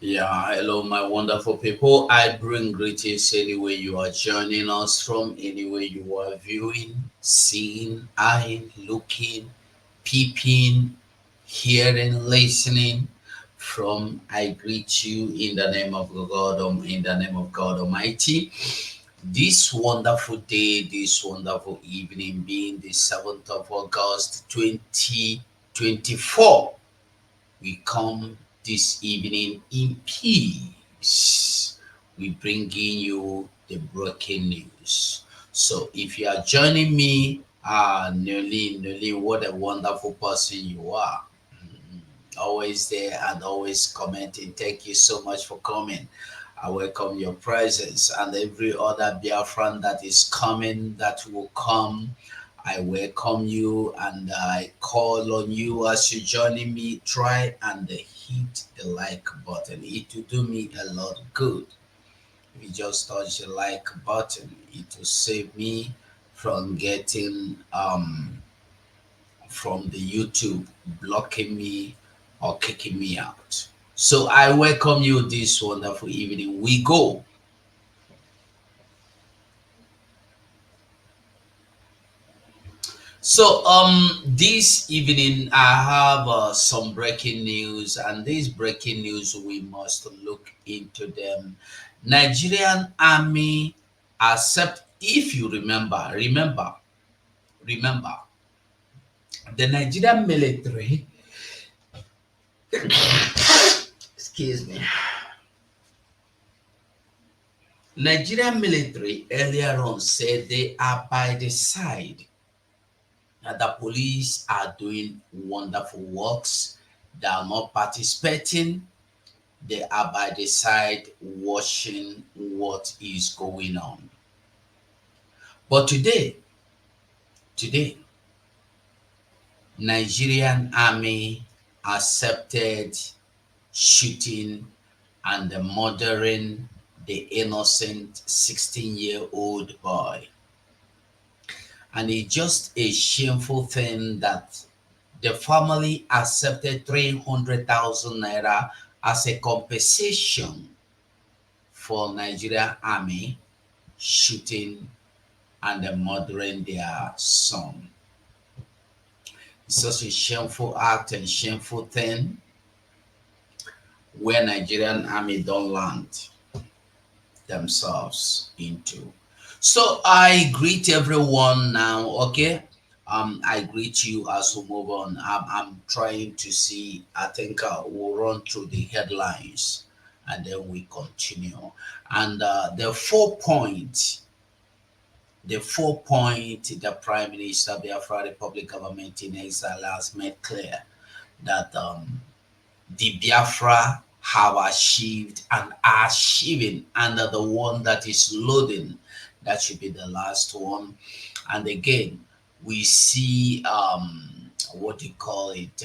Yeah, hello, my wonderful people. I bring greetings anywhere you are joining us from, anywhere you are viewing, seeing, eyeing, looking, peeping, hearing, listening from. I greet you in the name of God, in the name of God Almighty. This wonderful day, this wonderful evening, being the 7th of August, 2024. We come this evening in peace. We bringing you the breaking news. So if you are joining me, Nelly, what a wonderful person you are. Always there and always commenting. Thank you so much for coming. I welcome your presence and every other Biafran that is coming, that will come. I welcome you and I call on you as you're joining me. Try and hit the like button. It will do me a lot good. If you just touch the like button, it will save me from getting from the YouTube blocking me or kicking me out. So I welcome you this wonderful evening. We go. So this evening I have some breaking news, and this breaking news we must look into them. Nigerian Army accept. If you remember, the Nigerian military. Excuse me. Nigerian military earlier on said they are by the side, that the police are doing wonderful works. They are not participating. They are by the side watching what is going on. But today, Nigerian army accepted shooting and murdering the innocent 16-year-old boy. And it's just a shameful thing that the family accepted 300,000 naira as a compensation for Nigerian army shooting and murdering their son. It's such a shameful act and shameful thing where Nigerian army don't land themselves into. So I greet everyone now, okay? I greet you as we move on. I'm trying to see, I think we'll run through the headlines and then we continue. And the 4 point the Prime Minister Biafra Republic government in exile has made clear that the Biafra have achieved and are achieving under the one that is loading. That should be the last one. And again, we see what do you call it?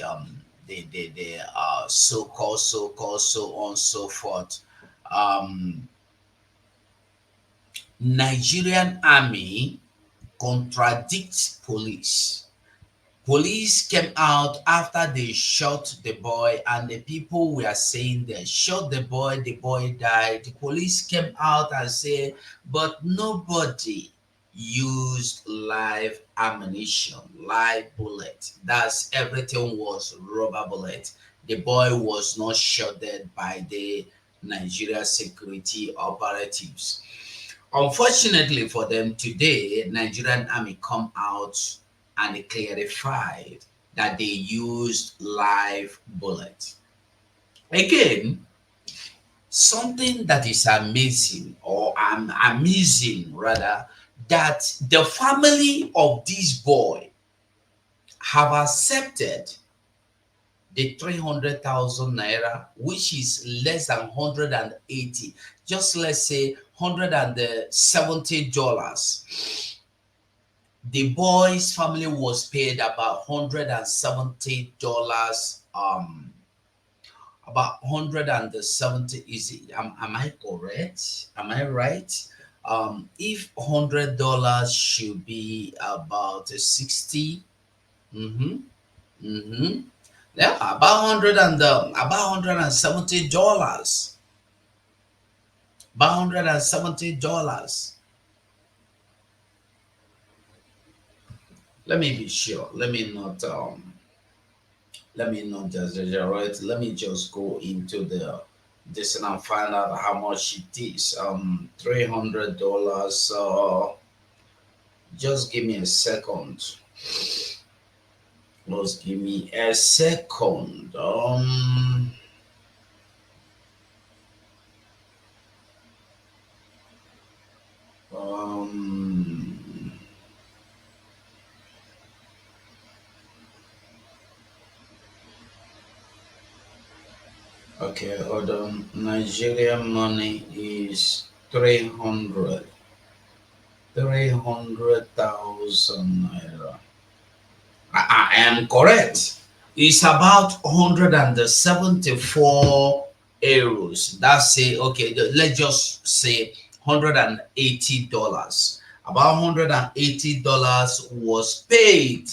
The so-called, so on, so forth. Um, Nigerian army contradicts police. Police came out after they shot the boy, and the people were saying they shot the boy died. The police came out and said, but nobody used live ammunition, live bullet. That's everything was rubber bullet. The boy was not shot dead by the Nigeria security operatives. Unfortunately for them today, Nigerian army come out and they clarified that they used live bullets. Again, something that is amazing or amusing rather, that the family of this boy have accepted the 300,000 naira, which is less than 180, just let's say $170. The boy's family was paid about $170. About 170, is it, am I correct? Am I right? If $100 should be about 60. Mm-hmm. Mm-hmm. Yeah, about $170. About $170. Let me be sure. Let me not just exaggerate. Let me just go into the this and find out how much it is. $300. Just give me a second. Just give me a second. Um. Okay, hold on. Nigerian money is 300,000 naira. I am correct. It's about 174 euros. That's say okay. Let's just say $180. About $180 was paid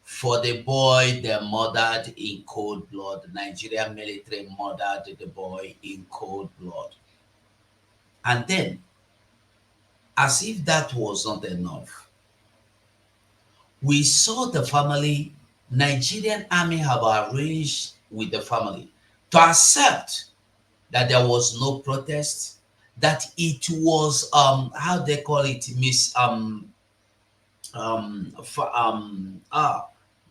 for the boy they murdered in cold blood. The Nigerian military murdered the boy in cold blood. And then, as if that was not enough, we saw the family. Nigerian army have arranged with the family to accept that there was no protest, that it was how they call it, miss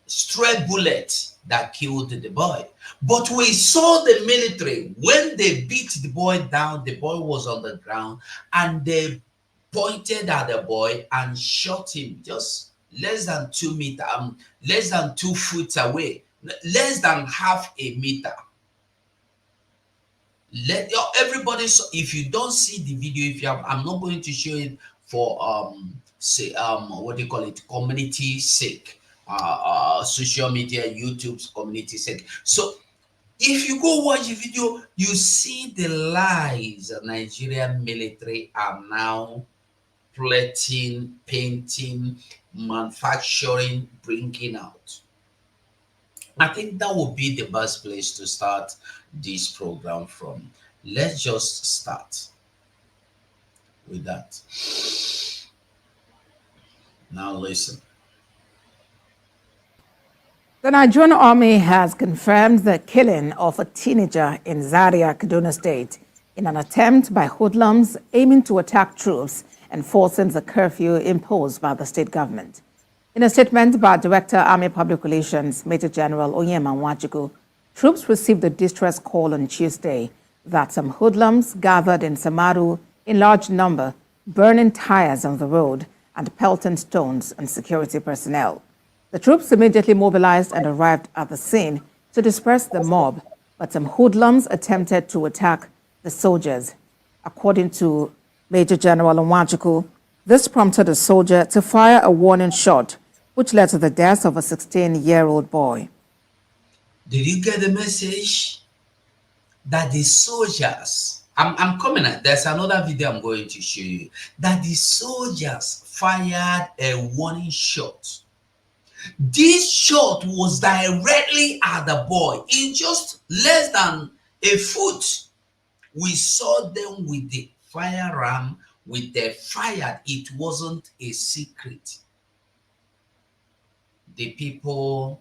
stray bullet that killed the boy. But we saw the military when they beat the boy down, the boy was on the ground, and they pointed at the boy and shot him just less than 2 feet away, less than half a meter. Let everybody, so if you don't see the video, if you have, I'm not going to show it for say what do you call it, community sake, social media, YouTube's community sake. So if you go watch the video, you see the lies the Nigerian military are now plating, painting, manufacturing, bringing out. I think that would be the best place to start this program from. Let's just start with that. Now, listen. The Nigerian Army has confirmed the killing of a teenager in Zaria, Kaduna State, in an attempt by hoodlums aiming to attack troops enforcing the curfew imposed by the state government. In a statement by Director Army Public Relations, Major General Onyema Nwachukwu, troops received a distress call on Tuesday that some hoodlums gathered in Samaru in large number, burning tires on the road and pelting stones on security personnel. The troops immediately mobilized and arrived at the scene to disperse the mob, but some hoodlums attempted to attack the soldiers. According to Major General Nwachukwu, this prompted a soldier to fire a warning shot, which led to the death of a 16-year-old boy. Did you get the message? That the soldiers, I'm coming at, there's another video I'm going to show you, that the soldiers fired a warning shot. This shot was directly at the boy. In just less than a foot, we saw them with the firearm, with the fire. It wasn't a secret. The people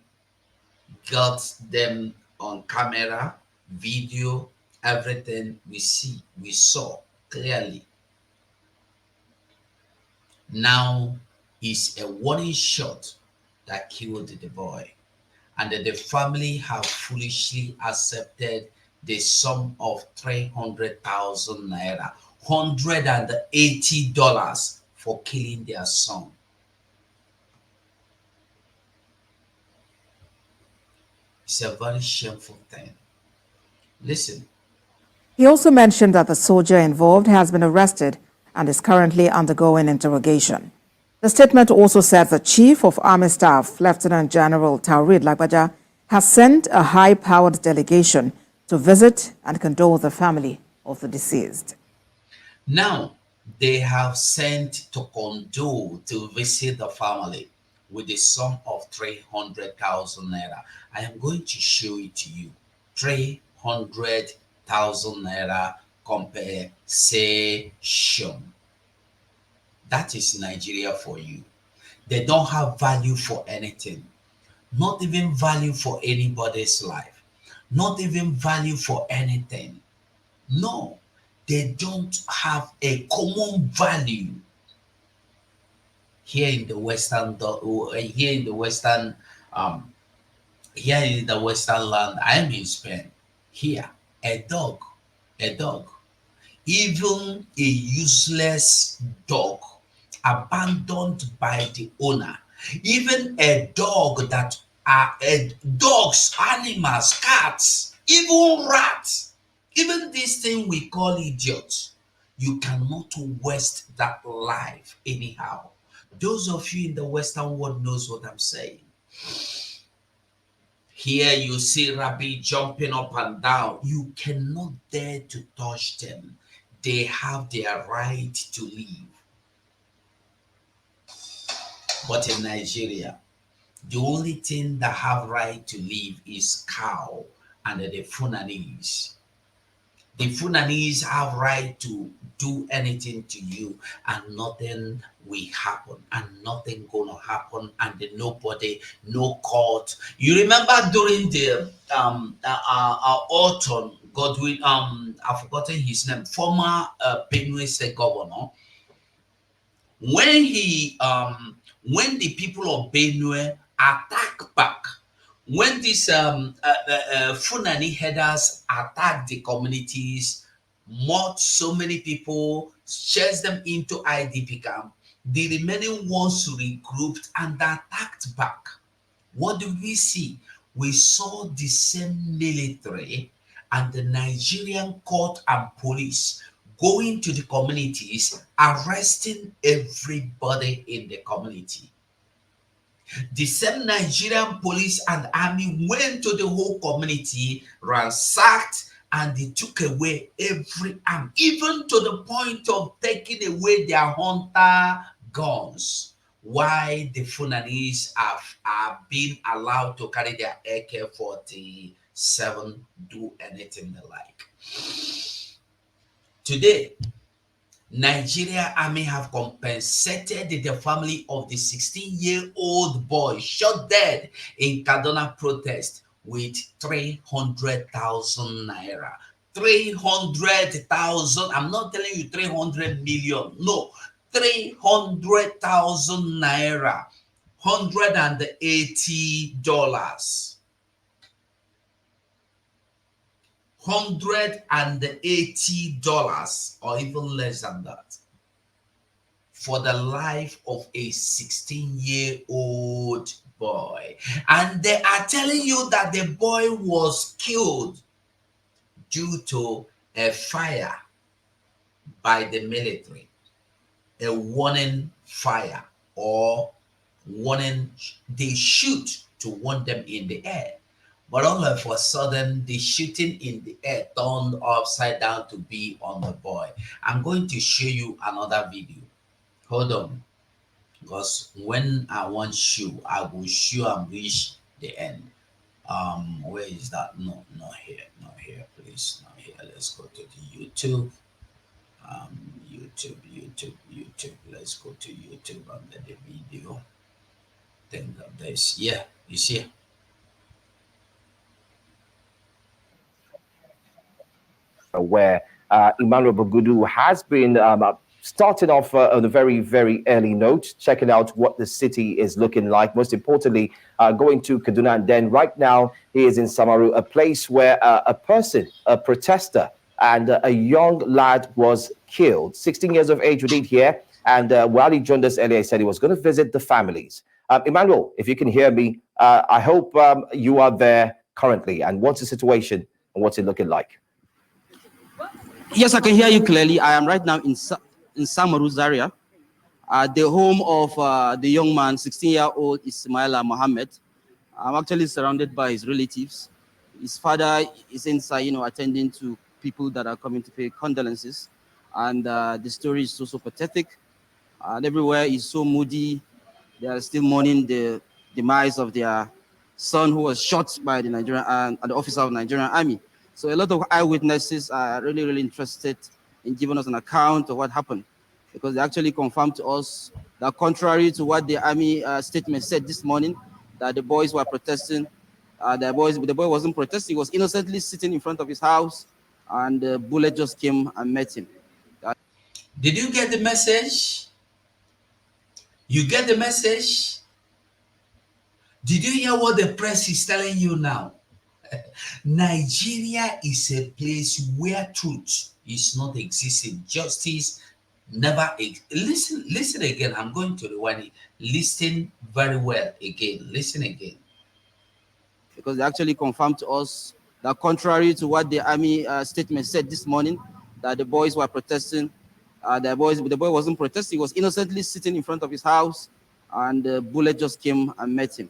got them on camera, video, everything we saw clearly. Now is a warning shot that killed the boy, and the family have foolishly accepted the sum of 300,000 naira, $180 for killing their son. It's a very shameful thing. Listen. He also mentioned that the soldier involved has been arrested and is currently undergoing interrogation. The statement also said the Chief of Army Staff, Lieutenant General Taurid Lagbaja, has sent a high-powered delegation to visit and condole with the family of the deceased. Now, they have sent to condole, to visit the family. with the sum of 300,000 naira. I am going to show it to you. 300,000 naira compensation. That is Nigeria for you. They don't have value for anything, not even value for anybody's life, not even value for anything. No, they don't have a common value here in the here in the western um here in the western land. I'm in Spain. Here, a dog, a dog, even a useless dog abandoned by the owner, even a dog that are dogs, animals, cats, even rats, even this thing we call idiots, you cannot waste that life anyhow. Those of you in the western world knows what I'm saying. Here you see rabbit jumping up and down. You cannot dare to touch them. They have their right to live. But in Nigeria, the only thing that have right to live is cow and the Funanis. The Funanis have right to do anything to you and nothing will happen and nothing gonna happen and the nobody, no court. You remember during the autumn, Godwin, I've forgotten his name, former Benue State governor, when when the people of Benue attack back, when these Funani headers attack the communities, mought so many people, chase them into IDP camp, the remaining ones regrouped and attacked back. What do we see? We saw the same military and the Nigerian court and police going to the communities, arresting everybody in the community. The same Nigerian police and army went to the whole community, ransacked, and they took away every arm, even to the point of taking away their hunter guns. Why the Funanis are being allowed to carry their AK-47, do anything they like. Today, Nigerian Army have compensated the family of the 16-year-old boy shot dead in Kaduna protest with 300,000 naira. 300,000. I'm not telling you 300 million. No, 300,000 naira. $180. $180 or even less than that for the life of a 16-year-old boy. And they are telling you that the boy was killed due to a fire by the military, a warning fire or warning, they shoot to warn them in the air. But all of a sudden, the shooting in the air turned upside down to be on the boy. I'm going to show you another video. Hold on. Because when I want show, I will show and reach the end. Where is that? No, not here. Not here, please. Not here. Let's go to the YouTube. YouTube. Let's go to YouTube and get the video. Think of this. Yeah, you see. Where Emmanuel Bogudu has been starting off on a very, very early note, checking out what the city is looking like. Most importantly, going to Kaduna. And then right now, he is in Samaru, a place where a person, a protester, and a young lad was killed. 16 years of age, we did here. And while he joined us earlier, he said he was going to visit the families. Emmanuel, if you can hear me, I hope you are there currently. And what's the situation and what's it looking like? Yes, I can hear you clearly. I am right now in Samaru, Zaria, the home of the young man, 16-year-old Ismaila Mohammed. I'm actually surrounded by his relatives. His father is inside, attending to people that are coming to pay condolences. And the story is so pathetic. And everywhere is so moody. They are still mourning the demise of their son who was shot by the Nigerian the officer of Nigerian Army. So a lot of eyewitnesses are really, really interested in giving us an account of what happened, because they actually confirmed to us that contrary to what the army statement said this morning, that the boys were protesting, the boy wasn't protesting, he was innocently sitting in front of his house, and the bullet just came and met him. Did you get the message? You get the message? Did you hear what the press is telling you now? Nigeria is a place where truth is not existing. Justice never listen again. I'm going to rewind it. Listen very well again. Listen again. Because they actually confirmed to us that contrary to what the army statement said this morning, that the boys were protesting, the boy wasn't protesting, he was innocently sitting in front of his house, and the bullet just came and met him.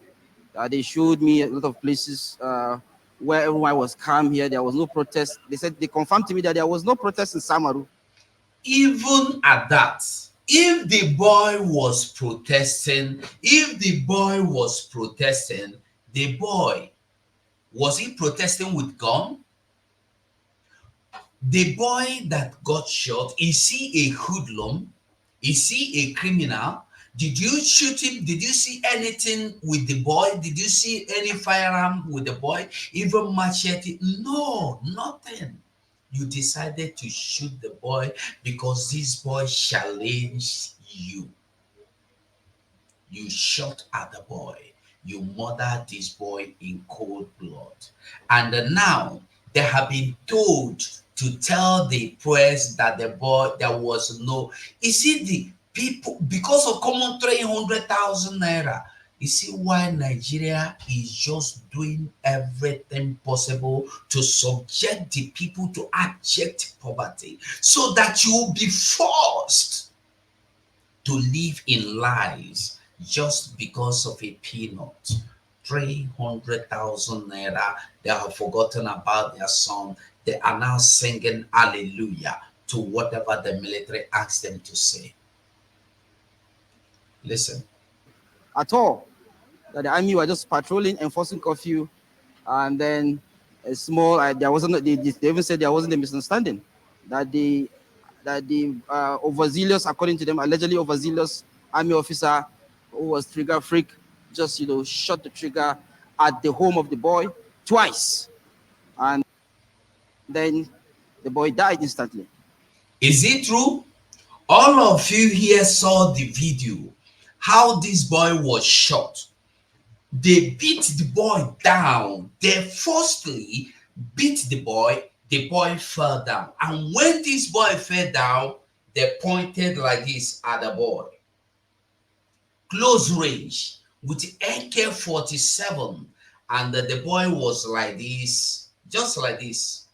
They showed me a lot of places where everyone was calm here. There was no protest. They confirmed to me that there was no protest in Samaru. Even at that, if the boy was protesting, the boy, was he protesting with gun? The boy that got shot, is he a hoodlum? Is he a criminal? Did you shoot him? Did you see anything with the boy? Did you see any firearm with the boy? Even machete? No, nothing. You decided to shoot the boy because this boy challenged you. You shot at the boy. You murdered this boy in cold blood. And now they have been told to tell the press that the boy, there was no, you see, the people, because of common 300,000 naira, you see why Nigeria is just doing everything possible to subject the people to abject poverty, so that you will be forced to live in lies just because of a peanut. 300,000 naira. They have forgotten about their son. They are now singing hallelujah to whatever the military asks them to say. Listen. At all. That the army were just patrolling, enforcing curfew, and then a small, there wasn't, they even said there wasn't a misunderstanding, that the overzealous, according to them, allegedly overzealous army officer who was trigger freak, just, shot the trigger at the home of the boy twice, and then the boy died instantly. Is it true? All of you here saw the video, how this boy was shot. They beat the boy down. They forcefully beat the boy fell down. And when this boy fell down, they pointed like this at the boy. Close range with AK-47. And the boy was like this, just like this,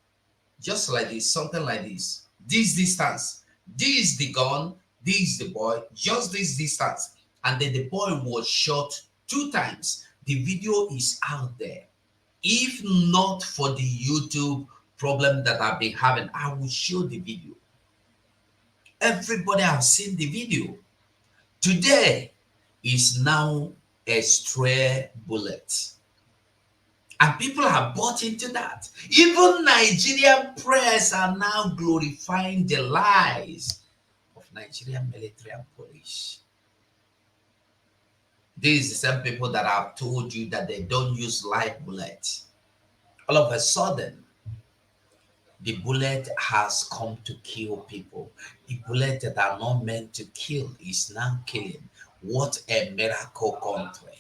something like this. This distance. This is the gun. This is the boy. Just this distance. And then the boy was shot 2 times. The video is out there. If not for the YouTube problem that I've been having, I will show the video. Everybody has seen the video. Today is now a stray bullet. And people have bought into that. Even Nigerian press are now glorifying the lies of Nigerian military and police. These are the same people that have told you that they don't use live bullets. All of a sudden, the bullet has come to kill people. The bullet that are not meant to kill is now killing. What a miracle country.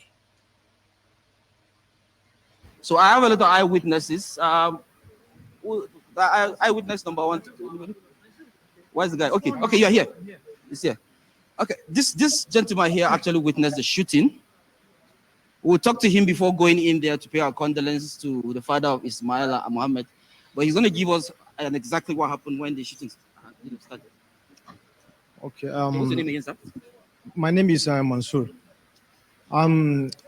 So I have a lot of eyewitnesses. Eyewitness number 1. Where's the guy? Okay, you're here. He's here. Okay, this gentleman here actually witnessed the shooting. We'll talk to him before going in there to pay our condolences to the father of Ismail Mohammed. But he's going to give us exactly what happened when the shooting started. Okay. What's your name again, sir? My name is Mansour. I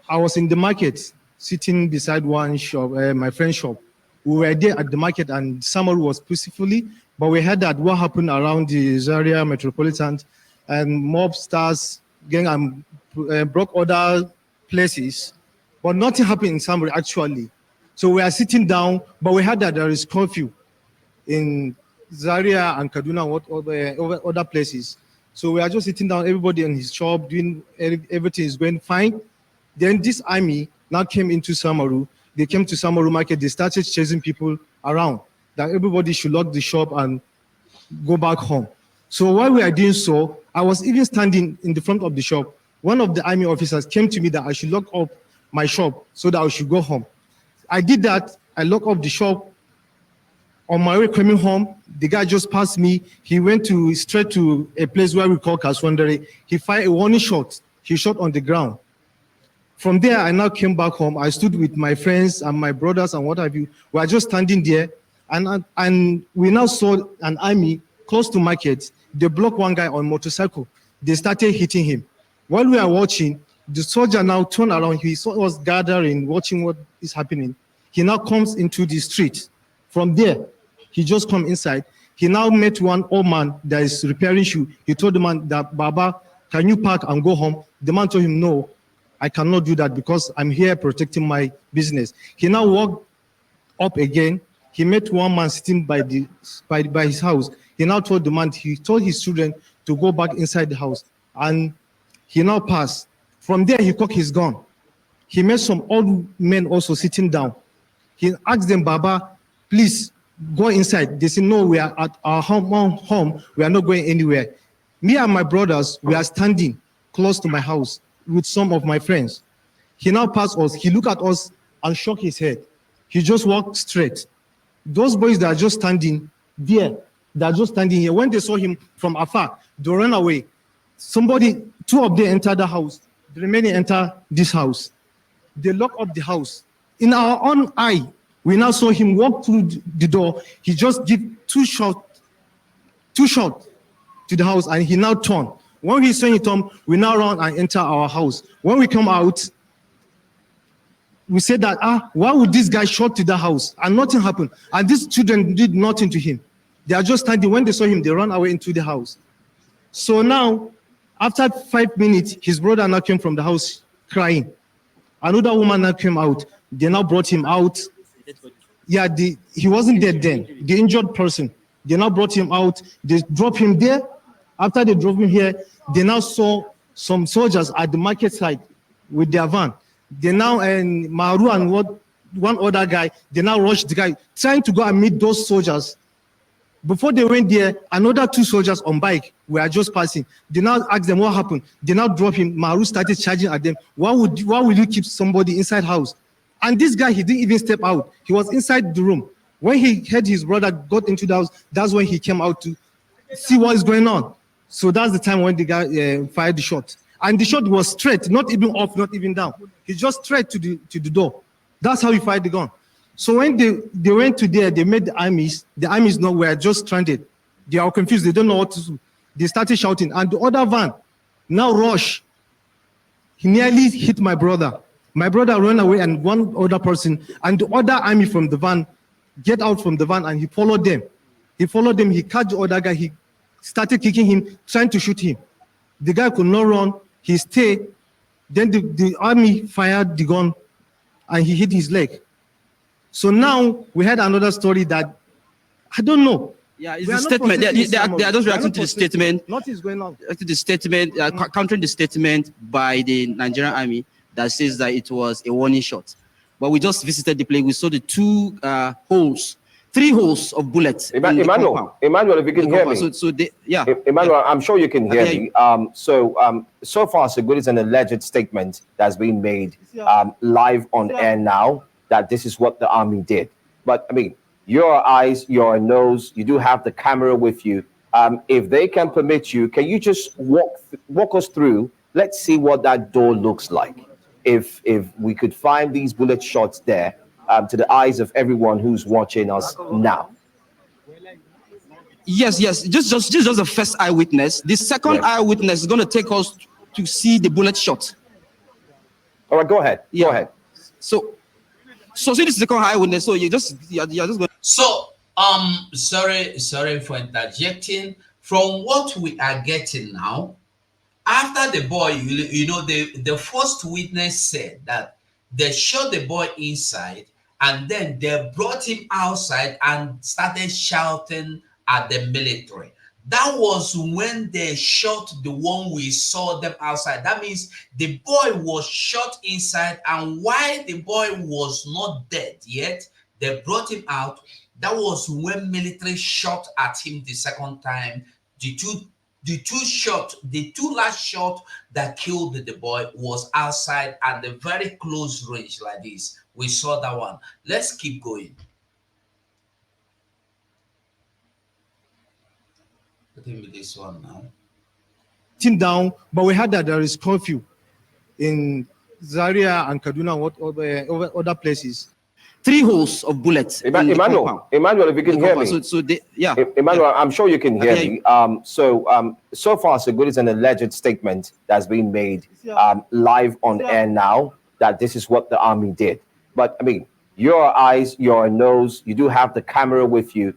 was in the market, sitting beside one shop, my friend's shop. We were there at the market, and Samaru was peacefully, but we heard that what happened around the Zaria metropolitan, and mobsters, gang, and broke other places, but nothing happened in Samaru actually. So we are sitting down, but we heard that there is curfew in Zaria and Kaduna and other places. So we are just sitting down, everybody in his shop, doing everything is going fine. Then this army now came into Samaru. They came to Samaru market. They started chasing people around that everybody should lock the shop and go back home. So while we are doing so, I was even standing in the front of the shop. One of the army officers came to me that I should lock up my shop so that I should go home. I did that. I locked up the shop. On my way coming home, the guy just passed me. He went straight to a place where we call Kaswandere. He fired a warning shot. He shot on the ground. From there, I now came back home. I stood with my friends and my brothers and what have you. We were just standing there, and we now saw an army close to market. They blocked one guy on motorcycle. They started hitting him. While we are watching, the soldier now turned around. He was gathering, watching what is happening. He now comes into the street. From there, he just come inside. He now met one old man that is repairing shoe. He told the man that, Baba, can you park and go home? The man told him, no, I cannot do that because I'm here protecting my business. He now walked up again. He met one man sitting by his house. He now told the man, he told his children to go back inside the house. And he now passed. From there, he cocked his gun. He met some old men also sitting down. He asked them, Baba, please go inside. They said, no, we are at our home. We are not going anywhere. Me and my brothers, we are standing close to my house with some of my friends. He now passed us. He looked at us and shook his head. He just walked straight. Those boys that are just standing there, they are just standing here. When they saw him from afar, they ran away. Two of them entered the house. The remaining enter this house. They locked up the house. In our own eye, we now saw him walk through the door. He just give two shots to the house, and he now turned. When he saw it turn, we now run and enter our house. When we come out, we said that, why would this guy shot to the house? And nothing happened. And these children did nothing to him. They are just standing. When they saw him, they ran away into the house. So now, after 5 minutes, his brother now came from the house crying. Another woman now came out. They now brought him out. Yeah, he wasn't dead then. The injured person. They now brought him out. They dropped him there. After they drove him here, they now saw some soldiers at the market side with their van. They now, and Maru and one other guy, they now rushed the guy, trying to go and meet those soldiers. Before they went there, another two soldiers on bike were just passing. They now asked them what happened. They now dropped him. Maru started charging at them. Why would you keep somebody inside house? And this guy, he didn't even step out. He was inside the room. When he heard his brother got into the house, that's when he came out to see what is going on. So that's the time when the guy fired the shot. And the shot was straight, not even up, not even down. He just straight to the door. That's how he fired the gun. So when they went to there, they met the armies now were just stranded. They are confused. They don't know what to do. They started shouting. And the other van now rushed. He nearly hit my brother. My brother ran away and one other person. And the other army from the van get out from the van and he followed them. He caught the other guy. He started kicking him, trying to shoot him. The guy could not run. He stayed. Then the army fired the gun and he hit his leg. So now we had another story that, I don't know. Yeah, it's a statement. They are just reacting to the statement. Nothing is going on. To the statement, countering the statement by the Nigerian Army that says that it was a warning shot. But we just visited the place. We saw the three holes of bullets. Emmanuel, if you can hear me. Emmanuel, I'm sure you can hear me. So far, so good. It's an alleged statement that's being made live on air now that this is what the army did. But I mean, your eyes, your nose, you do have the camera with you. If they can permit you, can you just walk us through? Let's see what that door looks like. If we could find these bullet shots there, to the eyes of everyone who's watching us now. Yes. Just the first eyewitness. The second eyewitness is going to take us to see the bullet shot. All right, go ahead. Yeah. Go ahead. So see the second eyewitness. So you're just going. So sorry for interjecting. From what we are getting now, After the boy, the first witness said that they shot the boy inside and then they brought him outside and started shouting at the military. That was when they shot the one we saw them outside. That means the boy was shot inside, and while the boy was not dead yet, they brought him out. That was when military shot at him the second time. The two last shot that killed the boy was outside at the very close range like this. We saw that one. Let's keep going. I think with this one now. Down, but we heard that there is curfew in Zaria and Kaduna, what other places. 3 holes of bullets. Emmanuel, if you can hear me. Emmanuel, I'm sure you can hear me. So far, so good is an alleged statement that's being made live on air now that this is what the army did. But I mean, your eyes, your nose, you do have the camera with you.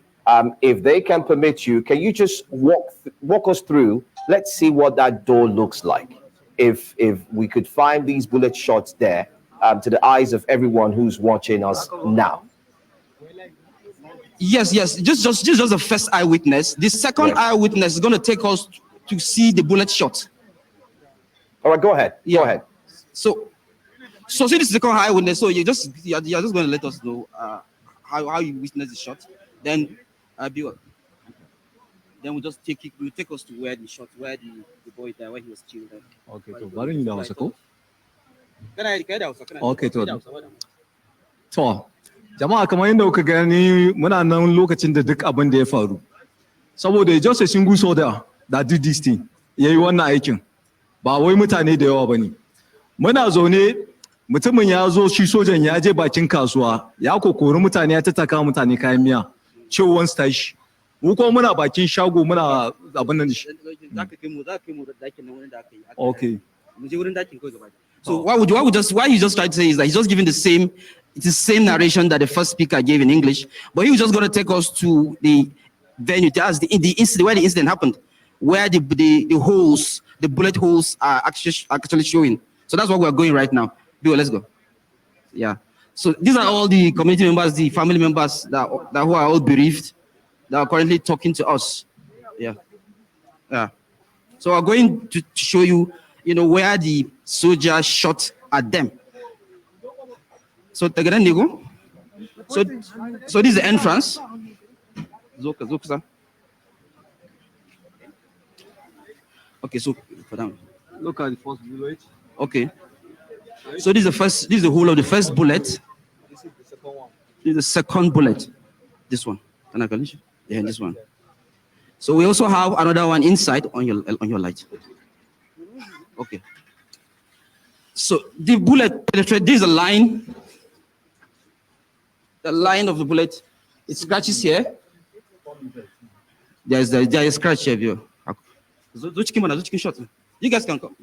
If they can permit you, can you just walk us through? Let's see what that door looks like. If we could find these bullet shots there. To the eyes of everyone who's watching us now. Yes. Just the first eyewitness. The second eyewitness is going to take us to see the bullet shot. All right, go ahead. Go ahead. So see the second eyewitness. So you're just going to let us know how you witnessed the shot. Then then we'll just take us to where the shot, where the boy died, where he was killed. Okay, so where in the Okay, to jama'a kamar yadda kuka gani muna nan lokacin da duk abin da ya faru saboda just a single soldier that did this thing yayi wannan aikin ba wai mutane da yawa bane muna zaune mutumin ya zo shi sojan ya je bakin kasuwa ya kokori mutane ya tattaka mutane kayan miya ciwon stash mu kuma muna bakin shago muna abin nan shi zaka kai mu da dakin nan wurin da aka yi okay mu je wurin dakin kai gaba. So why you just try to say is that he's just giving the same narration that the first speaker gave in English, but he was just going to take us to the venue, where the incident happened, where the bullet holes are actually showing. So that's what we're going right now. Bill, let's go. Yeah. So these are all the community members, the family members that who are all bereaved, that are currently talking to us. Yeah. So we're going to show you, where the soldier shot at them. So this is the entrance. Okay, so put down. Look at the first bullet. Okay. So this is the whole of the first bullet. This is the second one. This is the second bullet. This one. Yeah, this one. So we also have another one inside on your light. Okay. So the bullet penetrates. This is a line. The line of the bullet. It scratches here. There is a scratch here. You guys can come.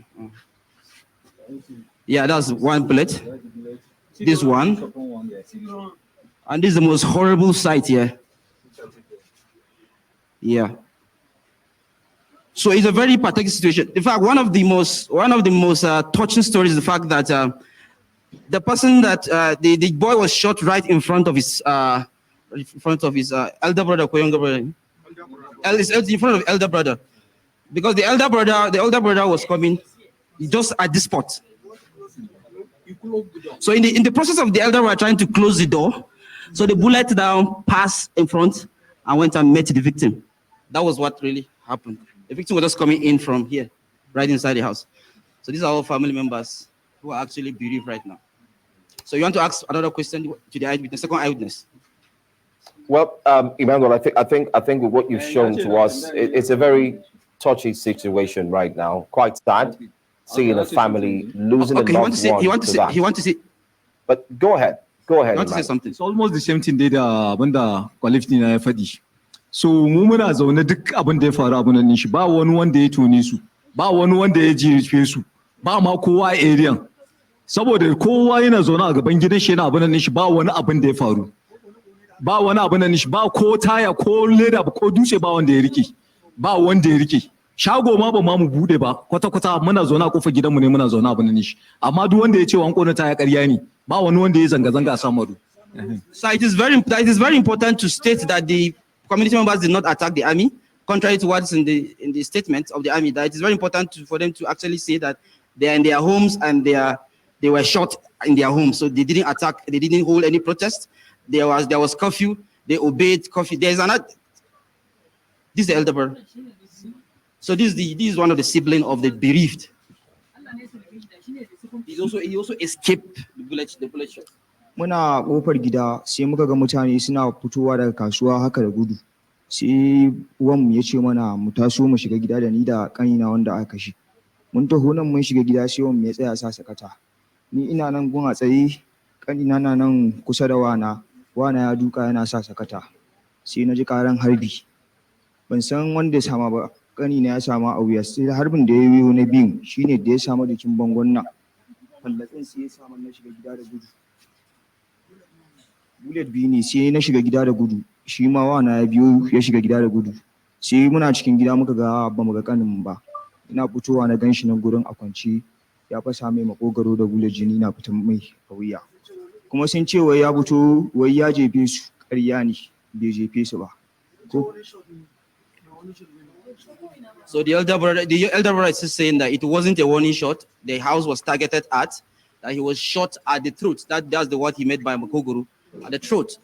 Yeah, that's one bullet. This one. And this is the most horrible sight here. Yeah. So it's a very pathetic situation. In fact, one of the most touching stories is the fact that the person that the boy was shot right in front of his elder brother, younger brother. In front of elder brother, because the elder brother was coming just at this spot. So in the process of the elder brother trying to close the door, so the bullet now passed in front and went and met the victim. That was what really happened. The victim was just coming in from here, right inside the house. So these are all family members who are actually bereaved right now. So you want to ask another question to the eyewitness, second eyewitness? Well, Emmanuel, I think with what you've shown to us, it's a very touchy situation right now. Quite sad, seeing a family losing a loved one to that. He want to say. But go ahead. Go ahead. You want to say something? It's almost the same thing da banda quality na ya faɗi. So mu muna zaune duk abin da ya faru abin nan shi ba wani wanda ya tone su, ba wani wanda ya jirfe su, ba ma kowa a area. Saboda kowa yana zaune a gaban gidan shi yana abin nan shi ba wani abin da ya faru. Ba wani abin nan shi ba ko taya ko leda ko dutse ba wanda ya rike. Ba wanda ya rike. shago ma ba ma mu bude ba kwata-kwata muna zaune a kofar gidanmu ne muna zaune a birnin shi amma duk wanda ya ce wan kona ta ya ƙarya ne ba wani wanda ya zanga-zanga a Samaru. So it is very important to state that the community members did not attack the army, contrary to what's in the statement of the army. That it is very important for them to actually say that they are in their homes and they were shot in their homes. So they didn't attack, they didn't hold any protest. There was curfew. They obeyed curfew. There's another. This is the elder brother. So this is one of the siblings of the bereaved. He also escaped the bullet shot. Muna kofar gida sai muka ga mutane suna fitowa daga kasuwa haka da gudu. Sai uwanmu ya ce mana mu taso mu shiga gida da ni da kanina wanda aka kashe. Mun taho nan mun shiga gida sai uwanmu ya tsaya sa sakata. Ni ina nan gun a tsaye, kanina na nan kusa da wana ya duka yana sa sakata. Sai na ji karan harbi. Ban san wanda ya sama ba, kanina ya sama a wuya. Sai harbin da ya yi na biyun shine da ya sama jikin bangon nan. Fallatsin sai ya sama na shiga gida da gudu. Bullet biyu ne sai na shiga gida da gudu. Shi ma wana ya biyo ya shiga gida da gudu. Sai muna cikin gida muka ga ba mu ga kanin ba. Ina fitowa na ganshi nan gurin a kwance ya fasa mai makogaro da bullet jini na fitan mai a wuya. Kuma sun ce wai ya fito wai ya jefe su, ƙarya ne bai jefe su ba. So the elder brother is saying that it wasn't a warning shot. The house was targeted at, that he was shot at the throat. That's the word he made by Makogoro, at the throat.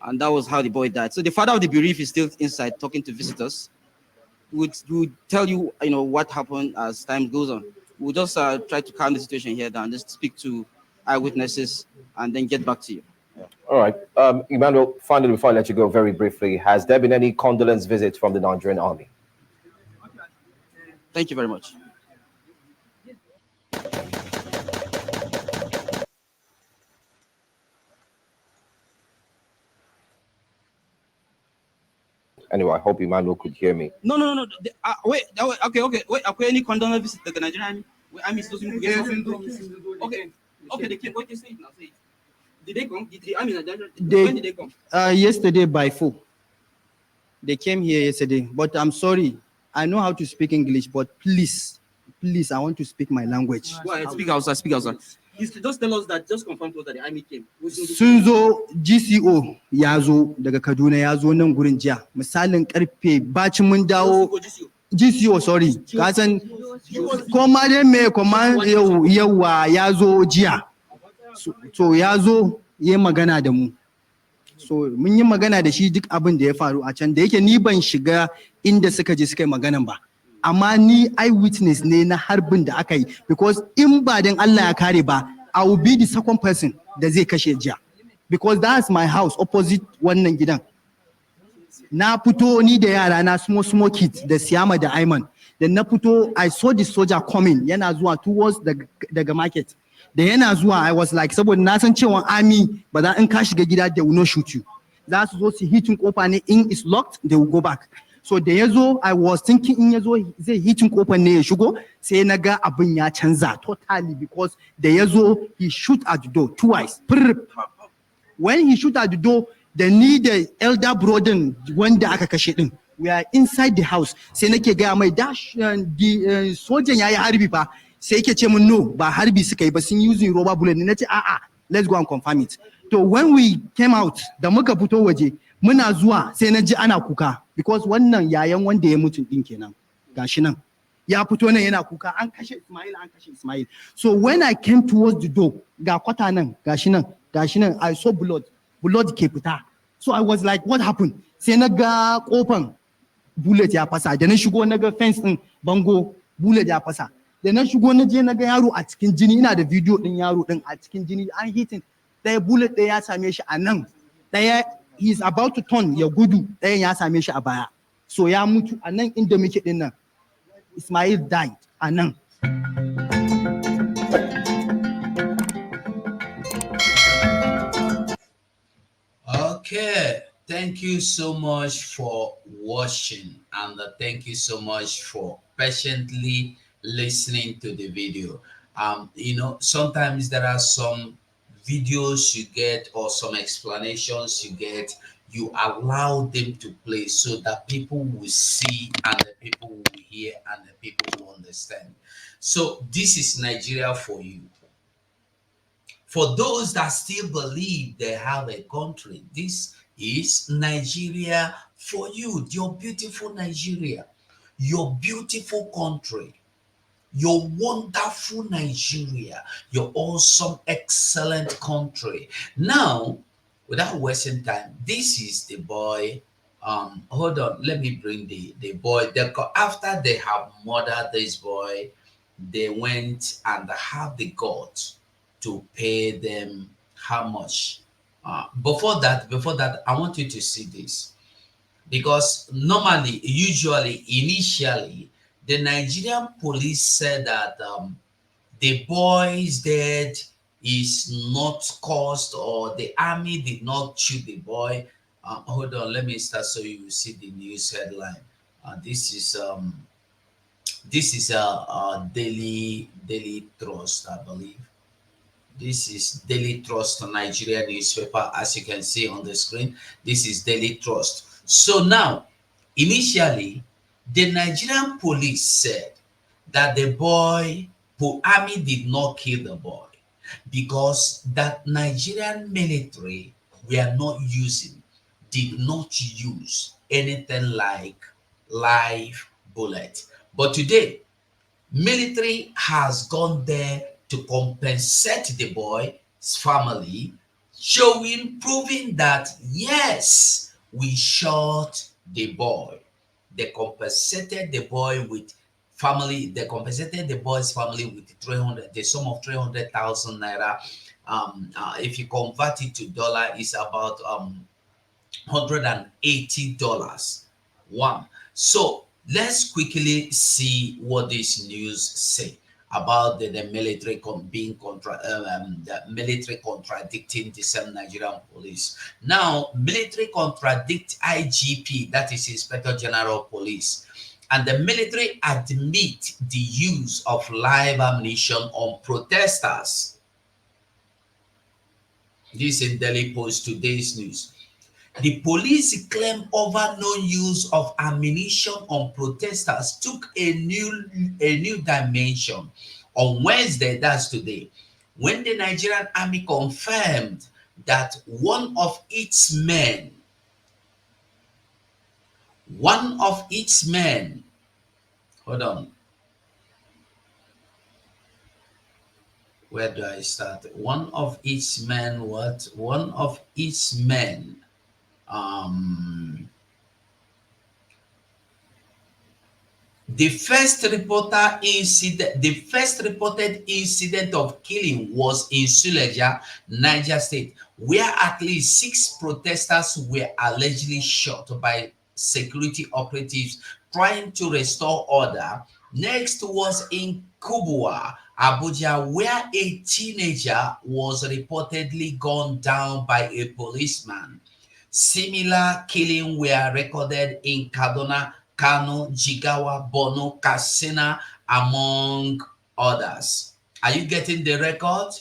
And that was how the boy died. So the father of the bereaved is still inside talking to visitors. He would tell you, what happened as time goes on. We'll just try to calm the situation here down, just speak to eyewitnesses and then get back to you. Yeah. All right. Emmanuel, finally, before I let you go very briefly, has there been any condolence visits from the Nigerian Army? Thank you very much. Anyway, I hope Emmanuel could hear me. No. Wait. Wait. Okay. Any condolence visit to the Nigerian Army? Army is supposed to get Okay. They came. What you say now? Say it. Did they come? Did the army when did they come? Yesterday by 4. They came here yesterday, but I'm sorry. I know how to speak English, but please, I want to speak my language. Go ahead, speak outside. Just tell us that, just confirm to us that the army came. Sun GCO ya zo daga Kaduna ya zo nan gurin jiya. Misalin karfe bacin mun dawo GCO sorry. Ka san koma dai me koma yawa ya zo jiya. So ya zo yayi magana da mu. So mun yi magana da shi duk abin da ya faru a can da yake ni ban shiga inda suka je suka yi maganan ba. Amma ni eyewitness ne na harbin da aka yi because in ba dan Allah ya kare ba, I will be the second person da zai kashe jiya because that's my house opposite wannan gidan. Na fito ni da yara na small kids da Siyama da Ayman. Da na fito I saw the soldier coming yana zuwa towards daga market. Da yana zuwa I was like saboda na san cewa army ba za in ka shiga gida they will not shoot you. Za su zo su hitin kofa ne in is locked they will go back. So da yazo I was thinking in yazo zai hitin kofar ne ya shigo sai na ga abin ya canza totally because da yazo he shoot at the door twice. When he shoot at the door da ni da elder brother wanda aka kashe din we are inside the house sai nake ga mai dash the sojan yayi harbi fa sai yake ce mun no ba harbi suka yi ba sun using rubber bullet ne nace a'a let's go and confirm it. So when we came out da muka fito waje muna zuwa sai na ji ana kuka because wannan yayan wanda ya mutu din kenan gashi nan ya fito nan yana kuka an kashe Ismail. So when I came towards the door ga kwata nan gashi nan I saw blood ke fita. So I was like what happened? Sai na ga kofan bullet ya fasa da na shigo na ga fence din bango bullet ya fasa. Da na shigo na je na ga yaro a cikin jini ina da video din yaro din a cikin jini an hitin ɗaya bullet ɗaya ya same shi a nan ɗaya he's about to turn ya gudu ɗayan ya same shi a baya so ya mutu a nan inda muke din nan Ismail died a nan. Okay, thank you so much for watching and thank you so much for patiently listening to the video. Sometimes there are some videos you get or some explanations you get, you allow them to play so that people will see and the people will hear and the people will understand. So this is Nigeria for you. For those that still believe they have a country, this is Nigeria for you. Your beautiful Nigeria, your beautiful country, your wonderful Nigeria, your awesome, excellent country. Now, without wasting time, this is the boy. Hold on, let me bring the boy. After they have murdered this boy, they went and have the guts to pay them how much. Before that, I want you to see this, because normally, usually, initially, the Nigerian police said that the boy's death is not caused, or the army did not shoot the boy. Hold on, let me start so you will see the news headline. This is a daily trust, I believe. This is Daily Trust, Nigeria newspaper, as you can see on the screen. This is Daily Trust. So now, initially, the Nigerian police said that the army did not kill the boy because that Nigerian military did not use anything like live bullet. But today, military has gone there to compensate the boy's family, proving that yes, we shot the boy. They compensated the boy's family with 300, the sum of 300,000 naira. If you convert it to dollar, it's about $180. One. So let's quickly see what this news say about the military the military contradicting the same Nigerian police. Now, military contradict IGP, that is Inspector General of Police, and the military admit the use of live ammunition on protesters. This is Daily Post, today's news. The police claim overknown use of ammunition on protesters took a new dimension on Wednesday, that's today, when the Nigerian Army confirmed that one of its men, hold on, where do I start? One of its men, the first reported incident of killing was in Suleja, Niger State, where at least 6 protesters were allegedly shot by security operatives trying to restore order. Next was in Kubwa, Abuja, where a teenager was reportedly gunned down by a policeman. Similar killings were recorded in Kaduna, Kano, Jigawa, Borno, Katsina, among others. Are you getting the record?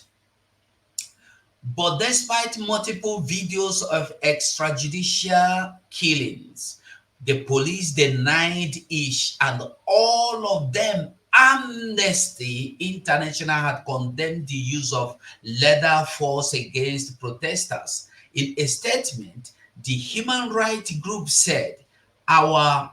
But despite multiple videos of extrajudicial killings, the police denied each and all of them. Amnesty International had condemned the use of lethal force against protesters. In a statement, the human rights group said, Our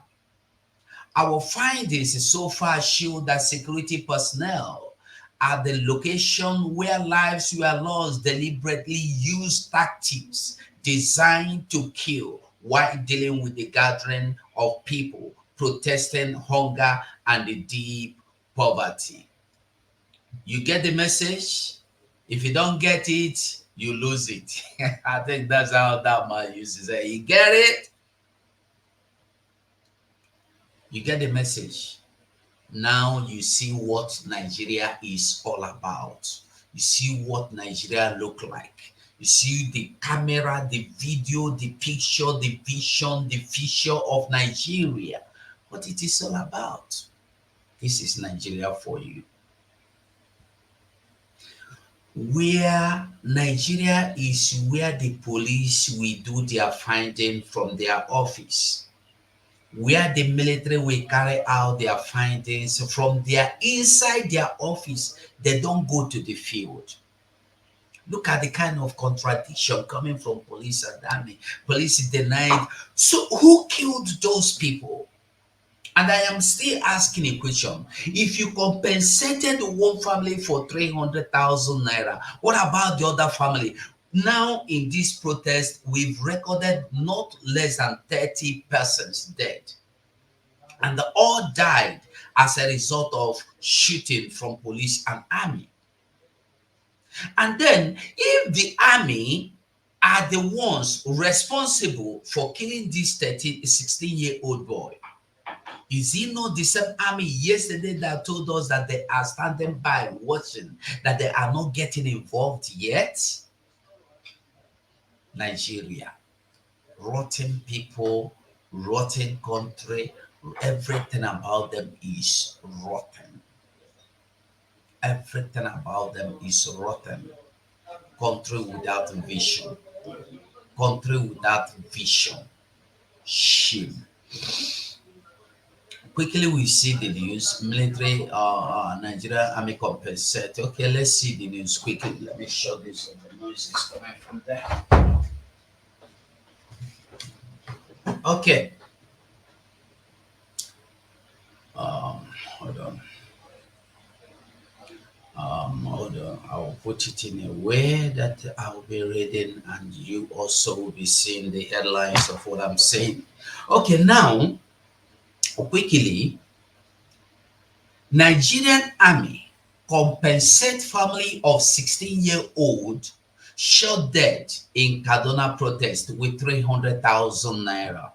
findings so far show that security personnel at the location where lives were lost deliberately used tactics designed to kill while dealing with the gathering of people protesting hunger and the deep poverty. You get the message? If you don't get it, you lose it. I think that's how that man used to say. You get it? You get the message. Now you see what Nigeria is all about. You see what Nigeria look like. You see the camera, the video, the picture, the vision, the feature of Nigeria. What it is all about. This is Nigeria for you. where Nigeria is where the police will do their finding from their office, where the military will carry out their findings from their inside their office. They don't go to the field. Look at the kind of contradiction coming from police and army. Police denied. So who killed those people? And I am still asking a question. If you compensated one family for 300,000 naira, what about the other family? Now, in this protest, we've recorded not less than 30 persons dead. And they all died as a result of shooting from police and army. And then, if the army are the ones responsible for killing this 16-year-old boy, is it not the same army yesterday that told us that they are standing by watching, that they are not getting involved yet? Nigeria, rotten people, rotten country, everything about them is rotten. Everything about them is rotten. Country without vision. Country without vision. Shame. Quickly, we see the news. Military, Nigerian Army compensate. Okay, let's see the news quickly. Let me show this. The noise is coming from there. Okay. Hold on. Hold on. I will put it in a way that I will be reading, and you also will be seeing the headlines of what I'm saying. Okay, now quickly. Nigerian Army compensate family of 16-year-old shot dead in Kaduna protest with 300,000 naira.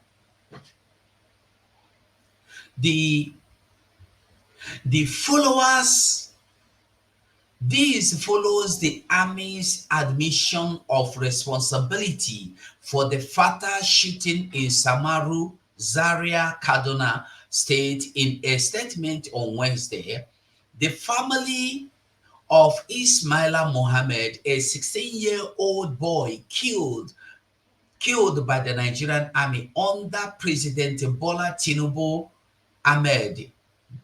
The followers, this follows the army's admission of responsibility for the fatal shooting in Samaru, Zaria, Kaduna State. In a statement on Wednesday, the family of Ismaila Mohammed, a 16-year-old boy killed by the Nigerian Army under President Bola Tinubu Ahmed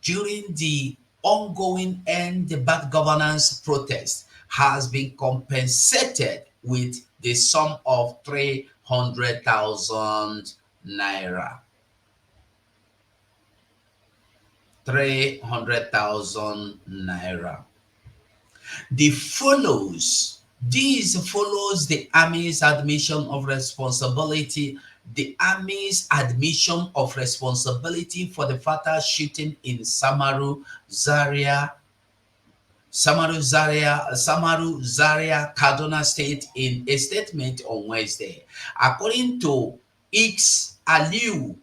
during the ongoing End Bad Governance protest, has been compensated with the sum of 300,000 naira. 300,000 naira. This follows the army's admission of responsibility. The army's admission of responsibility for the fatal shooting in Samaru, Zaria, Kaduna State in a statement on Wednesday. According to X Aliyuk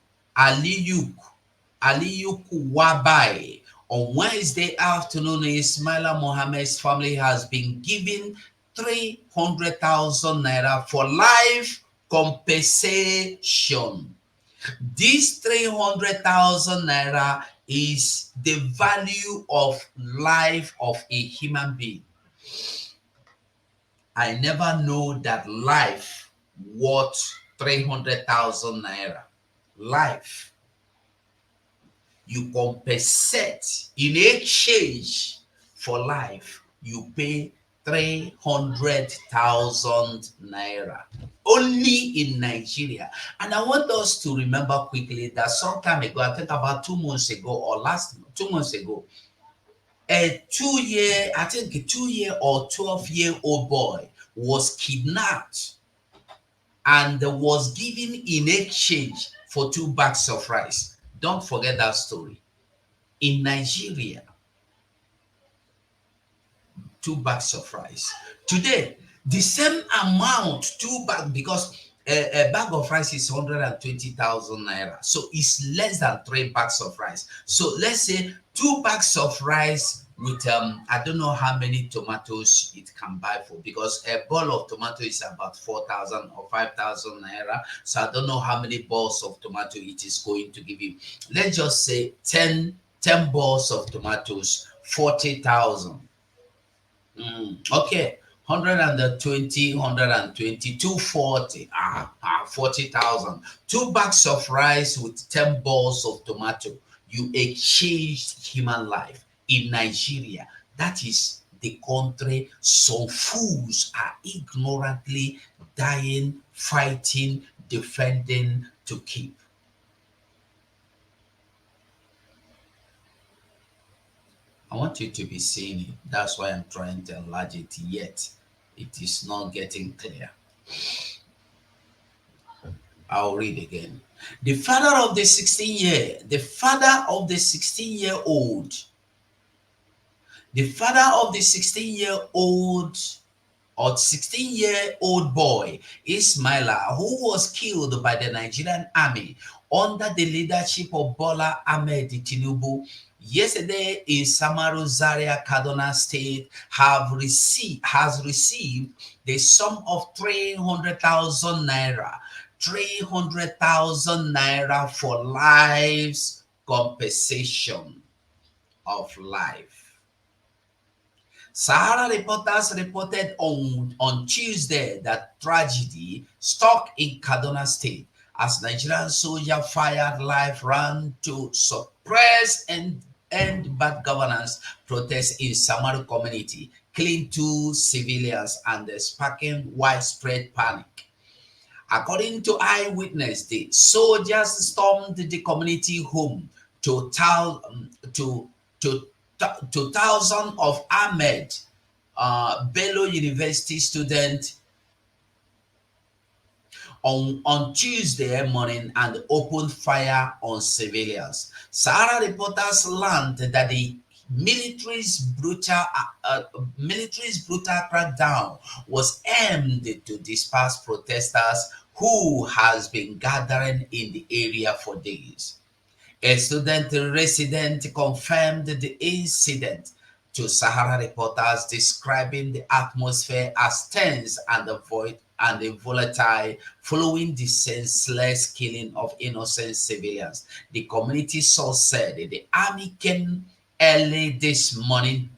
Wabai, on Wednesday afternoon, Ismaila Mohammed's family has been given 300,000 naira for life compensation. This 300,000 naira is the value of life of a human being. I never know that life worth 300,000 naira. Life. You compensate in exchange for life. You pay 300,000 naira only in Nigeria. And I want us to remember quickly that some time ago, I think about 2 months ago or 2 months ago, a 2-year or 12-year-old boy was kidnapped and was given in exchange for 2 bags of rice. Don't forget that story. In Nigeria, 2 bags of rice. Today, the same amount, 2 bags, because a bag of rice is 120,000 naira. So it's less than 3 bags of rice. So let's say 2 bags of rice with I don't know how many tomatoes it can buy for, because a ball of tomato is about 4,000 or 5,000 naira. So I don't know how many balls of tomato it is going to give you. Let's just say 10 balls of tomatoes, 40,000. Okay. 120, 120, 240, 40,000. 2 bags of rice with 10 balls of tomato. You exchanged human life in Nigeria. That is the country some fools are ignorantly dying, fighting, defending to keep. I want you to be seeing it. That's why I'm trying to enlarge it, yet it is not getting clear. I'll read again. The father of the 16-year-old, the father of the 16-year-old or 16-year-old boy, Ismaila, who was killed by the Nigerian Army under the leadership of Bola Ahmed Tinubu yesterday in Samaru, Zaria, Kaduna State, has received the sum of 300,000 naira. 300,000 naira for lives compensation of life. Sahara reporters reported on Tuesday that tragedy struck in Kaduna State as Nigerian soldiers fired live round to suppress and end bad governance protests in Samaru community, killing 2 civilians and sparking widespread panic. According to Eyewitness, the soldiers stormed the community home to thousands of Ahmed Bello University students on Tuesday morning and opened fire on civilians. Sahara reporters learned that the military's brutal crackdown was aimed to disperse protesters who has been gathering in the area for days. A student resident confirmed the incident to Sahara reporters, describing the atmosphere as tense and volatile following the senseless killing of innocent civilians. The community source said the army came early this morning,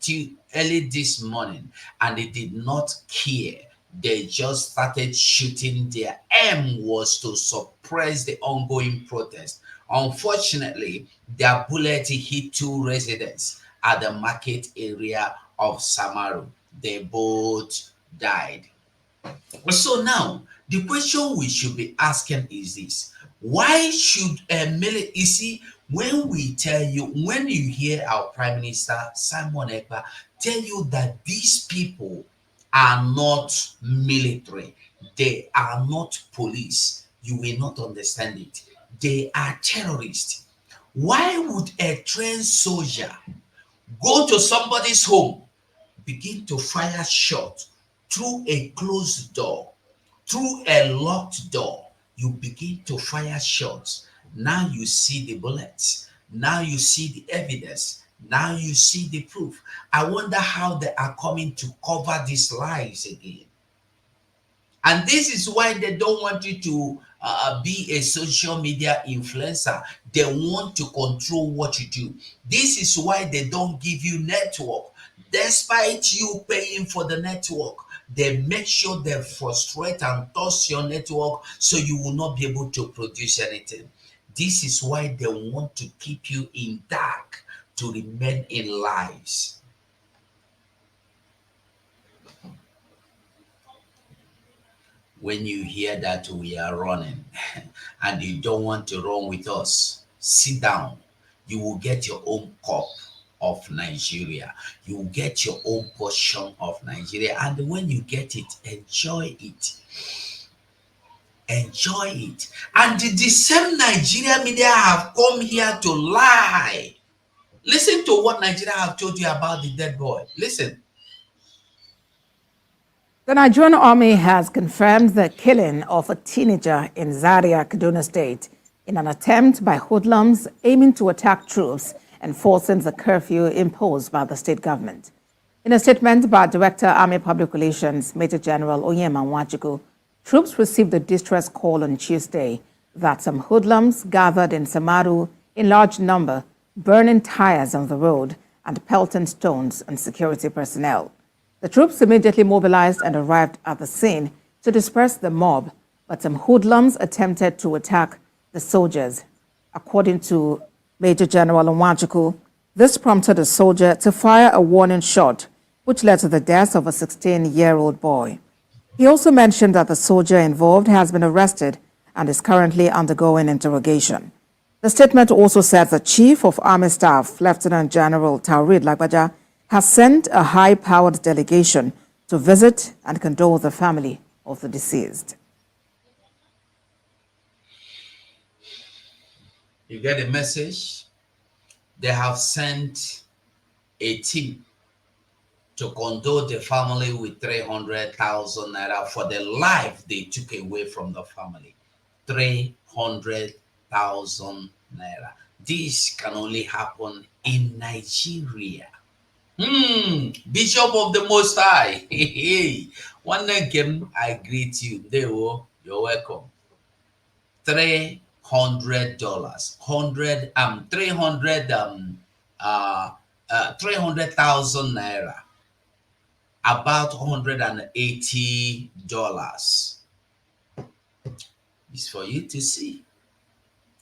and they did not care. They just started shooting. Their aim was to suppress the ongoing protest. Unfortunately, their bullet hit 2 residents at the market area of Samaru. They both died. So now, the question we should be asking is this: why should a military? You see, when you hear our Prime Minister Simon Ekpa tell you that these people are not military, they are not police, you will not understand it. They are terrorists. Why would a trained soldier go to somebody's home, begin to fire shots through a closed door, through a locked door? You begin to fire shots. Now you see the bullets. Now you see the evidence. Now you see the proof. I wonder how they are coming to cover these lies again. And this is why they don't want you to be a social media influencer. They want to control what you do. This is why they don't give you network. Despite you paying for the network, they make sure they frustrate and toss your network so you will not be able to produce anything. This is why they want to keep you in dark, to remain in lies. When you hear that we are running and you don't want to run with us, sit down. You will get your own cup of Nigeria. You will get your own portion of Nigeria. And when you get it, enjoy it. Enjoy it. And the same Nigeria media have come here to lie. Listen to what Nigeria have told you about the dead boy. Listen. The Nigerian Army has confirmed the killing of a teenager in Zaria, Kaduna State, in an attempt by hoodlums aiming to attack troops enforcing the curfew imposed by the state government. In a statement by Director Army Public Relations, Major General Onyema Nwachukwu, troops received a distress call on Tuesday that some hoodlums gathered in Samaru in large number, burning tires on the road and pelting stones on security personnel. The troops immediately mobilized and arrived at the scene to disperse the mob, but some hoodlums attempted to attack the soldiers. According to Major General Nwachukwu, this prompted a soldier to fire a warning shot, which led to the death of a 16-year-old boy. He also mentioned that the soldier involved has been arrested and is currently undergoing interrogation. The statement also said the Chief of Army Staff, Lieutenant General Taurid Lagbaja, has sent a high-powered delegation to visit and condole with the family of the deceased. You get the message? They have sent a team to condole the family with 300,000 naira for the life they took away from the family. 300,000 naira. This can only happen in Nigeria. Bishop of the Most High. One again, I greet you. You're welcome. $300, 300,000 naira, about $180. It's for you to see.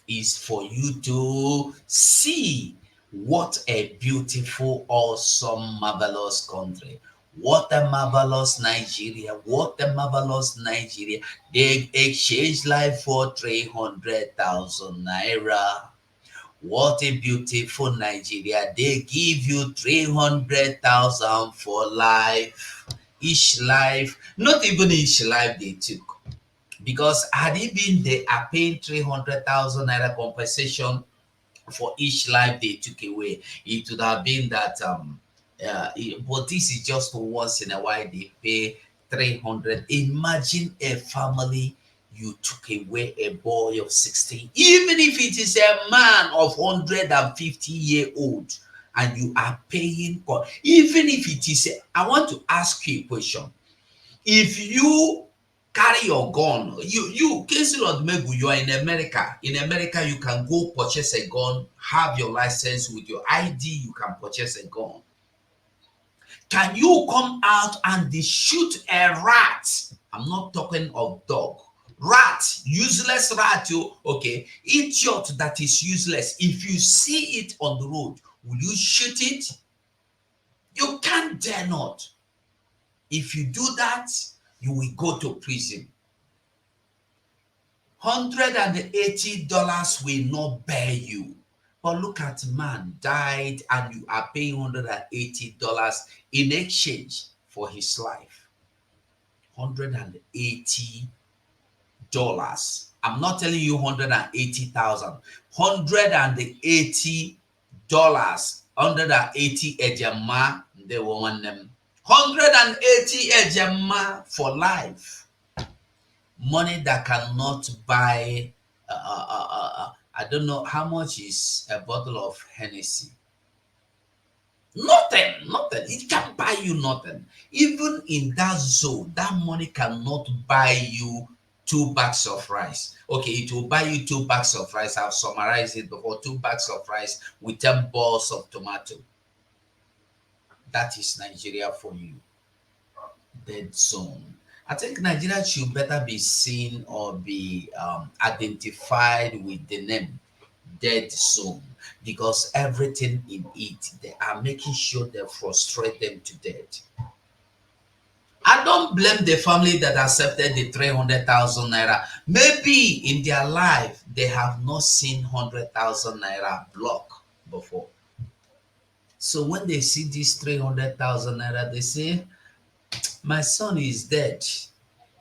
Is for you to see what a beautiful, awesome, marvelous country. What a marvelous Nigeria. What a marvelous Nigeria. They exchange life for 300,000 naira. What a beautiful Nigeria. They give you 300,000 for life. Each life, not even each life they took. Because had it been they are paying 300,000 naira compensation for each life they took away, it would have been that but this is just once in a while they pay 300. Imagine a family, you took away a boy of 16, even if it is a man of 150-year-old, and you are paying for, even if it is I want to ask you a question. If you carry your gun, you are in America. In America, you can go purchase a gun, have your license with your ID, you can purchase a gun. Can you come out and shoot a rat? I'm not talking of dog. Rat, useless rat, okay, idiot that is useless. If you see it on the road, will you shoot it? You can't dare not. If you do that, you will go to prison. $180 will not bear you. But look at man died and you are paying $180 in exchange for his life. $180. I'm not telling you 180,000. $180. 180 ejema, they want them. 180 ejema for life. Money that cannot buy, I don't know how much is a bottle of Hennessy. Nothing. It can buy you nothing. Even in that zone, that money cannot buy you 2 bags of rice. Okay, it will buy you 2 bags of rice. I've summarized it before. 2 bags of rice with 10 balls of tomato. That is Nigeria for you. Dead zone. I think Nigeria should better be seen or be identified with the name dead zone, because everything in it, they are making sure they frustrate them to death. I don't blame the family that accepted the 300,000 naira. Maybe in their life, they have not seen 100,000 naira block before. So when they see this 300,000 naira, they say, my son is dead.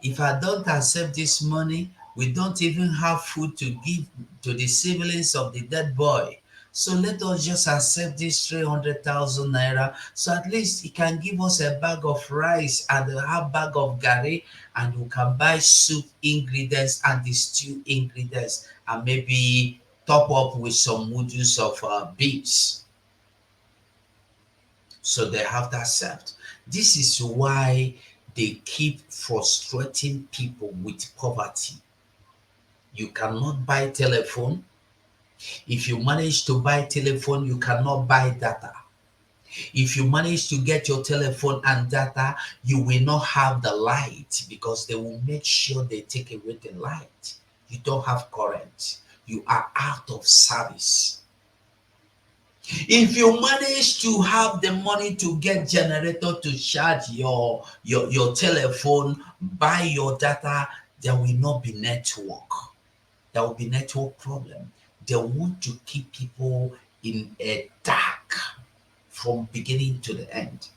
If I don't accept this money, we don't even have food to give to the siblings of the dead boy. So let us just accept this 300,000 naira. So at least he can give us a bag of rice and a half bag of gari, and we can buy soup ingredients and the stew ingredients, and maybe top up with some noodles of beans. So they have to accept. This is why they keep frustrating people with poverty. You cannot buy telephone. If you manage to buy telephone, you cannot buy data. If you manage to get your telephone and data, you will not have the light because they will make sure they take away the light. You don't have current. You are out of service. If you manage to have the money to get generator to charge your telephone, buy your data, there will not be network. There will be network problem. They want to keep people in a dark from beginning to the end.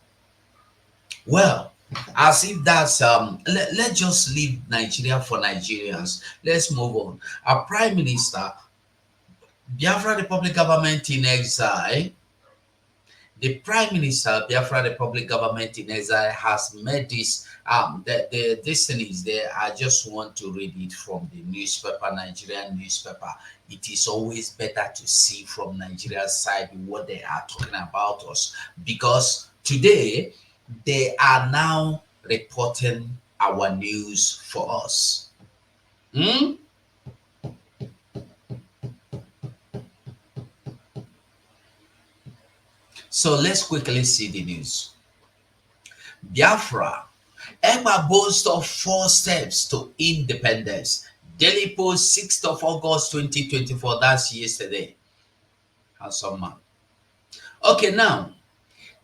Well, as if that's let's just leave Nigeria for Nigerians. Let's move on. Our Prime Minister, Biafra Republic government in exile. The Prime Minister, Biafra Republic government in exile, has made this this thing is there. I just want to read it from the newspaper, Nigerian newspaper. It is always better to see from Nigeria's side what they are talking about us, because today they are now reporting our news for us. Hmm? So let's quickly see the news. Biafra, Emma boasts of 4 steps to independence. Daily Post, 6th of August 2024. That's yesterday. Handsome man. Okay, now,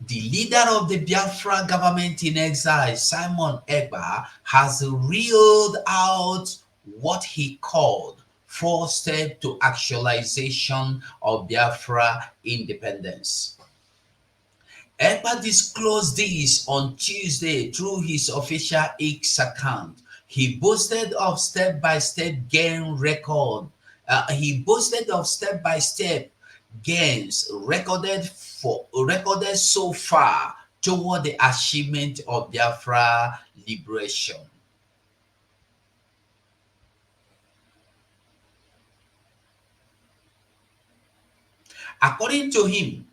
the leader of the Biafra government in exile, Simon Egba, has reeled out what he called 4 steps to actualization of Biafra independence. Egba disclosed this on Tuesday through his official X account. He boasted of step-by-step gain record. He boasted of step-by-step gains recorded so far toward the achievement of Biafra liberation. According to him,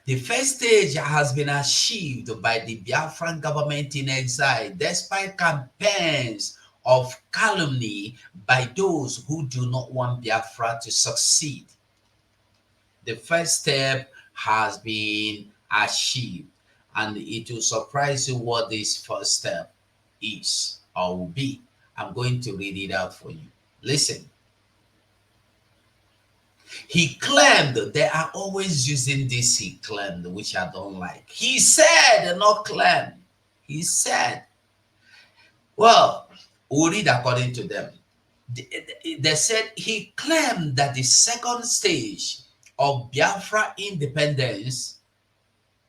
the first stage has been achieved by the Biafran government in exile despite campaigns of calumny by those who do not want Biafra to succeed. The first step has been achieved, and it will surprise you what this first step is or will be. I'm going to read it out for you. Listen. He claimed, they are always using this he claimed, which I don't like. He said, not claimed. He said, well, we'll read according to them. They said he claimed that the second stage of Biafra independence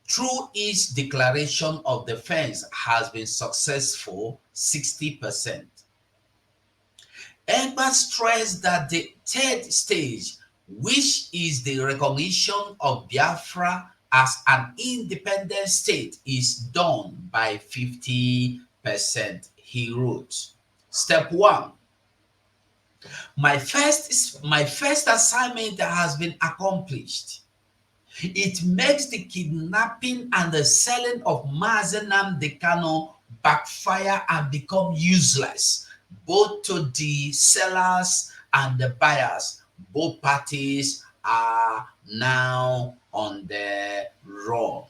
through its declaration of defense has been successful 60%. Egba stressed that the third stage, which is the recognition of Biafra as an independent state, is done by 50%. He wrote, step 1. My first assignment has been accomplished. It makes the kidnapping and the selling of Mazi Nnamdi Kanu backfire and become useless, both to the sellers and the buyers. Both parties are now on the run.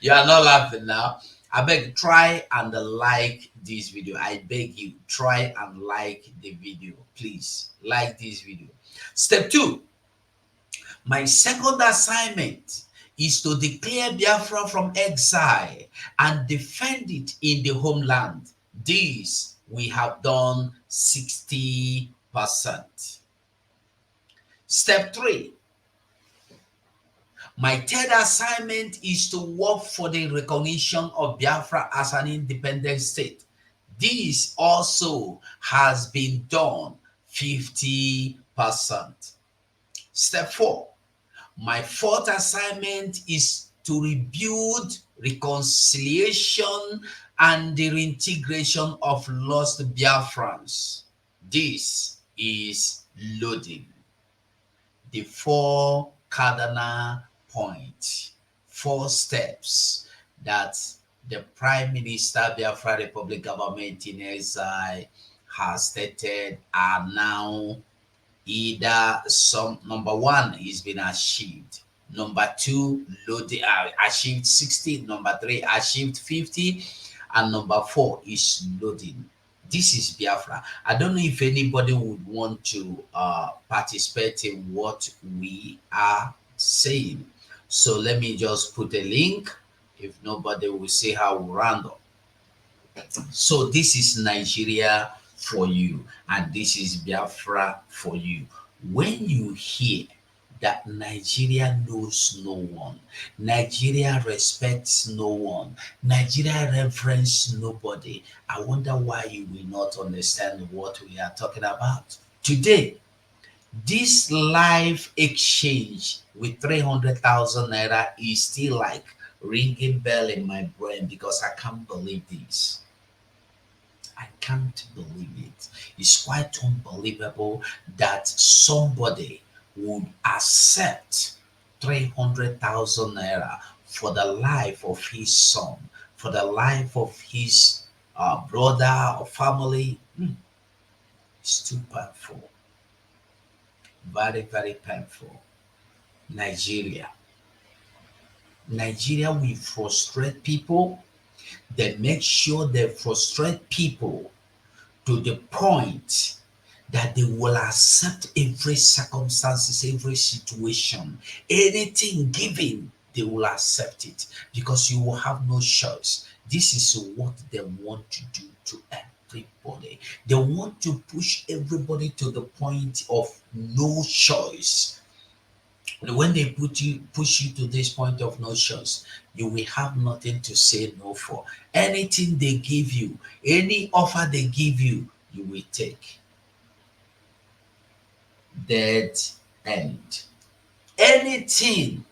You are not laughing now. I beg, try and like this video. I beg you, try and like the video. Please like this video. Step 2. My second assignment is to declare Biafra from exile and defend it in the homeland. This we have done 60%. Step 3. My third assignment is to work for the recognition of Biafra as an independent state. This also has been done 50%. Step 4. My fourth assignment is to rebuild reconciliation and the reintegration of lost Biafrans. This is loading. The 4 cardinal points, 4 steps that the Prime Minister, Biafra Republic government in exile has stated are now either some number one is been achieved, number two loaded achieved 60, number three achieved 50, and number four is loading. This is Biafra. I don't know if anybody would want to participate in what we are saying. So let me just put a link. If nobody will see how we round up. So this is Nigeria for you, and this is Biafra for you. When you hear that Nigeria knows no one, Nigeria respects no one, Nigeria reverence nobody, I wonder why you will not understand what we are talking about. Today, this live exchange with 300,000 naira is still like ringing bell in my brain because I can't believe this. I can't believe it. It's quite unbelievable that somebody would accept 300,000 naira for the life of his son, for the life of his brother or family. It's too painful. Very, very painful. Nigeria. Nigeria will frustrate people. They make sure they frustrate people to the point that they will accept every circumstances, every situation, anything given, they will accept it because you will have no choice. This is what they want to do to everybody. They want to push everybody to the point of no choice. When they push you to this point of no choice, you will have nothing to say no for. Anything they give you, any offer they give you, you will take. Dead end. Anything,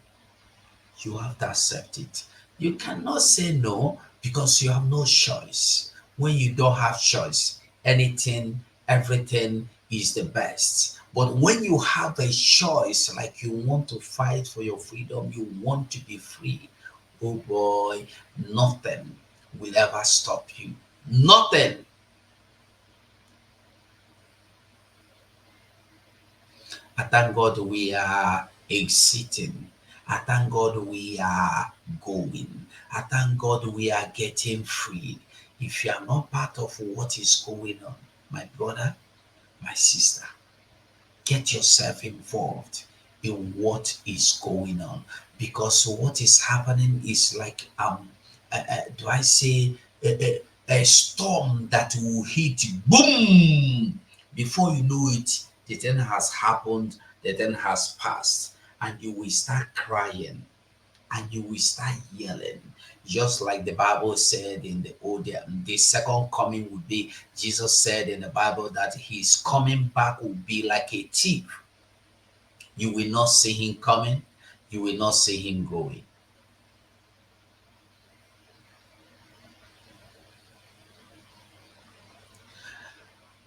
you have to accept it. You cannot say no because you have no choice. When you don't have choice, anything, everything is the best. But when you have a choice, like you want to fight for your freedom, you want to be free, oh boy, nothing will ever stop you. Nothing. I thank God we are exiting. I thank God we are going. I thank God we are getting free. If you are not part of what is going on, my brother, my sister, get yourself involved in what is going on, because what is happening is like do I say a storm that will hit you, boom, before you know it, the thing has happened, the thing has passed, and you will start crying and you will start yelling. Just like the Bible said in the old, the second coming would be, Jesus said in the Bible that his coming back will be like a thief. You will not see him coming, you will not see him going.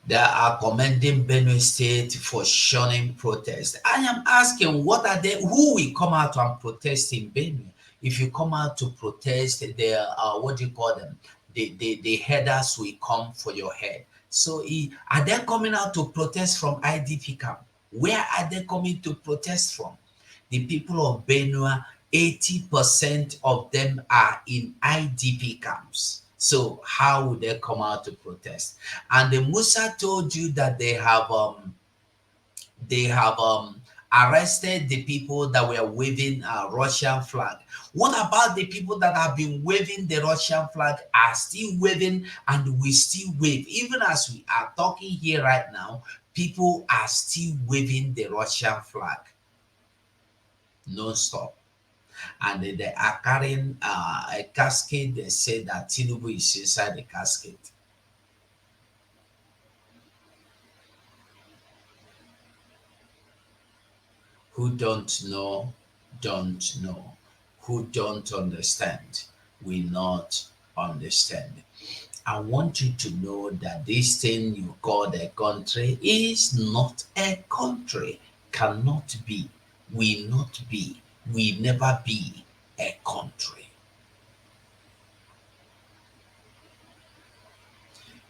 They are commending Benue State for shunning protest. I am asking, what are they? Who will come out and protest in Benue? If you come out to protest, the what do you call them? The headers will come for your head. So, are they coming out to protest from IDP camp? Where are they coming to protest from? The people of Benue, 80% of them are in IDP camps. So how would they come out to protest? And the Musa told you that they have arrested the people that were waving a Russian flag. What about the people that have been waving the Russian flag, are still waving, and we still wave? Even as we are talking here right now, people are still waving the Russian flag non-stop. And they are carrying a casket. They say that Tinubu is inside the casket. Who don't know, don't know. Who don't understand, will not understand. I want you to know that this thing you call a country is not a country, cannot be, will not be, will never be a country.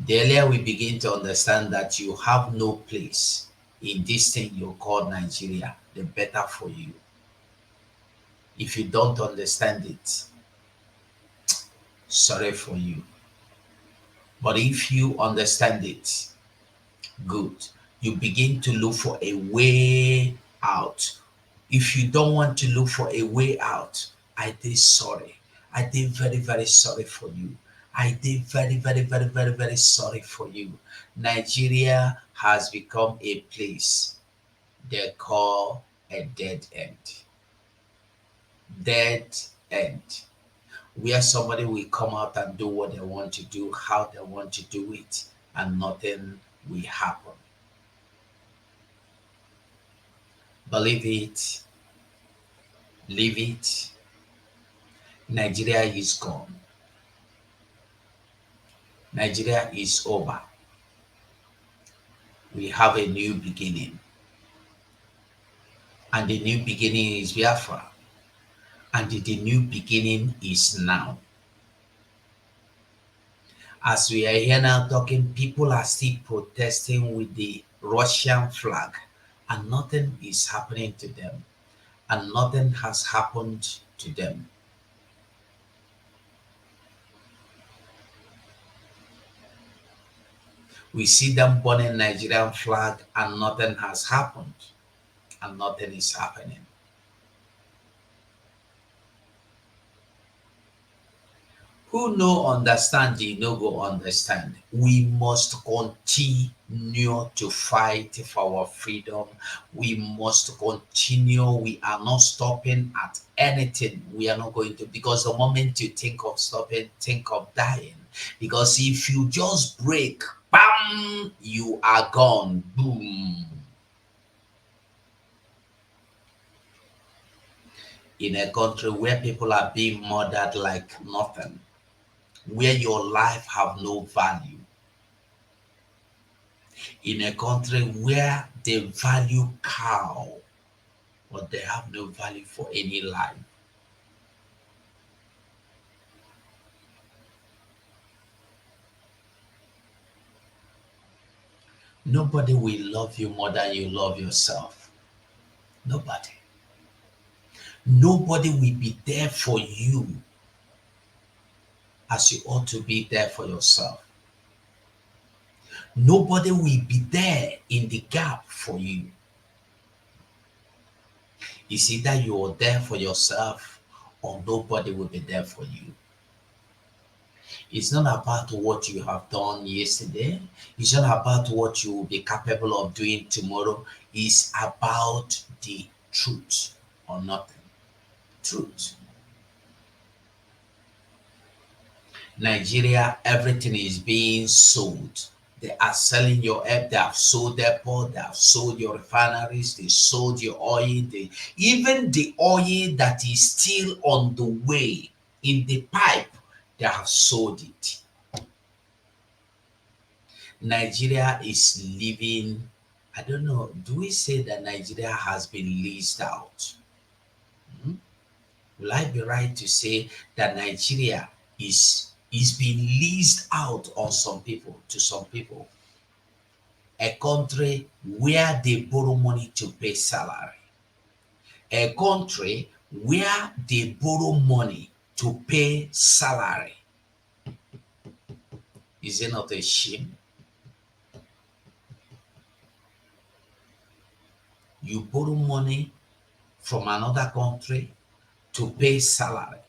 The earlier we begin to understand that you have no place in this thing you call Nigeria, the better for you. If you don't understand it, sorry for you. But if you understand it, good. You begin to look for a way out. If you don't want to look for a way out, I did sorry. I did very, very sorry for you. I did very, very, very, very, very sorry for you. Nigeria has become a place they call a dead end. Dead end. Where somebody will come out and do what they want to do, how they want to do it, and nothing will happen. Believe it, leave it. Nigeria is gone. Nigeria is over. We have a new beginning. And the new beginning is Biafra. And the new beginning is now. As we are here now talking, people are still protesting with the Russian flag, and nothing is happening to them, and nothing has happened to them. We see them burning Nigerian flag, and nothing has happened, and nothing is happening. Who no understand, they no go understand. We must continue to fight for our freedom. We must continue. We are not stopping at anything. We are not going to, because the moment you think of stopping, think of dying. Because if you just break, bam, you are gone. Boom. In a country where people are being murdered like nothing, where your life have no value, in a country where they value cow, but they have no value for any life. Nobody will love you more than you love yourself. Nobody. Nobody will be there for you as you ought to be there for yourself. Nobody will be there in the gap for you. It's either you're there for yourself or nobody will be there for you. It's not about what you have done yesterday. It's not about what you will be capable of doing tomorrow. It's about the truth or nothing. Truth. Nigeria, everything is being sold. They are selling your air. They have sold their port. They have sold your refineries. They sold your oil. Even the oil that is still on the way in the pipe, they have sold it. Nigeria is living, I don't know, do we say that Nigeria has been leased out? Will I be right to say that Nigeria is being leased out on some people, to some people? A country where they borrow money to pay salary. A country where they borrow money to pay salary. Is it not a shame? You borrow money from another country to pay salary.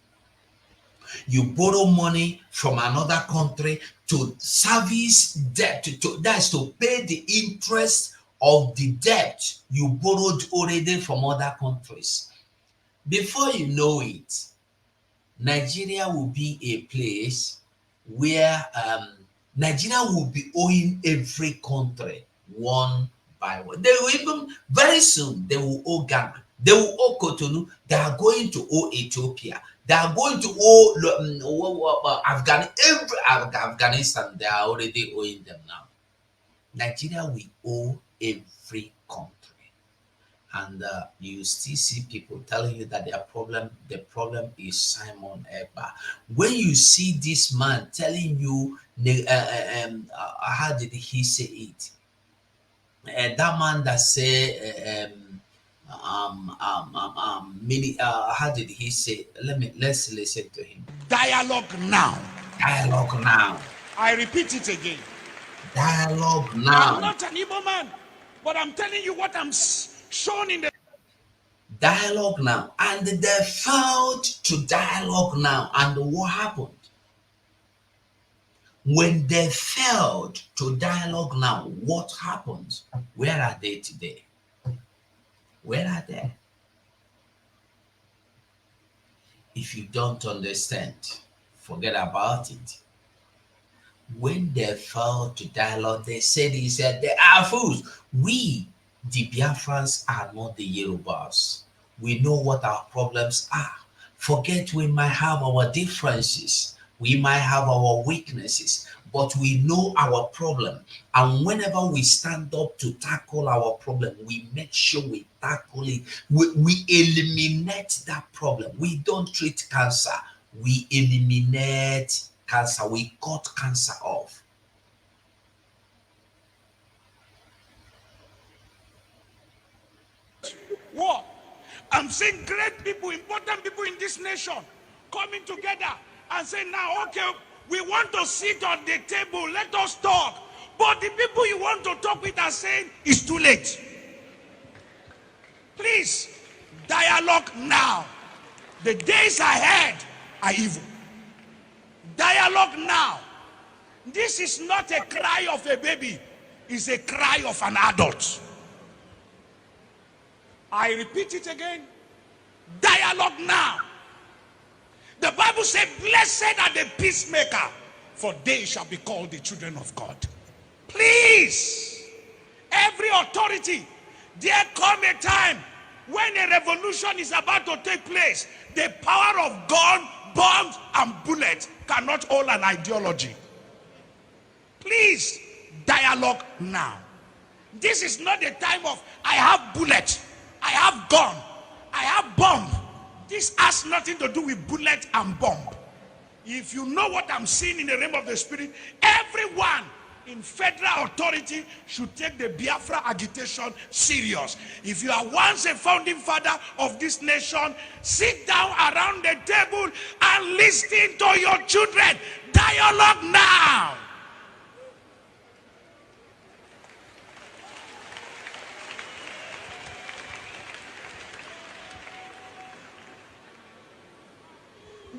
You borrow money from another country to service debt, that is to pay the interest of the debt you borrowed already from other countries. Before you know it, Nigeria will be a place where Nigeria will be owing every country one by one. They will even, very soon, they will owe Ghana. They will owe Cotonou. They are going to owe Ethiopia. They are going to owe Afghanistan. They are already owing them now. Nigeria will owe every country. and you still see people telling you that the problem is Simon Ekpa. When you see this man telling you, how did he say it? That man that say, how did he say? Let's listen to him. Dialogue now. Dialogue now. I repeat it again. Dialogue I'm now. not an Igbo man, but I'm telling you what I'm shown in the Dialogue now. And they failed to dialogue now. And what happened? When they failed to dialogue now, what happened? Where are they today? Where are they? If you don't understand, forget about it. When they failed to dialogue, they said they are fools. We, the Biafrans, are not the Yorubas. We know what our problems are. Forget we might have our differences. We might have our weaknesses, but we know our problem. And whenever we stand up to tackle our problem, we make sure we tackle it. We eliminate that problem. We don't treat cancer. We eliminate cancer. We cut cancer off. war. I'm seeing great people, important people in this nation coming together and saying, now, okay, we want to sit on the table, let us talk. But the people you want to talk with are saying, it's too late. Please, dialogue now. The days ahead are evil. Dialogue now. This is not a cry of a baby. It's a cry of an adult. I repeat it again. Dialogue now. The Bible says, blessed are the peacemaker, for they shall be called the children of God. Please, every authority, there come a time when a revolution is about to take place. The power of gun, bombs, and bullets cannot hold an ideology. Please, dialogue now. This is not the time of, I have bullet, I have gun, I have bomb. This has nothing to do with bullet and bomb. If you know what I'm seeing in the realm of the spirit, everyone in federal authority should take the Biafra agitation serious. If you are once a founding father of this nation, sit down around the table and listen to your children. Dialogue now.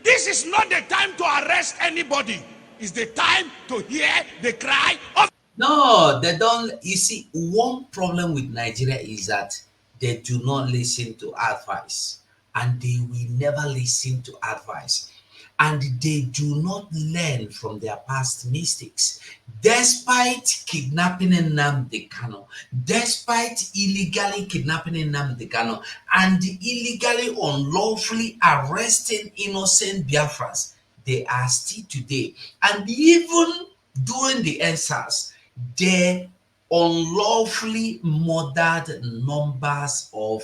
This is not the time to arrest anybody. It's the time to hear the cry of... No, they don't. You see, one problem with Nigeria is that they do not listen to advice, and they will never listen to advice, and they do not learn from their past mistakes. Despite kidnapping Nnamdi Kanu, despite illegally kidnapping Nnamdi Kanu, and illegally unlawfully arresting innocent Biafrans, they are still today. And even during the EndSARS, they unlawfully murdered numbers of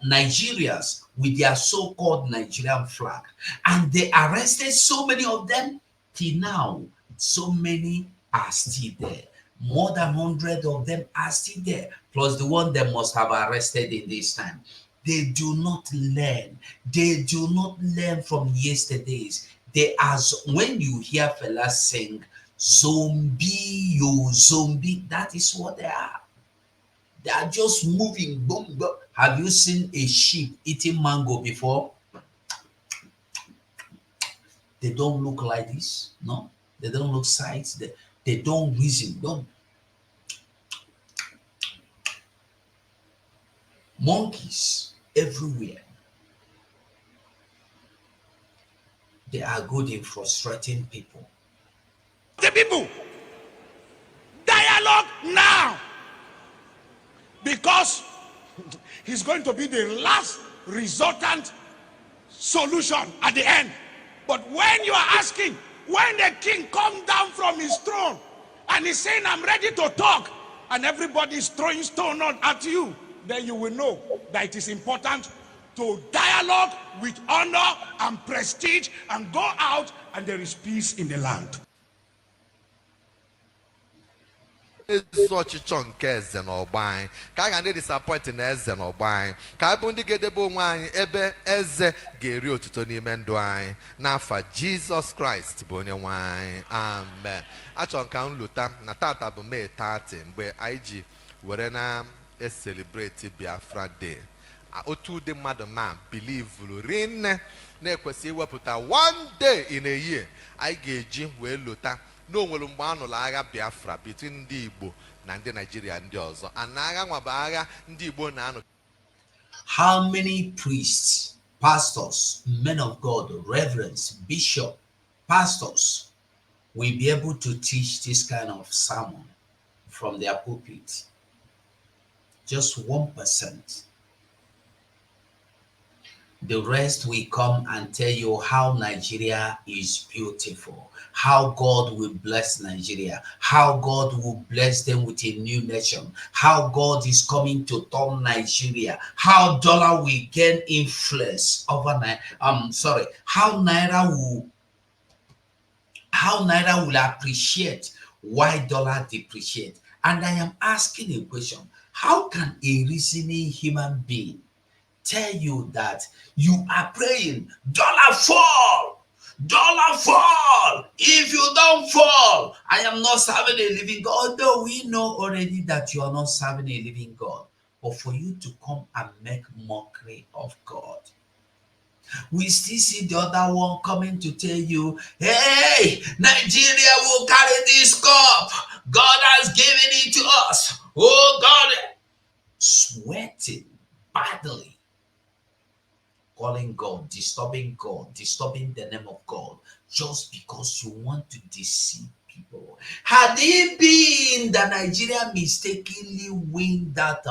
Nigerians with their so-called Nigerian flag, and they arrested so many of them. Till now, so many are still there. More than 100 of them are still there, plus the one they must have arrested in this time. They do not learn. They do not learn from yesterday's. They are, when you hear fellas sing, zombie, yo, zombie, that is what they are. They are just moving, boom, boom. Have you seen a sheep eating mango before? They don't look like this. No, they don't look sights. They don't reason. Don't. Monkeys everywhere. They are good in frustrating people. The people, dialogue now, because he's going to be the last resultant solution at the end. But when you are asking, when the king come down from his throne and he's saying, I'm ready to talk, and everybody is throwing stone at you, then you will know that it is important to dialogue with honor and prestige and go out and there is peace in the land. Ezu ọchịchọ nke eze na ọgba anyị ka a ga ndị disappoint na eze na ọgba anyị ka anyị bụ ndị ga-edebe onwe anyị ebe eze ga-eri otuto n'ime ndụ anyị n'afa Jizọs Kraịst bụ onye nwe anyị, amen. Achọrọ ka m lụta na tata bụ May 30 mgbe anyị ji were na-celebrate Biafra Day. Otu ụdị mmadụ ma believe rinne na-ekwesị iwepụta one day in a year anyị ga-eji wee lụta n'onwere mgbe a nụrụ agha Biafra between ndị Igbo na ndị Nigeria ndị ọzọ, ana agha nwa bụ agha ndị Igbo na-anụ. How many priests, pastors, men of God, reverends, bishop, pastors will be able to teach this kind of sermon from their pulpit? Just 1%. The rest will come and tell you how Nigeria is beautiful, how God will bless Nigeria, how God will bless them with a new nation, how God is coming to turn Nigeria, how dollar will gain influence over how Naira will appreciate, why dollar depreciate. And I am asking a question: how can a reasoning human being tell you that you are praying, dollar fall, if you don't fall, I am not serving a living God? Although we know already that you are not serving a living God, but for you to come and make mockery of God. We still see the other one coming to tell you, hey, Nigeria will carry this cup, God has given it to us, oh God, sweating badly, calling God, disturbing the name of God, just because you want to deceive people. Had it been that Nigeria mistakenly win that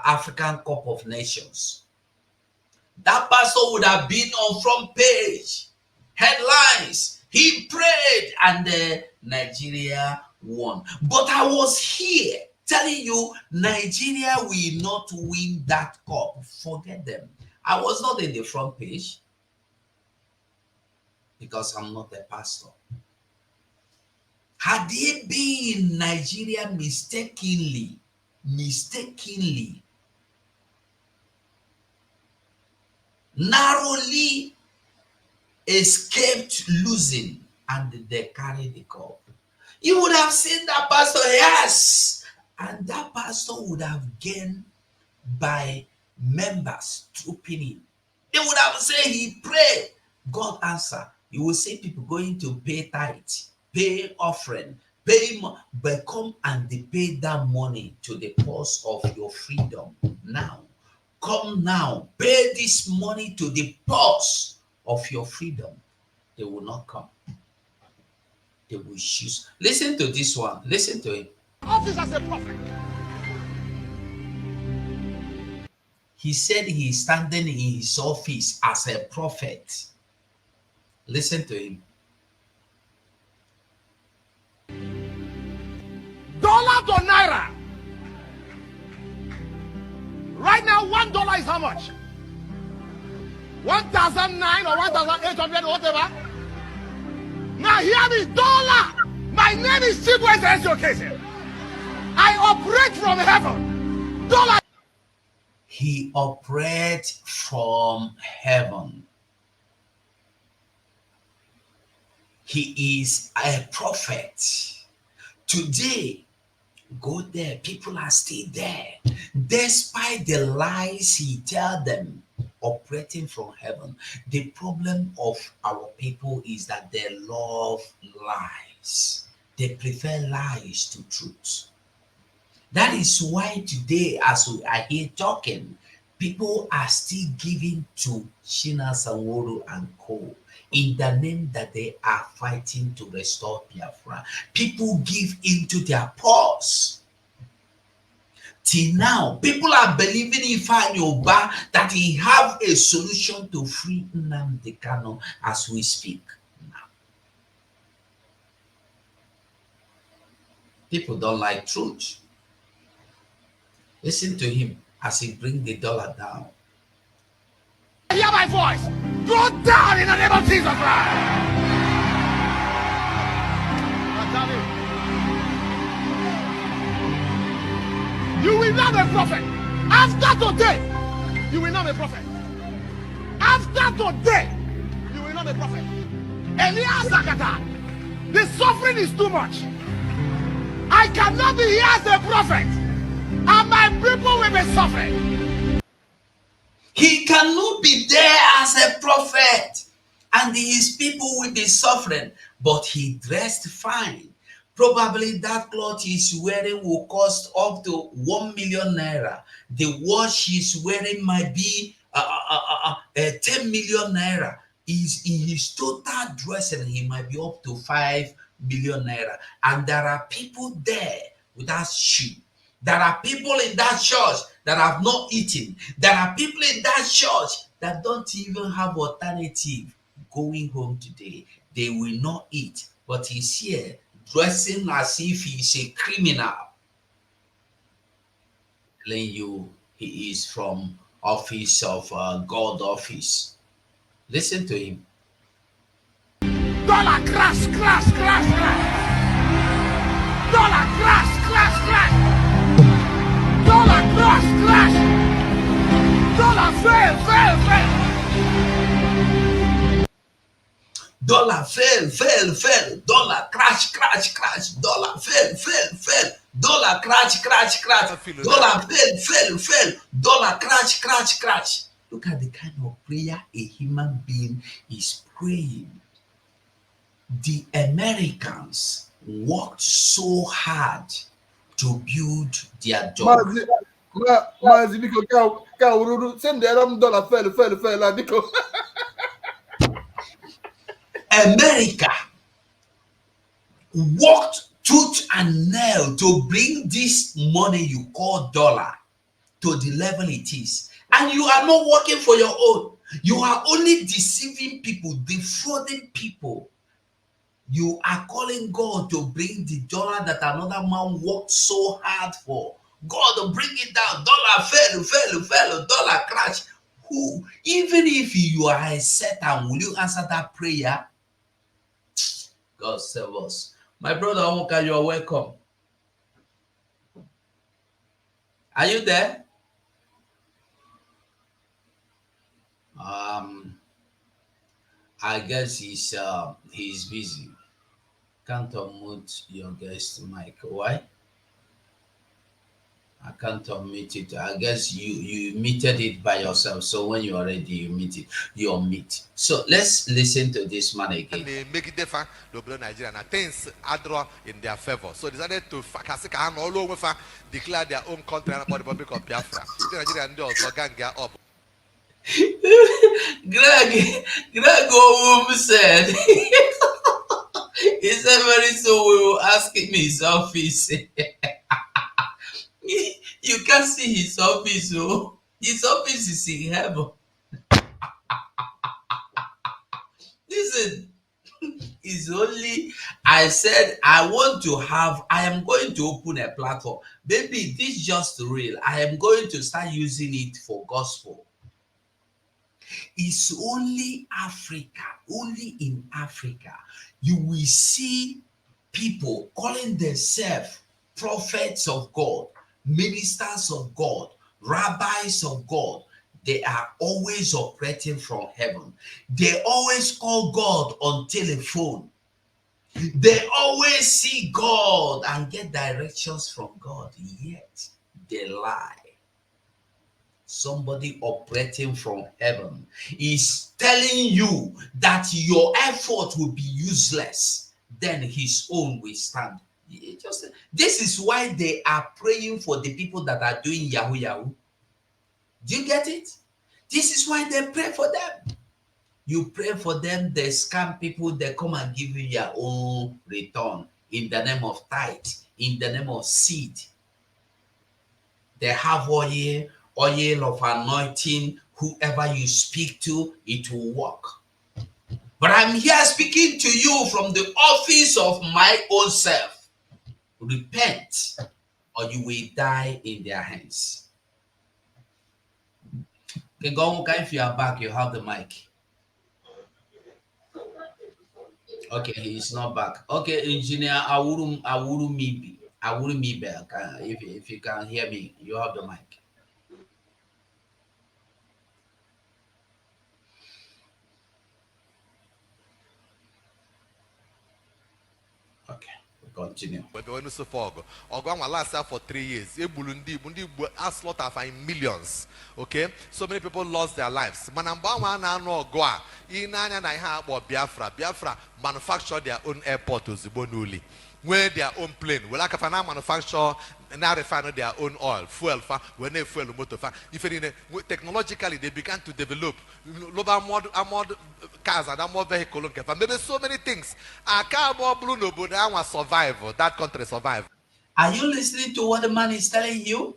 African Cup of Nations, that pastor would have been on front page, headlines. He prayed and Nigeria won. But I was here telling you, Nigeria will not win that cup. Forget them. I was not in the front page because I'm not a pastor. Had it been Nigeria mistakenly narrowly escaped losing and they carried the cup, you would have seen that pastor, yes, and that pastor would have gained by members trooping in. They would have said he prayed, God answer. You will see people going to pay tithe, pay offering, pay but come and they pay that money to the cause of your freedom. Now, come now, pay this money to the cause of your freedom. They will not come. They will choose. Listen to this one. Listen to him. Office as a prophet. He said he is standing in his office as a prophet. Listen to him. Dollar to naira. Right now, $1 is how much? 1,009 or 1,800 or whatever. Now hear me, dollar. My name is Chibwe. I operate from heaven. Dollar. He operates from heaven. He is a prophet. Today, go there. People are still there. Despite the lies he tells them, operating from heaven. The problem of our people is that they love lies. They prefer lies to truth. That is why today, as we are here talking, people are still giving to Shina Sanwo-Olu and co. in the name that they are fighting to restore Biafra. People give into their purse. Till now, people are believing in Yoba that he have a solution to free Nnamdi Kanu as we speak now. People don't like truth. Listen to him as he brings the dollar down. Hear my voice. Go down in the name of Jesus Christ. You will not be a prophet. After today, you will not be a prophet. After today, you will not be a prophet. Elias Zakata, the suffering is too much. I cannot be here as a prophet, and my people will be suffering. He cannot be there as a prophet, and his people will be suffering, but he dressed fine. Probably that cloth he's wearing will cost up to 1 million naira. The watch he's wearing might be 10 million naira. Is in his total dressing, he might be up to 5 million naira. And there are people there without shoe. There are people in that church that have not eaten. There are people in that church that don't even have alternative going home today. They will not eat, but he's here dressing as if he's a criminal. Telling you he is from office of God office. Listen to him. Dollar crash, crash, crash, crash. Dollar crash, crash, crash. Dollar crash, crash. Dollar fail, fail, fail. Dollar fail, fail, fail. Dollar crash, crash, crash. Dollar fail, fail, fail. Dollar crash, crash, crash. Dollar fail, fail, fail. Dollar crash, crash, crash. Look at the kind of prayer a human being is praying. The Americans worked so hard to build their dollar. Mazi biko ka ururu send dollar fell biko. America worked tooth and nail to bring this money you call dollar to the level it is. And you are not working for your own. You are only deceiving people, defrauding people. You are calling God to bring the dollar that another man worked so hard for. God will bring it down. Dollar fell, dollar crash. Who, even if you are a Satan, will you answer that prayer? God save us. My brother Oka, you are welcome. Are you there? I guess he's busy. Can't unmute your guest mic. Why? I can't unmute it. I guess you muted it by yourself. So when you are ready, you mute it. You unmute. So let's listen to this man again. They make it different. Nigeria and things are draw in their favor. So decided to all over declare their own country about the Republic of Biafra. Nigeria and also gang up. Greg said, he said very soon we will ask him his office. You can't see his office, oh. His office is in heaven. Listen, it's only, I said, I am going to open a platform. Baby, this is just real. I am going to start using it for gospel. It's only Africa, only in Africa, you will see people calling themselves prophets of God, ministers of God, rabbis of God. They are always operating from heaven. They always call God on telephone. They always see God and get directions from God, yet they lie. Somebody operating from heaven is telling you that your effort will be useless, then his own will stand. This is why they are praying for the people that are doing Yahoo Yahoo. Do you get it? This is why they pray for them. You pray for them, they scam people, they come and give you your own return in the name of tithe, in the name of seed. They have oil of anointing. Whoever you speak to, it will work. But I'm here speaking to you from the office of my own self. Repent, or you will die in their hands. Okay, Gonwuka, if you are back, you have the mic. Okay, he's not back. Okay, engineer Awuru Mibe. If you can hear me, you have the mic. Okay, we continue. But when you fog, Ogwa last for 3 years. Bundi are slaughtered in millions. Okay, so many people lost their lives. Manamba wana no goa. Inanya na iha about Biafra manufacture their own airport to Zibonuli. Where their own plane. Well, like if I manufacture now refine their own oil, fuel, when they fuel motor. If technologically they began to develop armored cars and armored vehicles, maybe so many things. A car more blue no but I want survive. That country survive. Are you listening to what the man is telling you?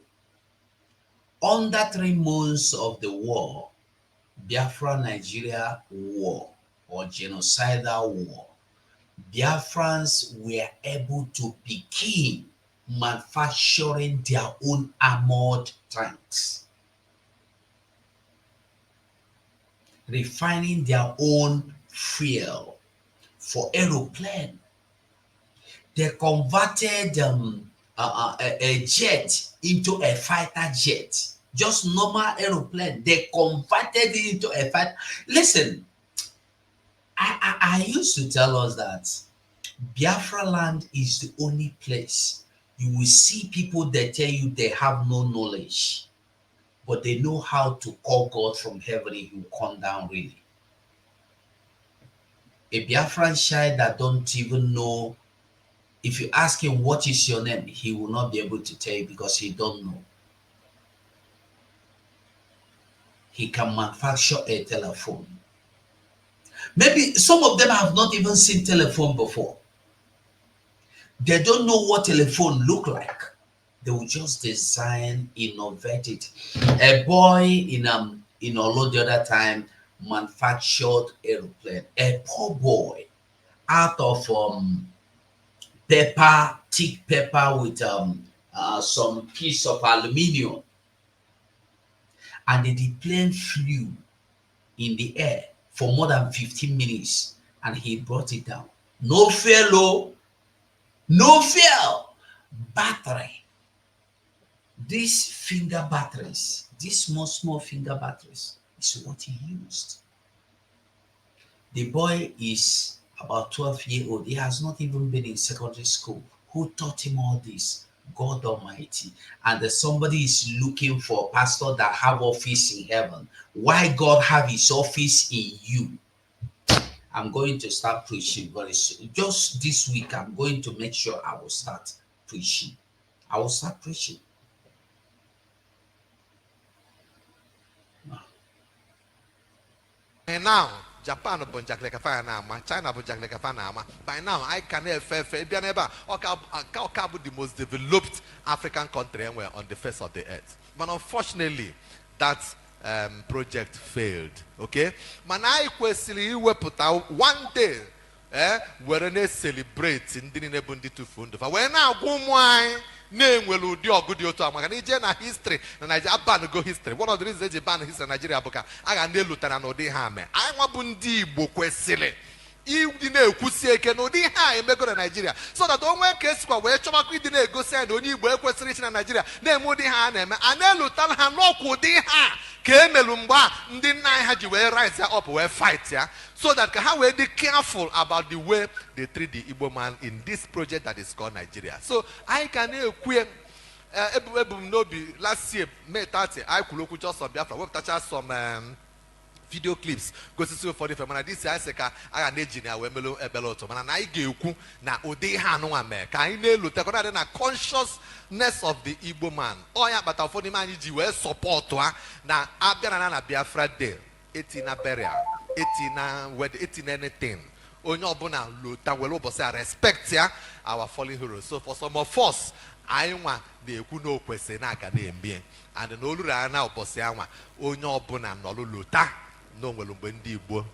Under 3 months of the war, Biafra-Nigeria war or genocidal war, Biafrans were able to begin manufacturing their own armored tanks, refining their own fuel for aeroplane. They converted a jet into a fighter jet, just normal aeroplane. They converted it into a fighter. Listen, I used to tell us that Biafra land is the only place you will see people that tell you they have no knowledge, but they know how to call God from heaven. He will come down really. A Biafran child that don't even know, if you ask him what is your name, he will not be able to tell you because he don't know. He can manufacture a telephone. Maybe some of them have not even seen telephone before. They don't know what telephone look like. They will just design, innovate it. A boy in Olo the other time manufactured aeroplane. A poor boy out of paper, thick paper with some piece of aluminium, and the plane flew in the air for more than 15 minutes, and he brought it down. No fail, no fail. Battery. These finger batteries, these small finger batteries, is what he used. The boy is about 12 years old. He has not even been in secondary school. Who taught him all this? God Almighty. And somebody is looking for a pastor that have office in heaven. Why God have his office in you? I'm going to start preaching very soon. Just this week, I'm going to make sure I will start preaching. I will start preaching. And now, Japan China by now I can the most developed African country anywhere on the face of the earth. But unfortunately, that project failed. Okay? Man, I question one day we're gonna celebrate in the Bundi to fund. When now go name will do a good to history and go history. One of the reasons they ban history in Nigeria book I can nail Lieutenant Odihame. I want Bundi Bokwesile. You didn't can Odiha go to Nigeria. So that don't work case where Chomaku didn't go send only Bokwes in Nigeria. Name Odiha name and then Lieutenant Hanok Odiha came Lumba, didn't I had you where rise up where fight ya. So that how we be careful about the way they treat the Igbo man in this project that is called Nigeria. So I can queer last year, May 30, I could just some Biafra. We've touched some video clips. Go to see for the family. This year, I am engineer. We melo ebeloto. Man, I give you na ode hanu ame. Kaine lute. Kona na consciousness of the Igbo man. Oya, but for the man you we support na abia na Biafra day. 18 na burial. 18 na wed. 18 anything. Onyo bona luta welo bosa respect ya our fallen heroes. So for some of us, I want the no question na kade mbie. And no lura na obosi anwa onyo bona no luta. No well Igbo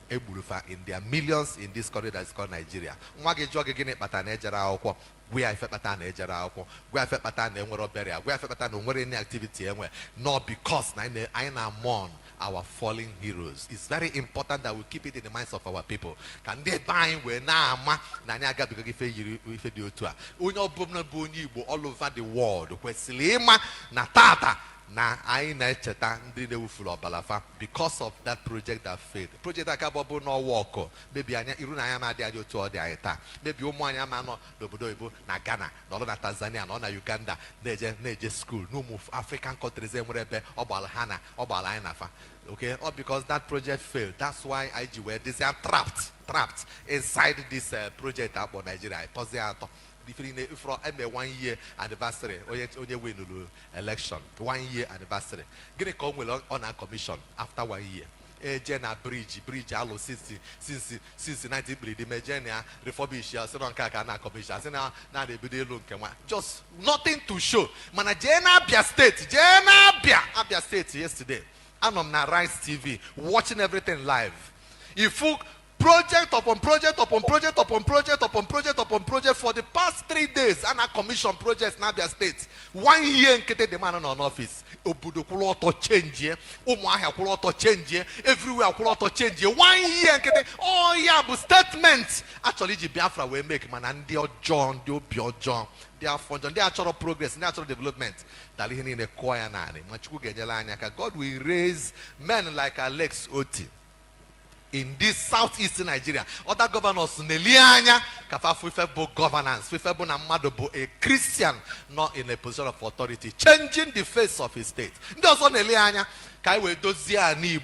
egburufa in their millions in this country that is called Nigeria. Nwa gị jụọ gị gịnị kpatara na ejere akwụkwọ, gwa ya ife kpatara na ejere akwụkwọ, gwa ya ife kpatara na enwere obere ya, gwa ya ife kpatara na onwere any activity enwe, not because na anyị na mourn our fallen heroes. It's very important that we keep it in the minds of our people. Ka ndị ebe anyị wee na-ama na anyị agabigo ife yiri ife dị otu a. Onye ọbụla bụ onye Igbo all over the world kwesịrị ịma na tata na anyị na-echeta ndị na-ewufuru ọbalafa because of that project that failed. Project aka bụ no work. Maybe anya iru na anya ma dị adị otu ọ dị anyị taa. Maybe ụmụ anyị ama nọ n'obodo oyibo na Ghana, nọ na Tanzania, nọ na Uganda na-eje school n'ụmụ African countries enwere ebe ọ gbara ha na ọ gbara anyị nafa. Okay, all because that project failed. That's why IG were this are trapped inside this project about Nigeria. For a 1 year anniversary, only win election, 1 year anniversary. Gonna come will on a commission after 1 year. Jena bridge allo since 90 the Majenia refurbish on Kakana commission. I say now they be look just nothing to show. Manajena Abia State, Abia State yesterday. I'm on Rise TV watching everything live. If you project upon project upon project upon project upon project upon project for the past 3 days, and I commission projects in Abia State. 1 year in the man on office. Obudo kuloto change, Umuahia kuloto change, everywhere kuloto change. 1 year in oh yeah, but statement. Actually, Biafra will make man and the John, the Obio John. They are for their actual progress, natural development. God will raise men like Alex Oti in this southeastern Nigeria. Other governors Nelianya Kafa governance, a Christian not in a position of authority, changing the face of his state. Does on Nelianya. Kaiwe dozia ani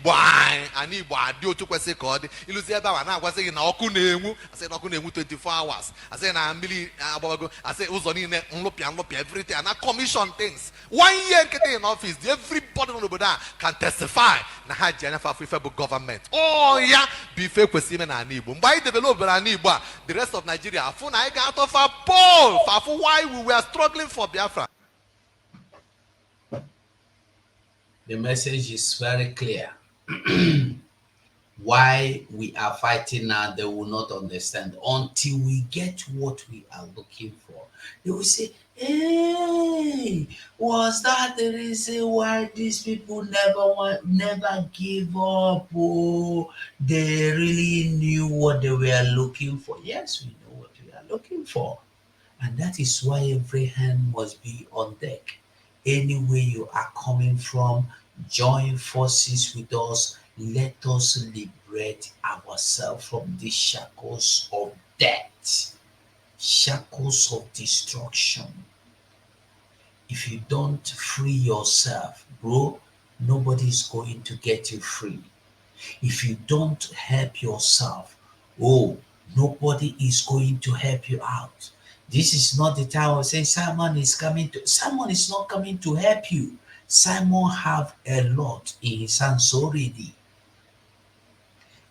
adio to kwese kodi iluzia ba na kwase na oku na enwu ase na oku na enwu 24 hours ase na mbili abago ase uzo ni nlopia everything and commission things 1 year kete in office everybody on oboda can testify na ha jana fa government oh yeah be fake kwese me na ani Igbo mgbe I develop na ani Igbo the rest of Nigeria afu na I got off a poll for why we were struggling for Biafra. The message is very clear. Why we are fighting now, they will not understand until we get what we are looking for. They will say, hey, was that the reason why these people never give up? Oh, they really knew what they were looking for. Yes, we know what we are looking for. And that is why every hand must be on deck. Anywhere you are coming from, join forces with us. Let us liberate ourselves from the shackles of death, shackles of destruction. If you don't free yourself, bro, nobody is going to get you free. If you don't help yourself, oh, nobody is going to help you out. This is not the time of saying Simon is not coming to help you. Simon have a lot in his hands already.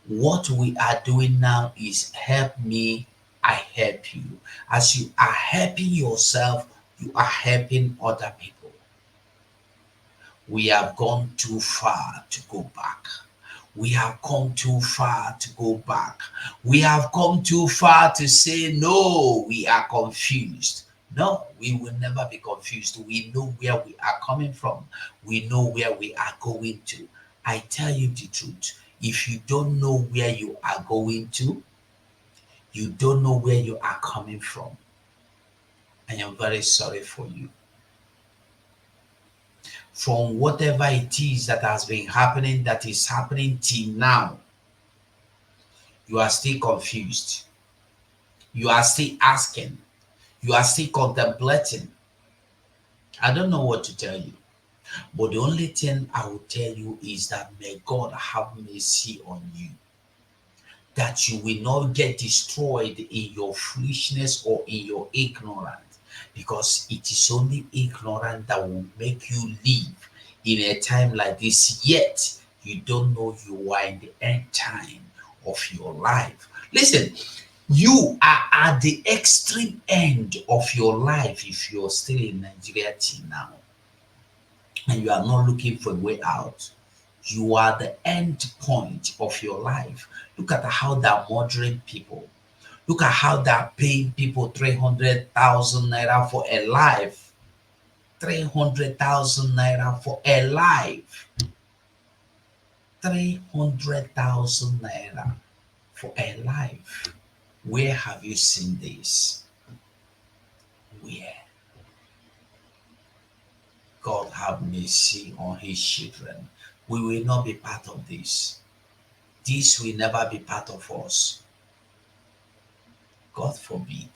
What we are doing now is help me, I help you. As you are helping yourself, you are helping other people. We have gone too far to go back. We have come too far to go back. We have come too far to say, no, we are confused. No, we will never be confused. We know where we are coming from. We know where we are going to. I tell you the truth. If you don't know where you are going to, you don't know where you are coming from. I am very sorry for you. From whatever it is that has been happening, that is happening till now, you are still confused. You are still asking. You are still contemplating. I don't know what to tell you. But the only thing I will tell you is that may God have mercy on you. That you will not get destroyed in your foolishness or in your ignorance. Because it is only ignorance that will make you live in a time like this. Yet, you don't know you are in the end time of your life. Listen, you are at the extreme end of your life if you're still in Nigeria till now. And you are not looking for a way out. You are the end point of your life. Look at how they're murdering people. Look at how they're paying people 300,000 naira for a life. 300,000 naira for a life. 300,000 naira for a life. Where have you seen this? Where? God have mercy on his children. We will not be part of this. This will never be part of us. God forbid.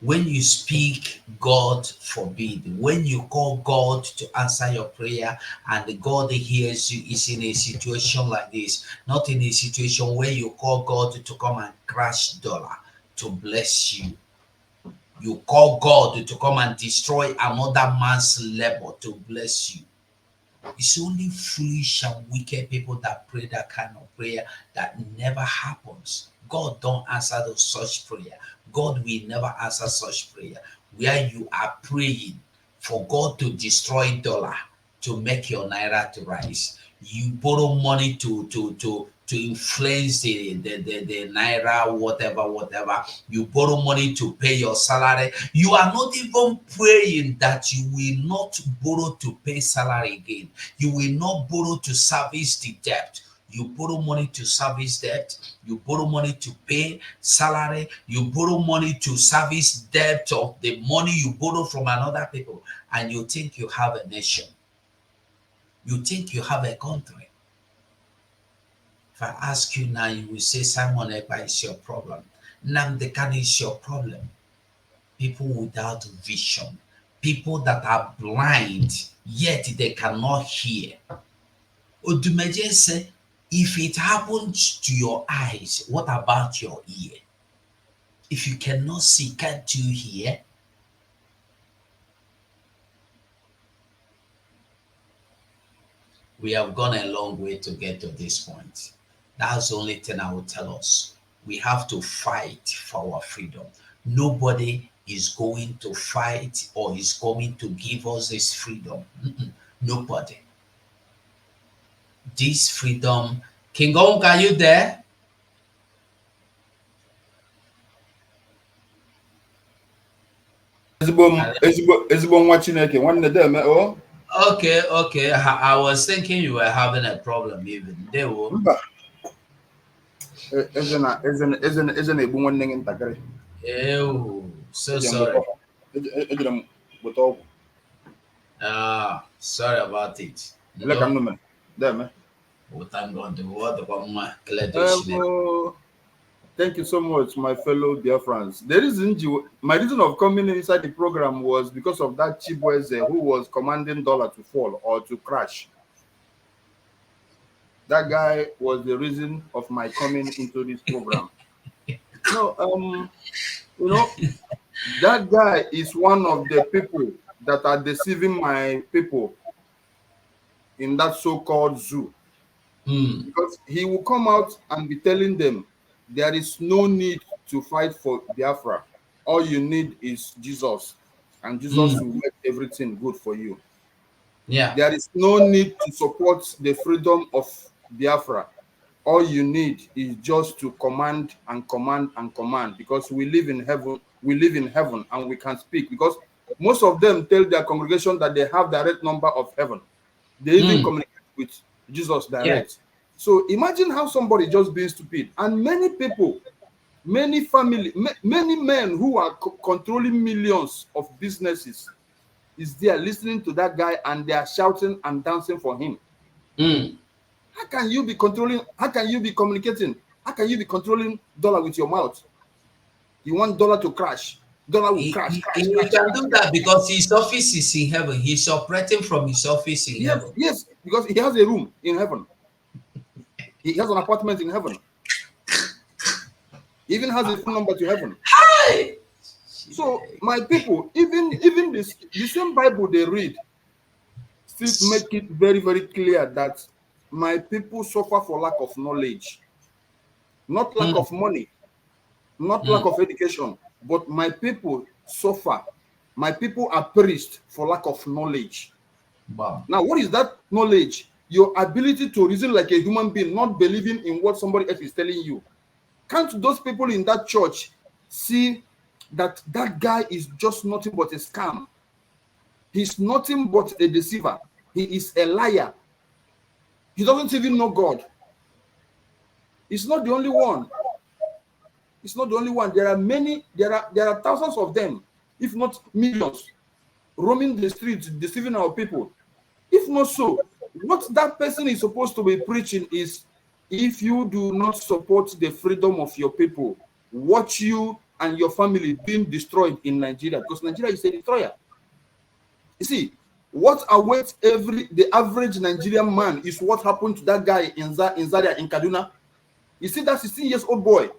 When you speak, God forbid. When you call God to answer your prayer and God hears you, is in a situation like this, not in a situation where you call God to come and crash dollar to bless you. You call God to come and destroy another man's labor to bless you. It's only foolish and wicked people that pray that kind of prayer that never happens. God don't answer those such prayer. God will never answer such prayer. Where you are praying for God to destroy dollar to make your naira to rise. You borrow money to influence the naira, whatever. You borrow money to pay your salary. You are not even praying that you will not borrow to pay salary again. You will not borrow to service the debt. You borrow money to service debt. You borrow money to pay salary. You borrow money to service debt of the money you borrow from another people. And you think you have a nation. You think you have a country. If I ask you now, you will say Simon Ekpa is your problem. Nnamdi Kanu is your problem. People without vision. People that are blind, yet they cannot hear. Odumeje said, if it happens to your eyes, what about your ear? If you cannot see, can't you hear? We have gone a long way to get to this point. That's the only thing I will tell us. We have to fight for our freedom. Nobody is going to fight or is going to give us this freedom. Nobody. This freedom. King Ong, are you there? ezigbo nwa Chineke nwanne deme o. Okay. I was thinking you were having a problem even. They will. Mba. Eze na-egbu nwanne gị ntakịrị. Ew, so sorry. Ejere m bute ọgwụ. Sorry about it. Ele ka m mere. Deme. Thank God. Thank you so much, my fellow Biafrans. My reason of coming inside the program was because of that Chibweze who was commanding dollar to fall or to crash. That guy was the reason of my coming into this program. No, that guy is one of the people that are deceiving my people in that so-called zoo. Because he will come out and be telling them there is no need to fight for Biafra. All you need is Jesus, and Jesus will make everything good for you. Yeah. There is no need to support the freedom of Biafra. All you need is just to command and command and command, because we live in heaven. We live in heaven and we can speak, because most of them tell their congregation that they have direct number of heaven. They even communicate with Jesus direct. Yeah. So imagine how somebody just being stupid, and many people, many family, many men who are controlling millions of businesses is there listening to that guy, and they are shouting and dancing for him. How can you be controlling? How can you be communicating? How can you be controlling dollar with your mouth? You want dollar to crash. Dollar will crash. He can do that because his office is in heaven. He's operating from his office in heaven. Yes, because he has a room in heaven. He has an apartment in heaven. He even has a phone number to heaven. Hi! So my people, even the same Bible they read still make it very, very clear that my people suffer for lack of knowledge, not lack of money, not lack of education, but my people suffer. My people are perished for lack of knowledge. Wow. Now, what is that knowledge? your ability to reason like a human being, not believing in what somebody else is telling you. Can't those people in that church see that that guy is just nothing but a scam? He's nothing but a deceiver. He is a liar. He doesn't even know God. It's not the only one. It's not the only one. There are many, there are thousands of them, if not millions, roaming the streets, deceiving our people. If not so, what that person is supposed to be preaching is, if you do not support the freedom of your people, watch you and your family being destroyed in Nigeria, because Nigeria is a destroyer. You see, what awaits the average Nigerian man is what happened to that guy in Zaria in Kaduna. You see, that 16 years old boy.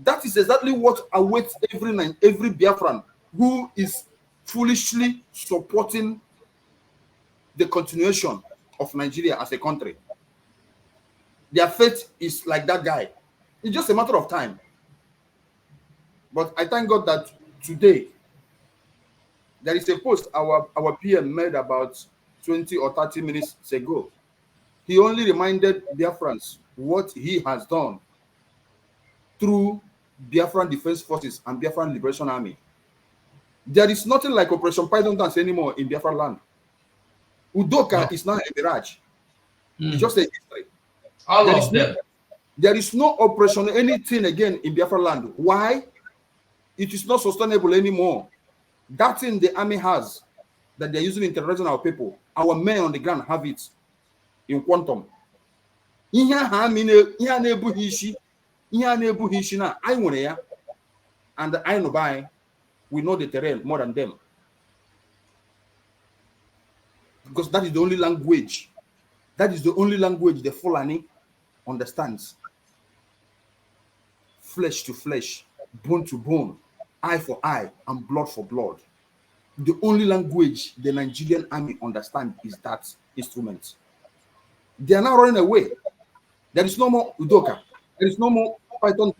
That is exactly what awaits every Biafran who is foolishly supporting the continuation of Nigeria as a country. Their fate is like that guy. It's just a matter of time. But I thank God that today there is a post our PM made about 20 or 30 minutes ago. He only reminded Biafrans what he has done through Biafran Defense Forces and Biafran Liberation Army. There is nothing like Operation Python Dance anymore in Biafra land. Udoka is now a mirage. It's just a history. All of them. There is no operation anything again in Biafra land. Why? It is not sustainable anymore. That thing the army has that they're using in terrorizing our people, our men on the ground have it in quantum. And I know by we know the terrain more than them. Because that is the only language. That is the only language the Fulani understands. Flesh to flesh, bone to bone, eye for eye, and blood for blood. The only language the Nigerian army understands is that instrument. They are now running away. There is no more Udoka. There is no more Python.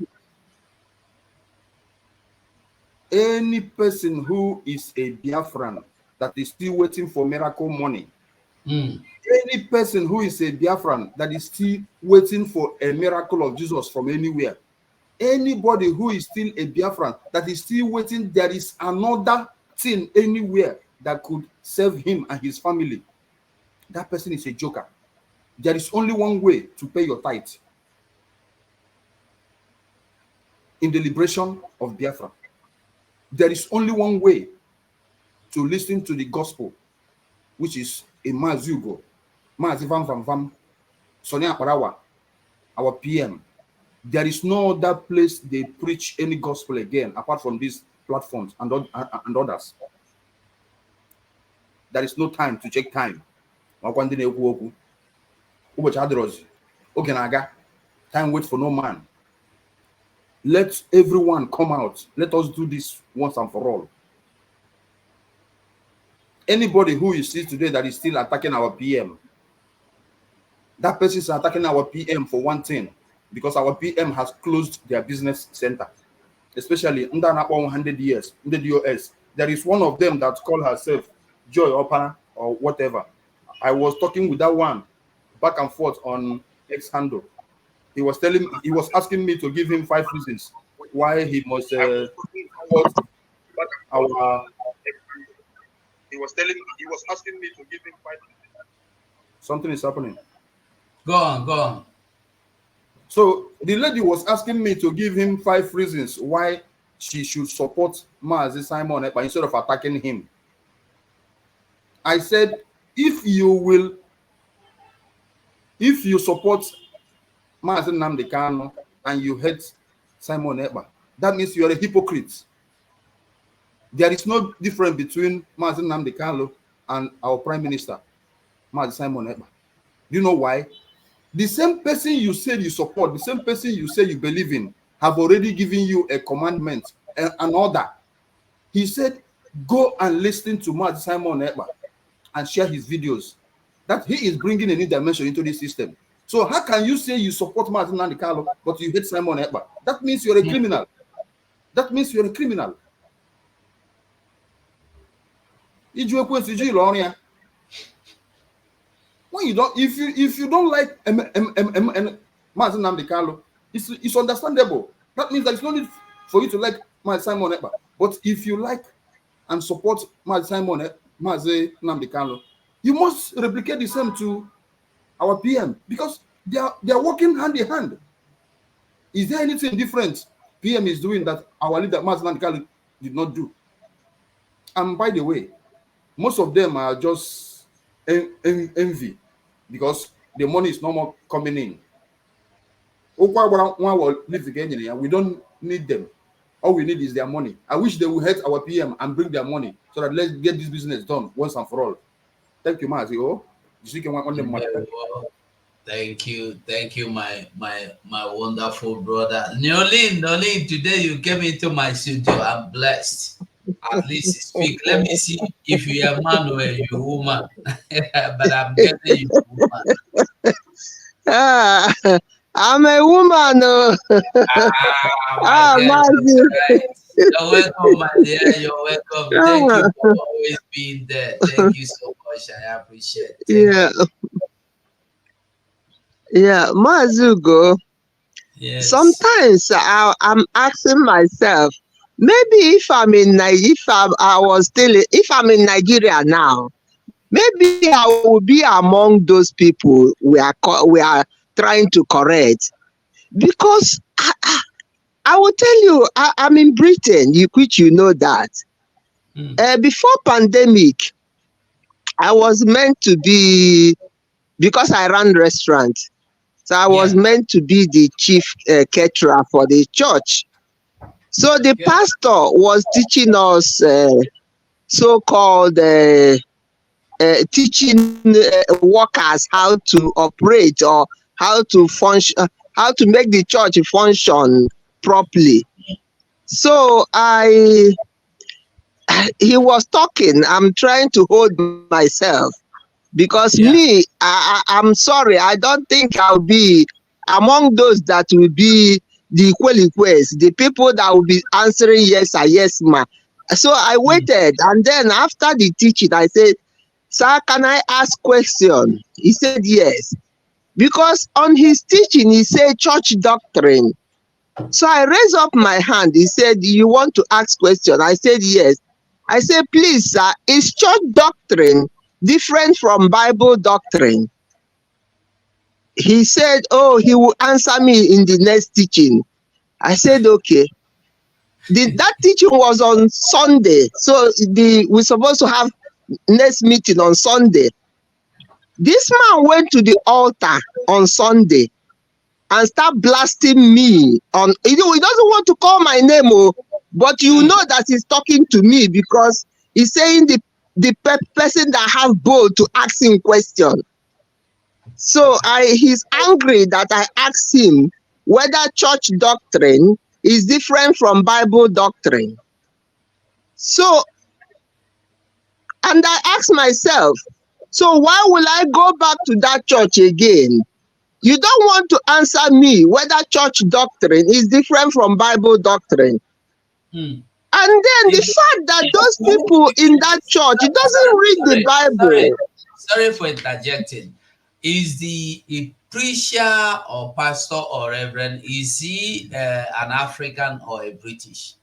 Any person who is a Biafran that is still waiting for miracle money, any person who is a Biafran that is still waiting for a miracle of Jesus from anywhere, anybody who is still a Biafran that is still waiting, there is another thing anywhere that could save him and his family, that person is a joker. There is only one way to pay your tithe in the liberation of Biafra. There is only one way to listen to the gospel, which is a Mazugo, Mazivam Vam Vam, Sonia Parawa, our PM. There is no other place they preach any gospel again apart from these platforms and others. There is no time to check time. Time waits for no man. Let everyone come out. Let us do this once and for all. Anybody who you see today that is still attacking our PM, that person is attacking our PM for one thing, because our PM has closed their business center, especially under 100 years, in the DOS. There is one of them that called herself Joy Opana or whatever. I was talking with that one back and forth on X handle. He was asking me to give him 5 reasons why he must support our. He was asking me to give him 5 reasons. Something is happening. Go on. So the lady was asking me to give him 5 reasons why she should support Mazi Simon Ekpa instead of attacking him. I said, if you support Mazi Nnamdi Kanu and you hate Simon Ekpa, that means you are a hypocrite. There is no difference between Mazi Nnamdi Kanu and our Prime Minister, Mazi Simon Ekpa. Do you know why? The same person you said you support, the same person you say you believe in, have already given you a commandment, an order. He said, go and listen to Mazi Simon Ekpa and share his videos. That he is bringing a new dimension into this system. So how can you say you support Mazi Nnamdi Kanu but you hate Simon Ekpa? That means you're a criminal. That means you're a criminal. When you don't, if you don't like Mazi Nnamdi Kanu, it's understandable. That means that it's no need for you to like Mazi Simon Ekpa. But if you like and support Mazi Nnamdi Kanu, you must replicate the same to our PM, because they are working hand in hand. Is there anything different PM is doing that our leader Mazi Nnamdi Kanu did not do? And by the way, most of them are just envy, because the money is no more coming in. We don't need them. All we need is their money. I wish they would help our PM and bring their money so that let's get this business done once and for all. Thank you, Mazi. Thank you, my wonderful brother. Nolin, today you came into my studio. I'm blessed. At least speak. Let me see if you are a man or you're a woman. But I'm getting you a woman. I'm a woman. My dear, right. You're welcome, my dear. You're welcome. Thank you for always being there. Thank you so much. I appreciate it. Yeah, Mazugo. Yes. Sometimes I'm asking myself, maybe if I'm in if I'm in Nigeria now, maybe I will be among those people we are trying to correct, because I will tell you, I'm in Britain, which you know that. Before pandemic, I was meant to be, because I ran restaurant, so I was meant to be the chief caterer for the church. So the pastor was teaching us so-called teaching workers how to operate, or how to function, how to make the church function properly. So he was talking. I'm trying to hold myself, because me, I'm sorry, I don't think I'll be among those that will be the qualifiers, the people that will be answering yes or yes, ma. So I waited, and then after the teaching, I said, "Sir, can I ask question?" He said yes, because on his teaching he said church doctrine. So I raised up my hand. He said, "You want to ask question?" I said yes. I said, "Please, sir, is church doctrine different from Bible doctrine?" He said, "Oh, he will answer me in the next teaching." I said, "Okay." That teaching was on Sunday, so we're supposed to have next meeting on Sunday. This man went to the altar on Sunday and start blasting me on. He doesn't want to call my name, but you know that he's talking to me, because he's saying the person that have bold to ask him question. So he's angry that I asked him whether church doctrine is different from Bible doctrine. So, and I asked myself, so why will I go back to that church again? You don't want to answer me whether church doctrine is different from Bible doctrine. And then the fact that those people in that church, it doesn't read the Bible. Sorry for interjecting. Is the preacher or pastor or reverend, is he an African or a British?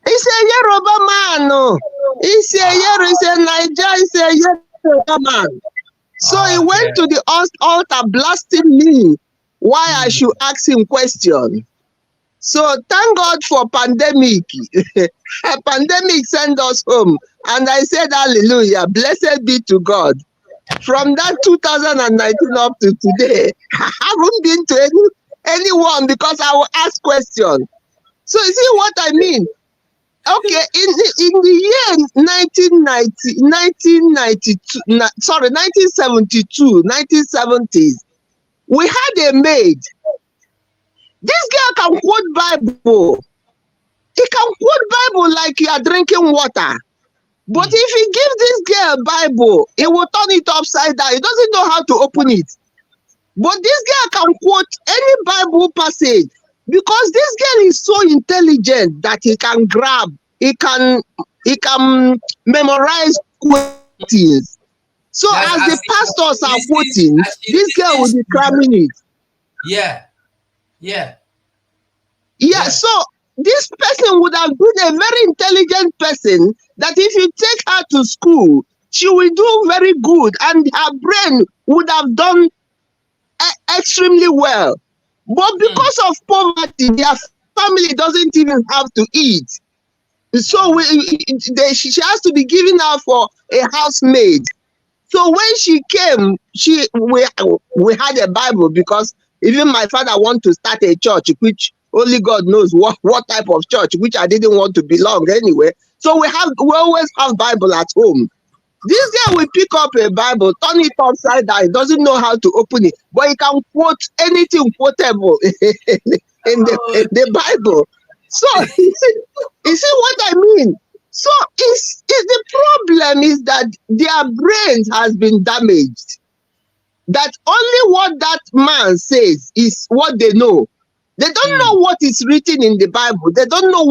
He's a Yoruba man. He's a Niger, he's a Yoruba man. So he went to the altar blasting me why I should ask him question. So thank God for pandemic. Pandemic sent us home. And I said, hallelujah, blessed be to God. From that 2019 up to today, I haven't been to anyone, because I will ask questions. So you see what I mean? Okay, in the year 1970s, we had a maid. This girl can quote Bible. He can quote Bible like you are drinking water. But if he gives this girl Bible, he will turn it upside down. He doesn't know how to open it. But this girl can quote any Bible passage, because this girl is so intelligent that he can grab, he can memorize quotes. So That's as the pastors are this quoting, as she this girl will listens be to you. cramming it. Yeah, yeah, Yeah, so this person would have been a very intelligent person that if you take her to school, she will do very good and her brain would have done extremely well. But because of poverty, their family doesn't even have to eat. So she has to be given out for a housemaid. So when she came, we had a Bible because even my father wanted to start a church, which only God knows what type of church, which I didn't want to belong anyway. So we always have Bible at home. This guy will pick up a Bible, turn it upside down. He doesn't know how to open it, but he can quote anything quotable in the Bible. So you see what I mean? So the problem is that their brains has been damaged. That only what that man says is what they know. They don't know what is written in the Bible. They don't know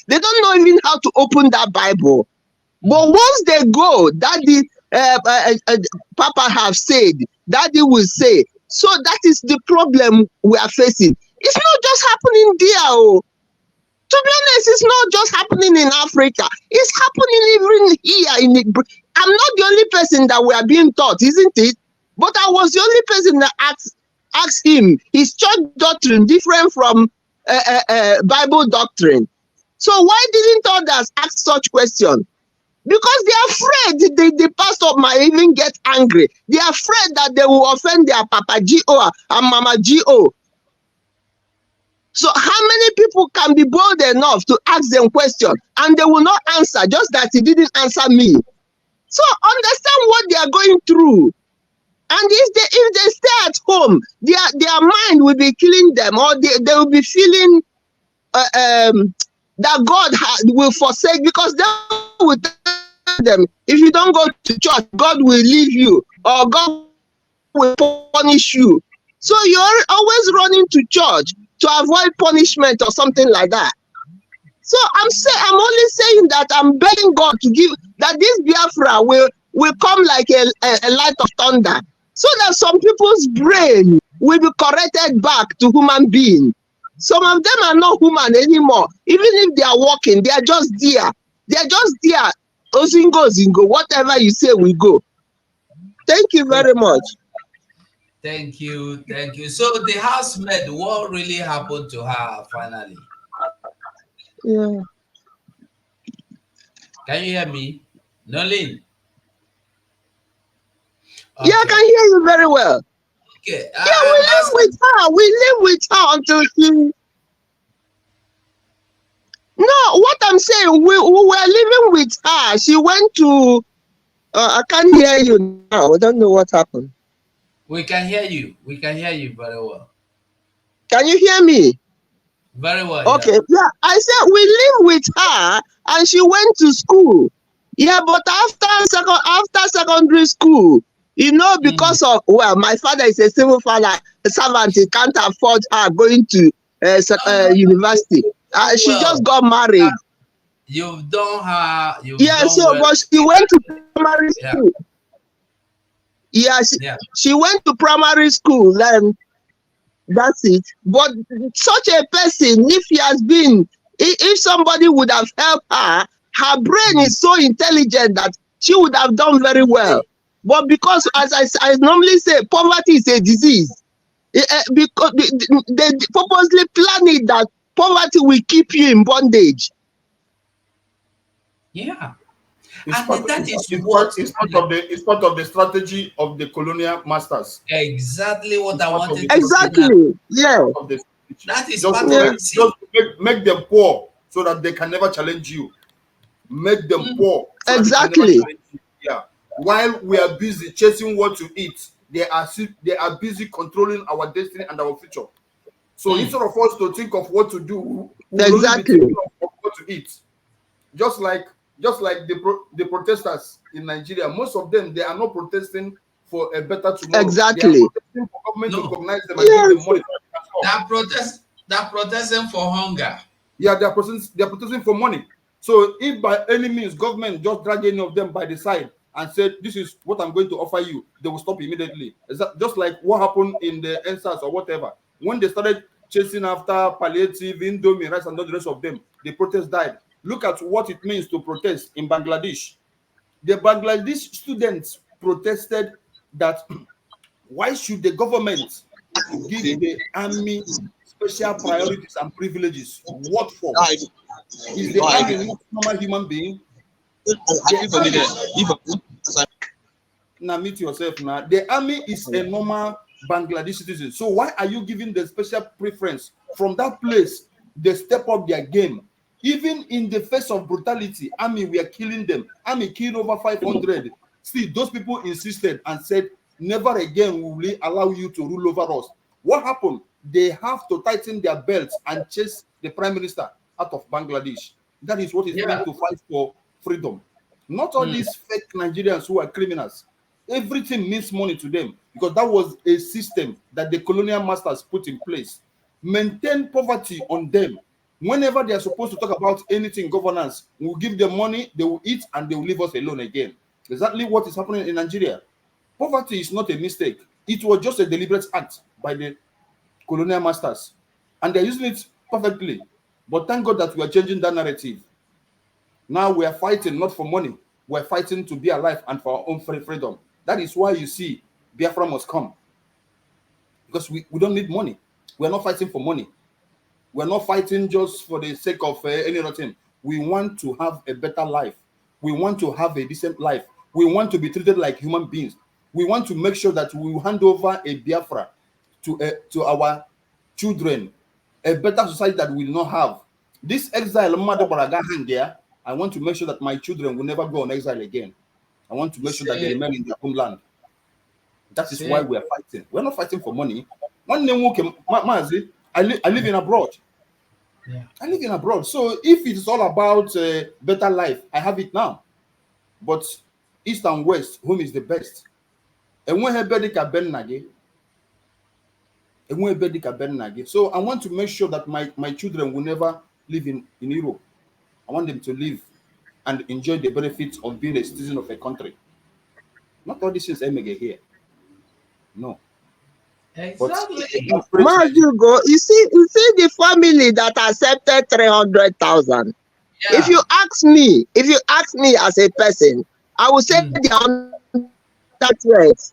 they don't know even how to open that Bible. But once they go, Daddy, Papa have said, Daddy will say. So that is the problem we are facing. It's not just happening there. Oh. To be honest, it's not just happening in Africa. It's happening even here. I'm not the only person that we are being taught, isn't it? But I was the only person that asked him his church doctrine different from Bible doctrine. So why didn't others ask such questions? Because they are afraid the pastor might even get angry. They are afraid that they will offend their Papa G.O. and Mama G.O. So how many people can be bold enough to ask them questions and they will not answer, just that he didn't answer me? So understand what they are going through. And if they stay at home, their mind will be killing them, or they will be feeling that God will forsake, because they will tell them, if you don't go to church, God will leave you, or God will punish you. So you're always running to church to avoid punishment or something like that. So I'm only saying that I'm begging God to give that this Biafra will come like a light of thunder, so that some people's brain will be corrected back to human being. Some of them are not human anymore. Even if they are walking, they are just there. They are just there. Ozingo, zingo, whatever you say, we go. Thank you very much. Thank you. So the housemaid, what really happened to her finally? Yeah. Can you hear me? Nolin? Okay. Yeah, I can hear you very well. Okay. Yeah, we live with her. We live with her until she... No, what I'm saying, we were living with her. She went to... I can't hear you now. I don't know what happened. We can hear you. We can hear you very well. Can you hear me? Very well. Okay. Yeah, I said we live with her and she went to school. Yeah, but after secondary school, you know, because of, well, my father is a civil servant, he can't afford her going to university. She just got married. You've done her. But she went to primary school. Yeah, she went to primary school, and that's it. But such a person, if somebody would have helped her, her brain is so intelligent that she would have done very well. But because, as I normally say, poverty is a disease. Because they purposely plan it that poverty will keep you in bondage. Yeah. It's part of the strategy of the colonial masters. Exactly what I wanted to say. Exactly. Yeah. That is just part of it. Just make them poor so that they can never challenge you. Make them poor. So exactly. Yeah. While we are busy chasing what to eat, they are busy controlling our destiny and our future. So instead of us to think of what to do, we will only be thinking of what to eat. Just like the protesters in Nigeria, most of them, they are not protesting for a better tomorrow. Exactly. They are protesting for government to recognize them and give them money. They're protesting for hunger. Yeah, they're protesting for money. So if by any means government just drag any of them by the side and said, this is what I'm going to offer you, they will stop immediately. Is that just like what happened in the NSAS or whatever? When they started chasing after palliative, Indomie, rice, and all the rest of them, the protest died. Look at what it means to protest in Bangladesh. The Bangladesh students protested that why should the government give the army special priorities and privileges? What for? Is the army not normal human being? Now meet yourself now. The army is a normal Bangladeshi citizen. So why are you giving the special preference? From that place, they step up their game. Even in the face of brutality, army, we are killing them. Army killed over 500. See, those people insisted and said, never again will we allow you to rule over us. What happened? They have to tighten their belts and chase the prime minister out of Bangladesh. That is what it means to fight for freedom. Not all these fake Nigerians who are criminals. Everything means money to them because that was a system that the colonial masters put in place. Maintain poverty on them. Whenever they are supposed to talk about anything governance, we'll give them money, they will eat, and they will leave us alone again. Exactly what is happening in Nigeria. Poverty is not a mistake. It was just a deliberate act by the colonial masters. And they're using it perfectly. But thank God that we are changing that narrative. Now we are fighting not for money. We're fighting to be alive and for our own freedom. That is why you see Biafra must come. Because we don't need money. We're not fighting for money. We're not fighting just for the sake of any other thing. We want to have a better life. We want to have a decent life. We want to be treated like human beings. We want to make sure that we will hand over a Biafra to our children, a better society that we will not have. This exile, I want to make sure that my children will never go on exile again. I want to make sure that they remain in their homeland. That is why we are fighting. We're not fighting for money. I live in abroad. Yeah. I live in abroad. So if it's all about better life, I have it now. But East and West, whom is the best? So I want to make sure that my children will never live in Europe. I want them to live and enjoy the benefits of being a citizen of a country. Not all these things MG here. No. Exactly. You see the family that accepted 300,000. Yeah. If you ask me as a person, I would say they are under threat.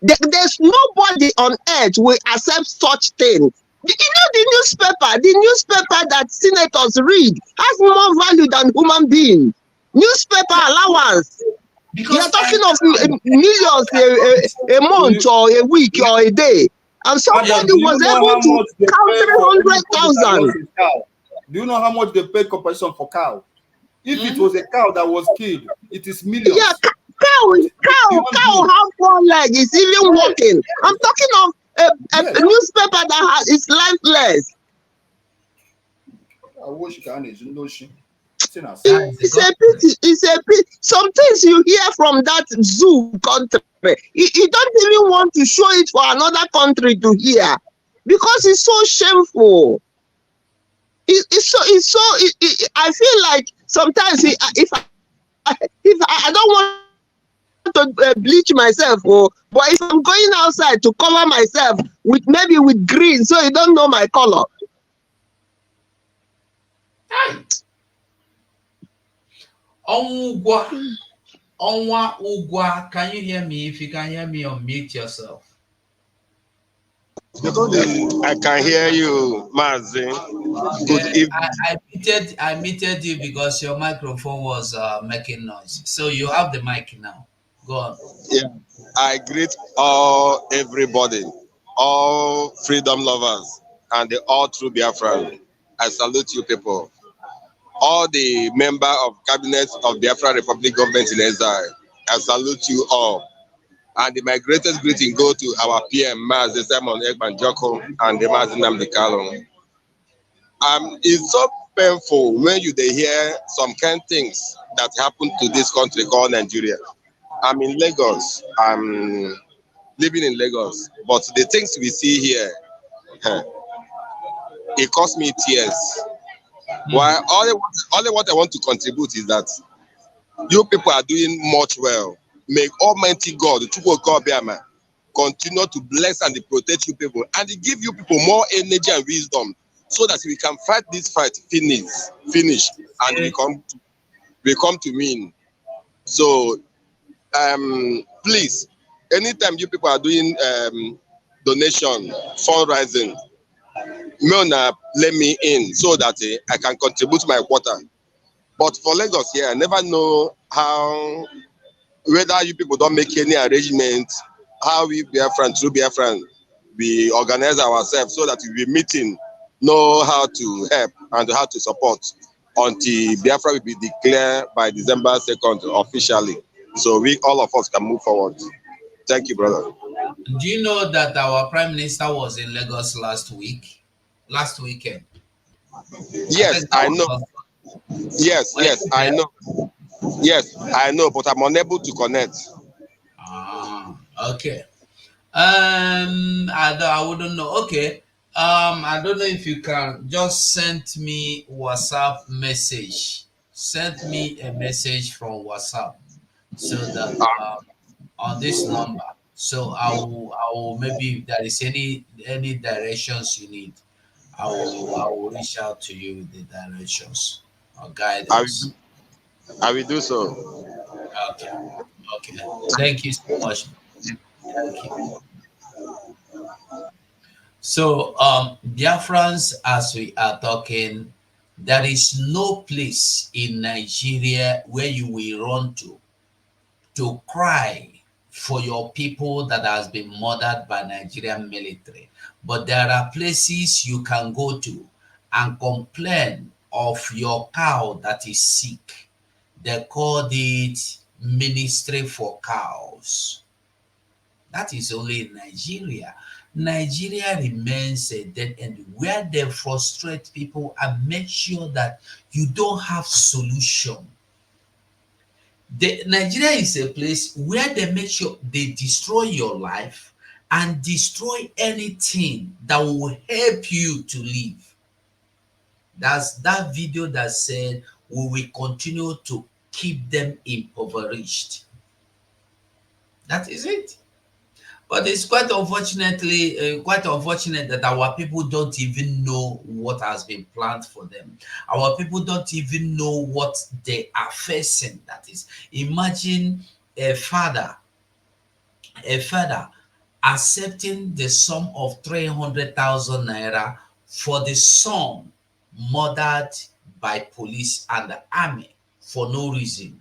There's nobody on earth will accept such things. You know the newspaper that senators read has more value than human beings. Newspaper allowance. Because you're talking of millions a month or a week or a day. And somebody was able to count 300,000. Do you know how much they pay compensation for cow? If it was a cow that was killed, it is millions. Yeah, cow have one leg, it's even walking. I'm talking of a newspaper that is lifeless. It's a pity. Some things you hear from that zoo country, you don't even want to show it for another country to hear because it's so shameful. I feel like sometimes if I don't want to bleach myself, but if I'm going outside to cover myself with maybe with green, so you don't know my color. Onwa Ugwa, can you hear me? If you can hear me, unmute yourself. I can hear you, Mazi. Good evening. I muted you because your microphone was making noise. So you have the mic now. Go on. Yeah, I greet everybody, all freedom lovers, and the all true Biafra. I salute you people. All the member of cabinet of Biafra Republic government in exile. I salute you all. And my greatest greeting go to our PM, Mazi Simon Ekman Joko, and the Mazi Nnamdi Kanu. It's so painful when you hear some kind of things that happen to this country called Nigeria. I'm in Lagos. I'm living in Lagos. But the things we see here, it cost me tears. Why? Only what I want to contribute is that You people are doing much well. May Almighty God, continue to bless and protect you people and give you people more energy and wisdom so that we can fight this fight finish and we come to win. So please, anytime you people are doing donation, fundraising, let me in so that I can contribute my quota. But for Lagos here, I never know how, whether you people don't make any arrangement, how we Biafran, through Biafran, we organize ourselves so that we be meeting, know how to help and how to support until Biafra will be declared by December 2nd officially. So we, all of us, can move forward. Thank you, brother. Do you know that our Prime Minister was in Lagos last weekend? Yes, I know. Yes, I know. Yes, I know, but I'm unable to connect. Okay. I wouldn't know. Okay. I don't know if you can just send me WhatsApp message. Send me a message from WhatsApp so that on this number. So I will maybe if there is any directions you need, I will reach out to you with the directions or guidance. I will do so. Okay. Thank you so much. Thank you. So, Biafrans, as we are talking, there is no place in Nigeria where you will run to cry for your people that has been murdered by Nigerian military. But there are places you can go to and complain of your cow that is sick. They called it Ministry for Cows. That is only in Nigeria. Nigeria remains a dead end where they frustrate people and make sure that you don't have solution. Nigeria is a place where they make sure they destroy your life and destroy anything that will help you to live. That's that video that said we will continue to keep them impoverished. That is it. But it's quite unfortunate that our people don't even know what has been planned for them. Our people don't even know what they are facing. That is, imagine a father accepting the sum of 300,000 naira for the son murdered by police and the army for no reason.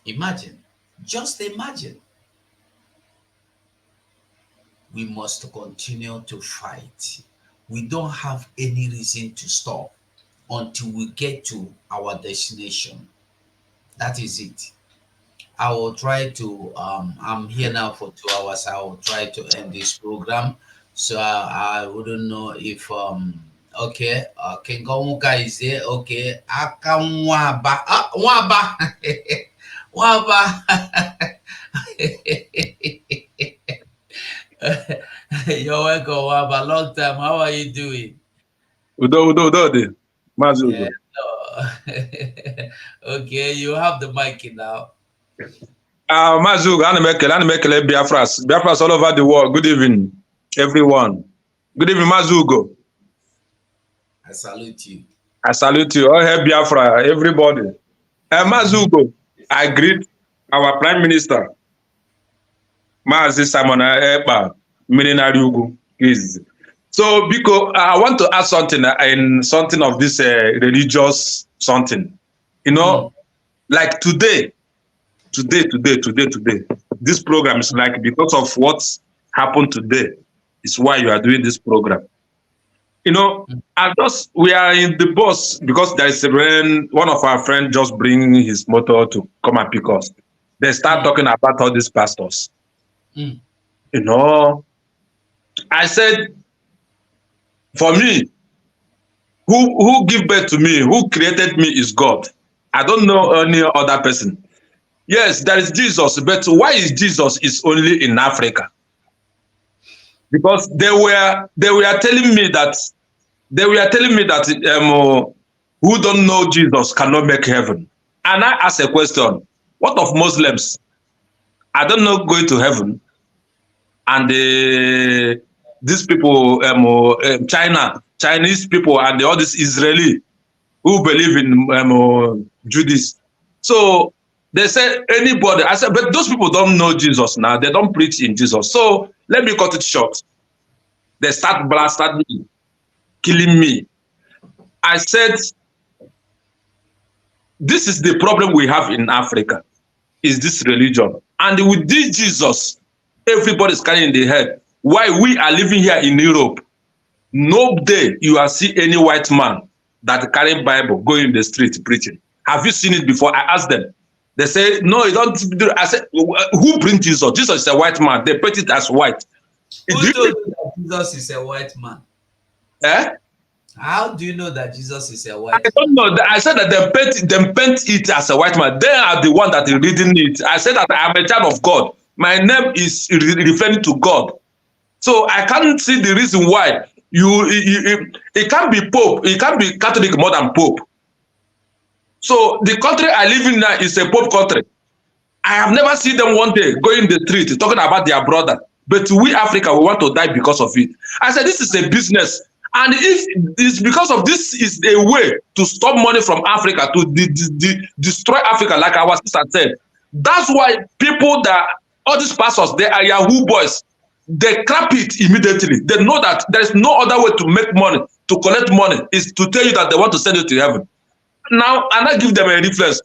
Imagine. Just imagine. We must continue to fight. We don't have any reason to stop until we get to our destination. That is it. I will try to, I'm here now for 2 hours. I will try to end this program. So I wouldn't know if, okay, Kengomuka is there. Okay, Akamwaba. Waba. Waba. You're welcome, Waba. Long time. How are you doing? Udo, Mazu Udo. Okay, you have the mic now. Mazu, ana m ekele Biafras all over the world. Good evening, everyone. Good evening, Mazu Ugo. I salute you. I salute you. All hail Biafra, everybody. Mazu Ugo, I greet our Prime Minister, Mazi Simon Ekpa, Mininari Ugo. So, because I want to add something in something of this religious something. You know, like today, this program is like because of what happened today is why you are doing this program. You know, we are in the bus because there is a rain. One of our friends just bring his motor to come and pick us. They start talking about all these pastors. You know, I said, for me, who give birth to me, who created me is God. I don't know any other person. Yes, there is Jesus, but why is Jesus is only in Africa? Because they were telling me that who don't know Jesus cannot make heaven. And I ask a question, what of Muslims? I don't know going to heaven. And these people, Chinese people, and all these Israeli who believe in Judaism. So they say anybody. I said, but those people don't know Jesus now. They don't preach in Jesus. So let me cut it short. They start blasting me, killing me. I said, this is the problem we have in Africa, is this religion. And with this Jesus, everybody's carrying the head. Why we are living here in Europe, no day you will see any white man that carry Bible going in the street preaching. Have you seen it before? I asked them. They say, no, you don't do it. I said, who brings Jesus? Jesus is a white man. They paint it as white. Who told you that Jesus is a white man? Eh? How do you know that Jesus is a white man? I don't know. I said that they paint it as a white man. They are the one that is reading it. I said that I am a child of God. My name is referring to God. So I can't see the reason why it can't be Pope. It can't be Catholic more than Pope. So the country I live in now is a Pope country. I have never seen them one day going in the street talking about their brother. But we Africa, we want to die because of it. I said, this is a business. And if it's because of this is a way to stop money from Africa, to destroy Africa, like our sister said. That's why people that, all these pastors, they are Yahoo boys. They crap it immediately. They know that there is no other way to make money, to collect money, is to tell you that they want to send you to heaven. Now, and I give them a reference.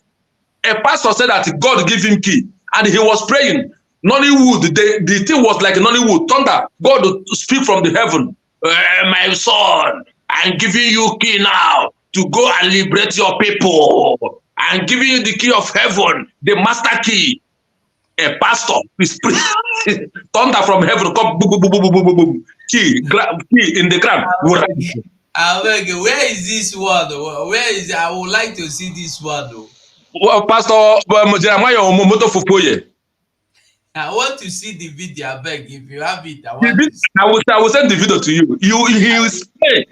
A pastor said that God gave him key, and he was praying. Nollywood, the thing was like Nollywood, thunder. God would speak from the heaven. My son, I'm giving you key now to go and liberate your people. I'm giving you the key of heaven, the master key. A pastor is praying. Thunder from heaven, come, boom, boom, boom, boom, boom, boom, boom. Key in the ground. Where is this one? Where is it? I would like to see this one. Well, Pastor Jeremiah Omomoto Fupoye. I want to see the video. I beg, if you have it, I want to see. I will send the video to you. He will say,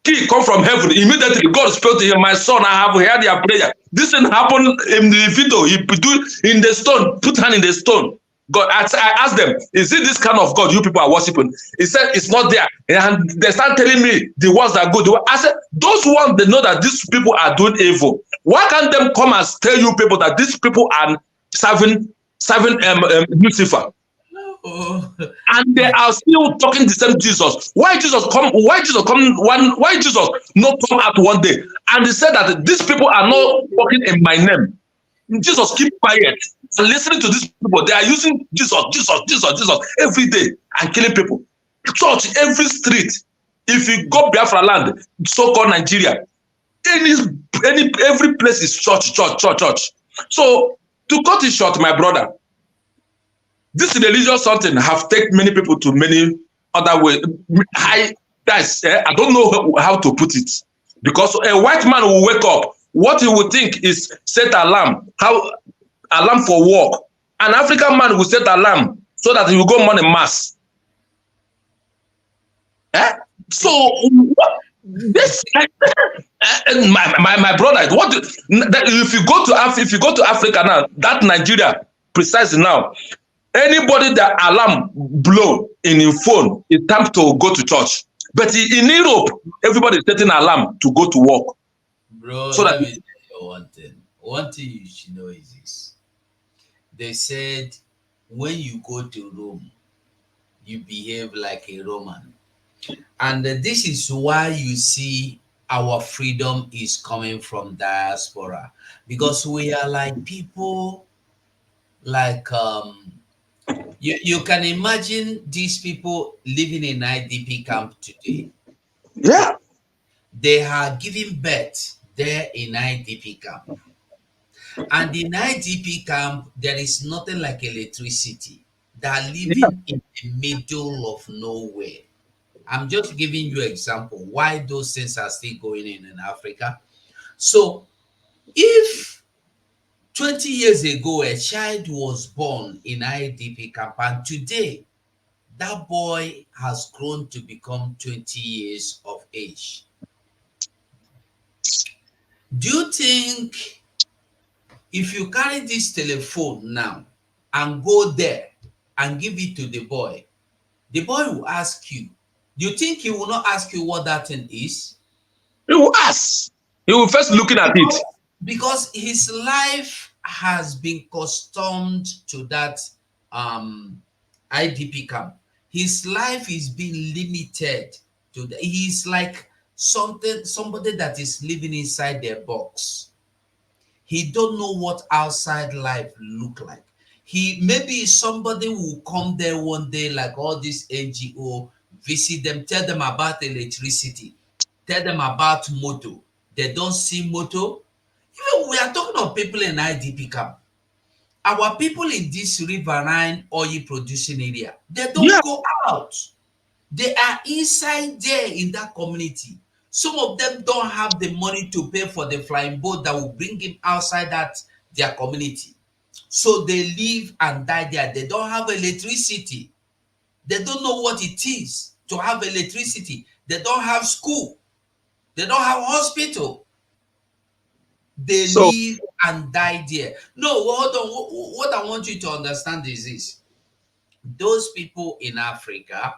key come from heaven. Immediately, God spoke to him, my son, I have heard your prayer. This thing happened in the video. He put in the stone, put hand in the stone. God, I asked them, is it this kind of God you people are worshiping? He said, it's not there. And they start telling me the ones that are good. I said, those ones, they know that these people are doing evil. Why can't them come and tell you people that these people are serving Lucifer? Oh. And they are still talking the same Jesus. Why Jesus not come out one day? And he said that these people are not working in my name. Jesus, keep quiet and listening to these people. They are using Jesus every day and killing people. Church, every street. If you go Biafra land, so-called Nigeria, every place is church. So to cut it short, my brother, this religious something have taken many people to many other ways. I don't know how to put it, because a white man will wake up. What he will think is set alarm for work. An African man will set alarm so that he will go morning mass. So this my brother, if you go to Africa now, that Nigeria precisely now, anybody that alarm blow in your phone, it's time to go to church. But in Europe, everybody is setting alarm to go to work. Bro, so let me tell you one thing. One thing you should know is this. They said when you go to Rome, you behave like a Roman. And this is why you see our freedom is coming from diaspora. Because we are like people like you can imagine these people living in IDP camp today. Yeah. They are giving birth there in IDP camp. And in IDP camp, there is nothing like electricity. They are living in the middle of nowhere. I'm just giving you an example why those things are still going in Africa. So if 20 years ago a child was born in IDP camp and today that boy has grown to become 20 years of age, Do you think if you carry this telephone now and go there and give it to the boy will ask you, do you think he will not ask you what that thing is? He will ask. He will first looking at it. Because his life has been accustomed to that IDP camp. His life is being limited to he's like somebody that is living inside their box. He don't know what outside life look like. He maybe somebody will come there one day, like all these NGO, visit them, tell them about electricity, tell them about motor. They don't see motor. Even we are talking of people in IDP camp. Our people in this riverine oil producing area, they don't go out. They are inside there in that community. Some of them don't have the money to pay for the flying boat that will bring him outside that their community. So they live and die there. They don't have electricity. They don't know what it is to have electricity. They don't have school. They don't have hospital. They live and die there. No, hold on. What I want you to understand is this. Those people in Africa,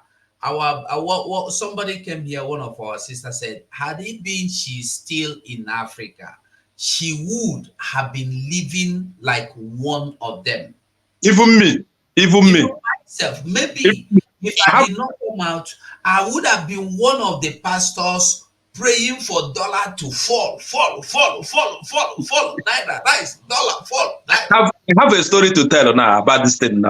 somebody came here, one of our sisters said, had it been she's still in Africa, she would have been living like one of them. Even me. Myself, maybe if I did not come out, I would have been one of the pastors praying for dollar to fall. Naira, rise, dollar, fall. I have a story to tell now about this thing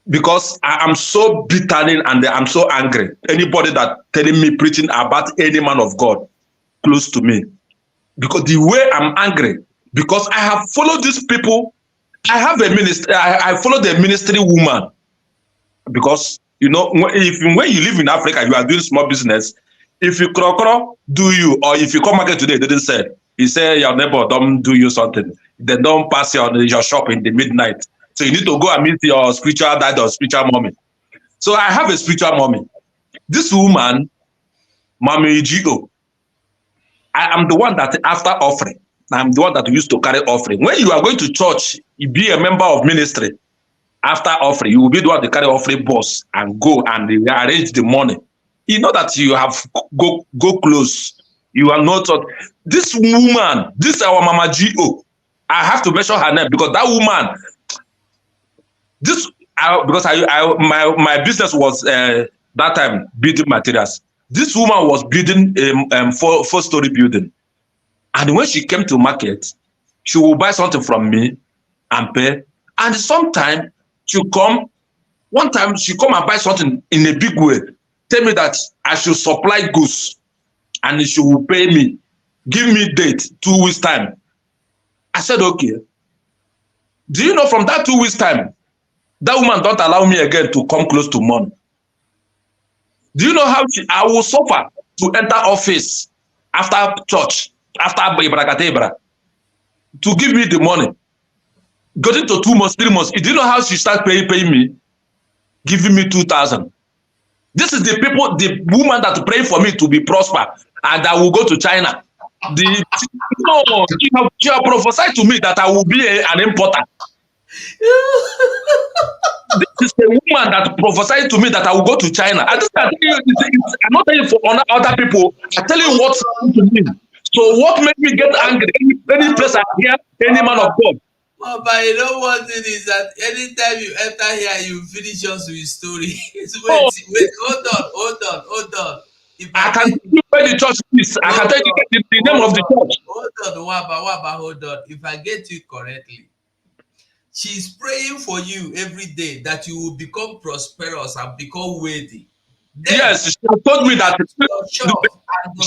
because I am so bitter and I'm so angry. Anybody that telling me preaching about any man of God close to me, because the way I'm angry, because I have followed these people. I have a ministry. I follow the ministry woman, because you know, when you live in Africa, you are doing small business. If you crocro do you, or if you come market today, they didn't say, he say your neighbor don't do you something, they don't pass your shop in the midnight. So you need to go and meet your spiritual dad or spiritual mommy. So I have a spiritual mommy. This woman, Mommy G.O., I am the one that after offering, I'm the one that used to carry offering. When you are going to church, you be a member of ministry. After offering, you will be the one to carry offering boss and go and arrange the money. You know that you have go close. You are not. This woman, this our Mama G.O., I have to mention her name because that woman, my business was that time building materials. This woman was building a four-story building. And when she came to market, she will buy something from me and pay. And sometimes she'll come, one time she come and buy something in a big way, tell me that I should supply goods and she will pay me, give me date, 2 weeks time. I said, okay. Do you know from that 2 weeks time, that woman don't allow me again to come close to money. Do you know how I will suffer to enter office after church, after Ibrakatebra, to give me the money? Got into 2 months, 3 months. Do you know how she start paying me? Giving me 2,000. This is the woman that pray for me to be prosper and I will go to China. She have prophesied to me that I will be an importer. This is the woman that prophesied to me that I will go to China. I'm not telling you for other people. I'm telling you what's happened to me. So what made me get angry? Any place I hear any man of God. But you know one thing is that anytime you enter here, you finish us with story. Wait, hold on. If I can tell you where the church is. I can tell you the name of the church. Hold on, Waba, hold on. If I get you correctly, she's praying for you every day that you will become prosperous and become wealthy. Then, yes, she told me that. She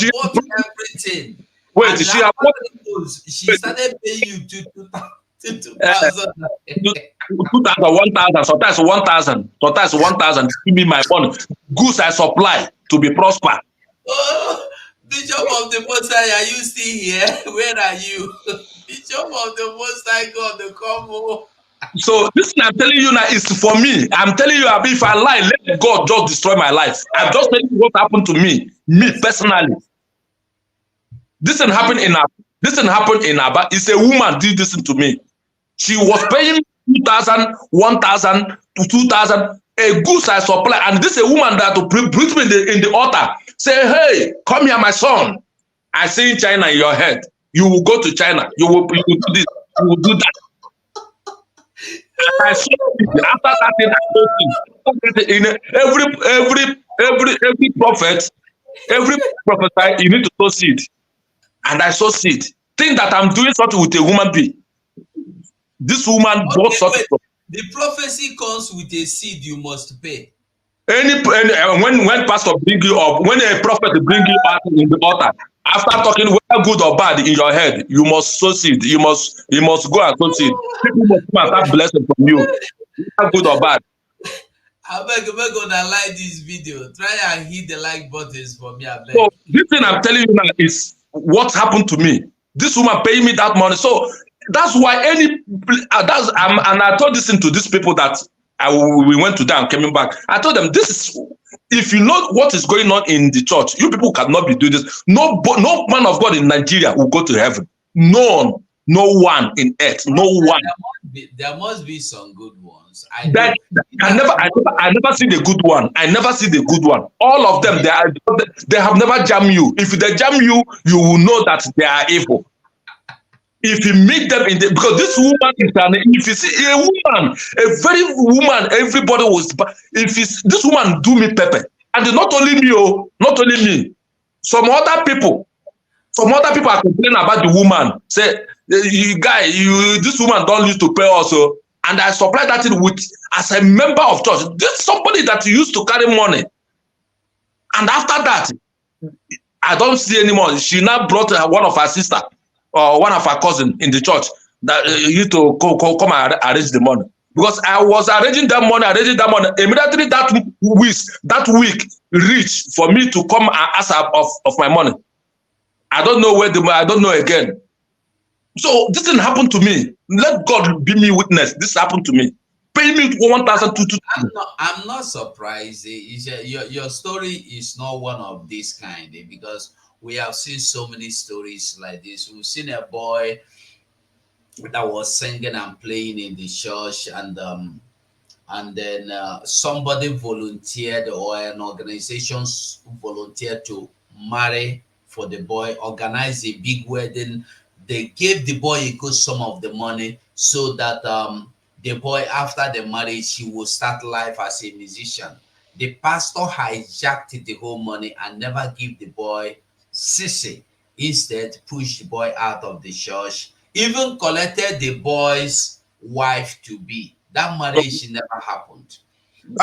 bought everything. Wait, she started paying you 2,000. 1,000, sometimes 1,000. Give me my money. Goods I supply to be prosper. Oh, Bishop of the Most High, are you still here? Where are you? Bishop of the Most High God, the combo. So this thing I'm telling you now is for me. I'm telling you, if I lie, let God just destroy my life. I'm just telling you what happened to me personally. This thing happened in Aba. This thing happened in Aba. It's a woman did this to me. She was paying 2,000, 1,000 to 2,000, a goods I supply. And this is a woman that to bring me in the altar. Say, hey, come here, my son. I see in China in your head. You will go to China. You will do this. You will do that. I saw it. After that thing, every prophet, every prophet, you need to sow seed. And I saw seed. Think that I'm doing something with a woman being. This woman bought something. The prophecy comes with a seed you must pay. When pastor bring you up, when a prophet bring you out in the altar, after talking whether good or bad in your head, you must sow seed. You must go and sow seed. People must come and start blessing from you, whether good or bad. I beg gonna like this video. Try and hit the like buttons for me. I beg. So this thing I'm telling you now is what happened to me. This woman paid me that money. So that's why and I told this thing to these people that we went to them and coming back. I told them, this is, if you know what is going on in the church, you people cannot be doing this. No man of God in Nigeria will go to heaven. None. No one in earth. No one. There must be some good ones. I never see the good one. I never see the good one. All of them, they have never jammed you. If they jam you, you will know that they are evil. If you meet them because this woman is if you see a woman, a very woman, everybody was. This woman do me pepper, and not only me, not only me, some other people are complaining about the woman. Say, this woman don't used to pay also, and I supply that with as a member of church. This somebody that used to carry money, and after that, I don't see anymore. She now brought one of her sister. Or one of our cousins in the church that used to come and arrange the money. Because I was arranging that money. Immediately that week reached for me to come and ask of my money. I don't know where I don't know again. So this didn't happen to me. Let God be me witness. This happened to me. Pay me 1,200. I'm not surprised. Your story is not one of this kind because we have seen so many stories like this. We've seen a boy that was singing and playing in the church, and then somebody volunteered, or an organization volunteered to marry for the boy, organize a big wedding. They gave the boy a good sum of the money so that the boy, after the marriage, he will start life as a musician. The pastor hijacked the whole money and never give the boy sissy. Instead, pushed the boy out of the church, even collected the boy's wife to be. That marriage never happened.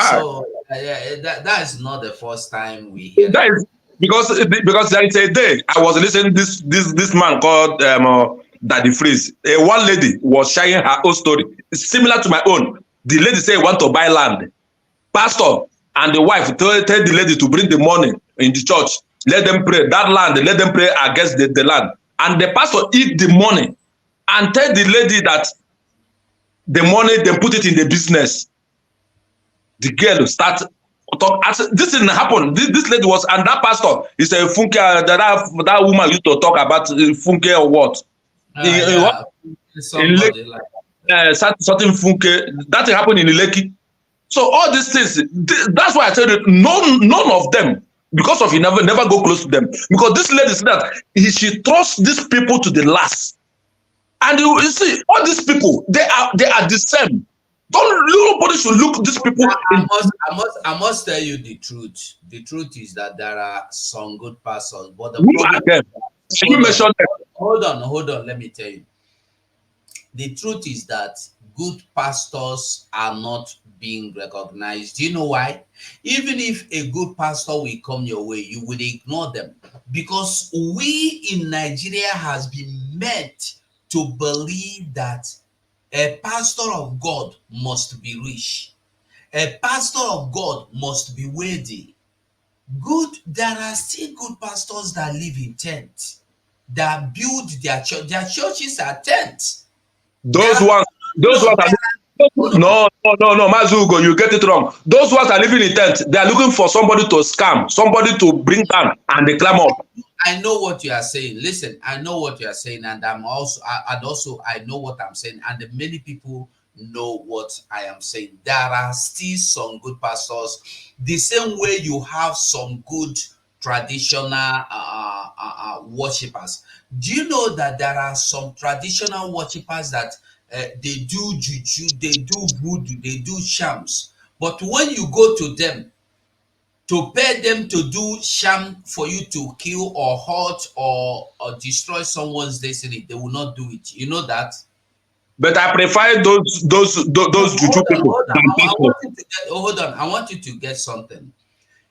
So that is not the first time we hear that. Is because there is a day I was listening this man called Daddy Freeze. One lady was sharing her own story, similar to my own. The lady said, want to buy land. Pastor and the wife told the lady to bring the money in the church. Let them pray. That land, let them pray against the land. And the pastor eat the money and tell the lady that the money, they put it in the business. The girl start talk. This didn't happen. This lady was, and that pastor is a funke. That woman used to talk about funke or what? Something funke. That happened in Ileki. So all these things, that's why I said none of them. Because of he never go close to them. Because this lady said that she trusts these people to the last. And you see, all these people, they are the same. Nobody should look these people. I must tell you the truth. The truth is that there are some good pastors, but the problem. Hold on. Let me tell you. The truth is that good pastors are not being recognized. Do you know why? Even if a good pastor will come your way, you will ignore them, because we in Nigeria has been meant to believe that a pastor of God must be rich. A pastor of God must be worthy. There are still good pastors that live in tents, that build their church. Their churches are tents. Those ones No, Mazugo, you get it wrong. Those ones are living in tents. They are looking for somebody to scam, somebody to bring down, and they climb up. I know what you are saying. Listen, I know what you are saying, and I know what I'm saying, and the many people know what I am saying. There are still some good pastors, the same way you have some good traditional worshippers. Do you know that there are some traditional worshippers that they do juju, they do voodoo, they do shams, but when you go to them to pay them to do sham for you to kill or hurt or destroy someone's destiny, they will not do it. You know that? But I prefer those juju people Hold on. than I pastors. want you to get, hold on. I want you to get something.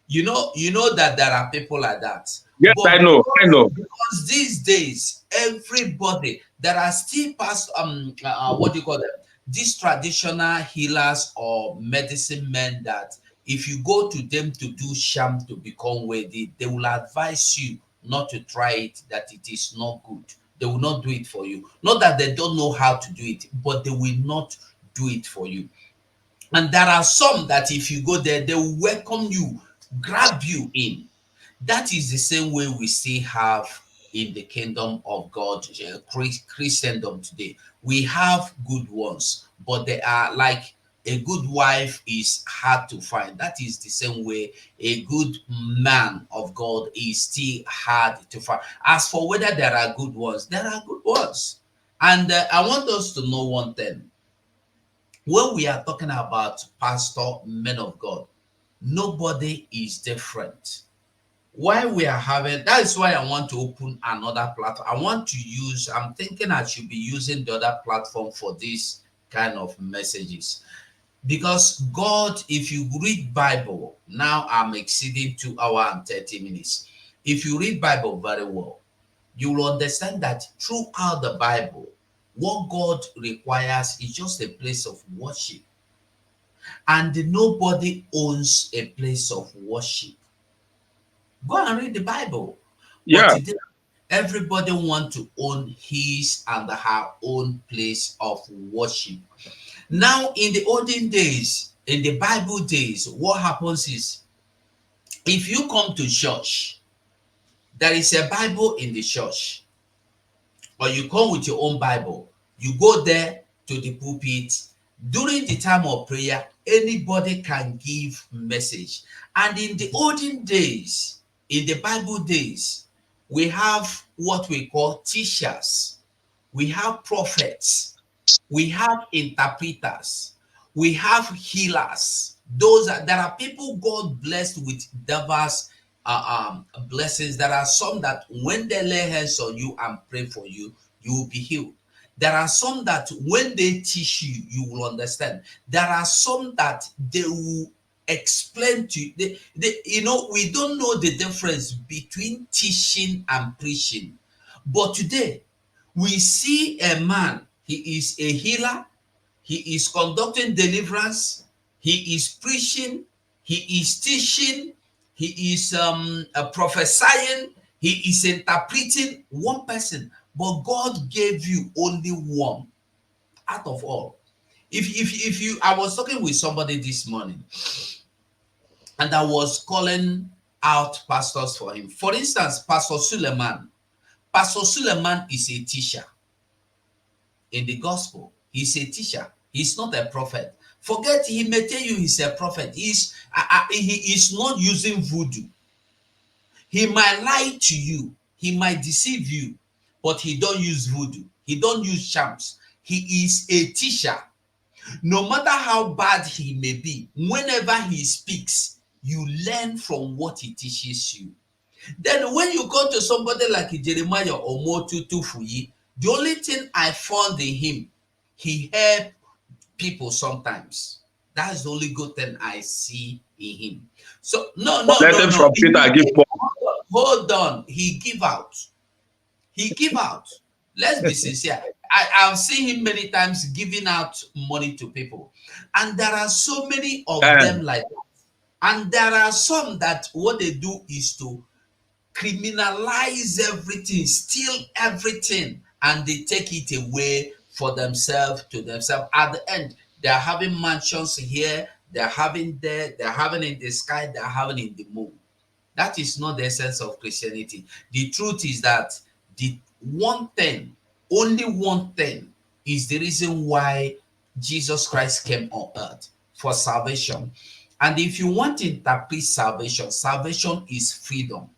You know that there are people like that. Yes, But I know. because these days everybody there are still past what do you call them? These traditional healers or medicine men that if you go to them to do sham to become worthy, they will advise you not to try it, that it is not good. They will not do it for you. Not that they don't know how to do it, but they will not do it for you. And there are some that if you go there, they will welcome you, grab you in. That is the same way we still have in the kingdom of God, Christendom today. We have good ones, but they are like a good wife is hard to find. That is the same way a good man of God is still hard to find. As for whether there are good ones, there are good ones. And I want us to know one thing. When we are talking about pastor, men of God, nobody is different. Why we are having, that is why I want to open another platform. I'm thinking I should be using the other platform for this kind of messages. Because God, if you read Bible, now I'm exceeding 2 hours and 30 minutes. If you read Bible very well, you will understand that throughout the Bible, what God requires is just a place of worship. And nobody owns a place of worship. Go and read the Bible. But Yeah. today, everybody wants to own his and her own place of worship. Now, in the olden days, in the Bible days, what happens is if you come to church, there is a Bible in the church, or you come with your own Bible, you go there to the pulpit. During the time of prayer, anybody can give message. And in the olden days, in the Bible days, we have what we call teachers, we have prophets, we have interpreters, we have healers. There are people God blessed with diverse blessings. There are some that when they lay hands on you and pray for you, you will be healed. There are some that when they teach you, you will understand. There are some that they will explain to you. We don't know the difference between teaching and preaching. But today, we see a man, he is a healer, he is conducting deliverance, he is preaching, he is teaching, he is prophesying, he is interpreting one person, but God gave you only one out of all. If you, I was talking with somebody this morning, and I was calling out pastors for him. For instance, Pastor Suleiman. Pastor Suleiman is a teacher in the gospel. He's a teacher. He's not a prophet. Forget, he may tell you he's a prophet. He is not using voodoo. He might lie to you. He might deceive you, but he don't use voodoo. He don't use charms. He is a teacher. No matter how bad he may be, whenever he speaks, you learn from what he teaches you. Then when you go to somebody like Jeremiah or Motu Tufuyi, the only thing I found in him, he helped people sometimes. That's the only good thing I see in him. So no. Collected from Peter, give Paul. Hold on. He give out. He give out. Let's be sincere. I've seen him many times giving out money to people. And there are so many of them like that. And there are some that what they do is to criminalize everything, steal everything, and they take it away for themselves to themselves. At the end, They're having mansions here, they're having there, they're having in the sky, they're having in the moon. That is not the essence of Christianity. The truth is that the one thing, only one thing, is the reason why Jesus Christ came on earth, for salvation. And if you want to interpret salvation, salvation is freedom.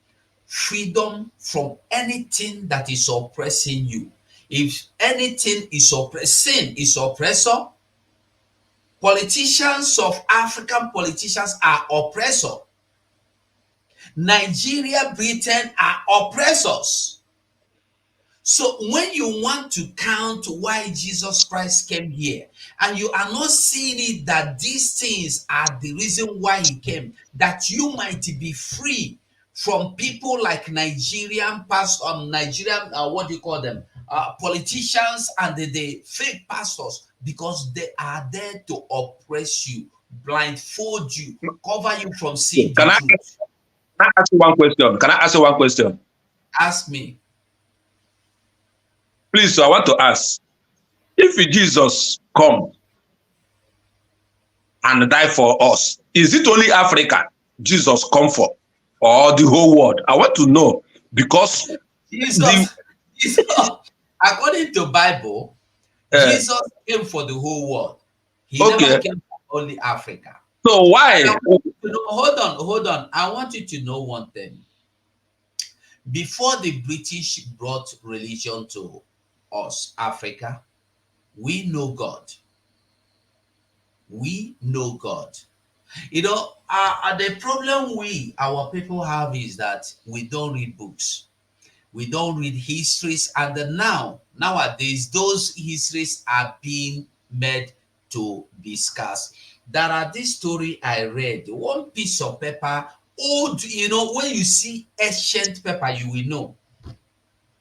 Freedom from anything that is oppressing you. If anything is sin is oppressor, politicians of African politicians are oppressor. Nigeria, Britain are oppressors. So when you want to count why Jesus Christ came here, and you are not seeing it that these things are the reason why he came, that you might be free from people like Nigerian Nigerian, what do you call them, politicians and the fake pastors, because they are there to oppress you, blindfold you, cover you from seeing the truth. Can I ask you one question? Can I ask you one question? Ask me. Please, so I want to ask, if Jesus come and die for us, is it only Africa Jesus come for, or the whole world? I want to know, because Jesus, according to Bible, Jesus came for the whole world. He never came for only Africa. So why? Hold on. I want you to know one thing. Before the British brought religion to us, Africa, we know God. We know God. You know, the problem our people have is that we don't read books. We don't read histories, and nowadays those histories are being made to be scarce. There are this story I read, one piece of paper, old, when you see ancient paper, you will know.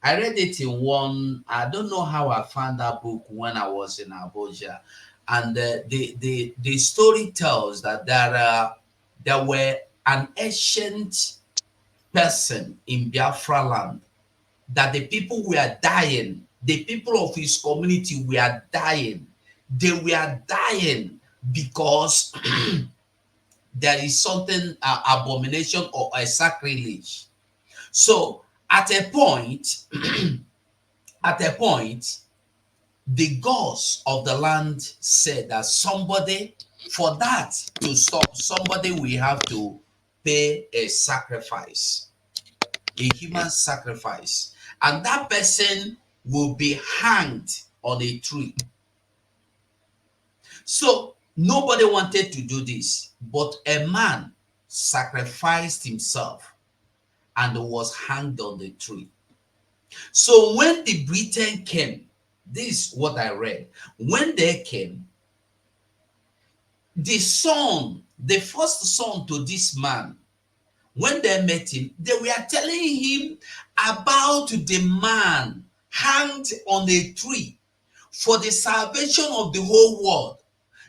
I read it in one, I don't know how I found that book when I was in Abuja. And the story tells that there were an ancient person in Biafra land, that the people were dying. The people of his community were dying. They were dying because there is something, abomination or a sacrilege. So at a point, the gods of the land said that for that to stop, somebody will have to pay a sacrifice, a human sacrifice, and that person will be hanged on a tree. So nobody wanted to do this, but a man sacrificed himself and was hanged on the tree. So when the Britain came, this is what I read. When they came, the first son to this man, when they met him, they were telling him about the man hanged on a tree for the salvation of the whole world.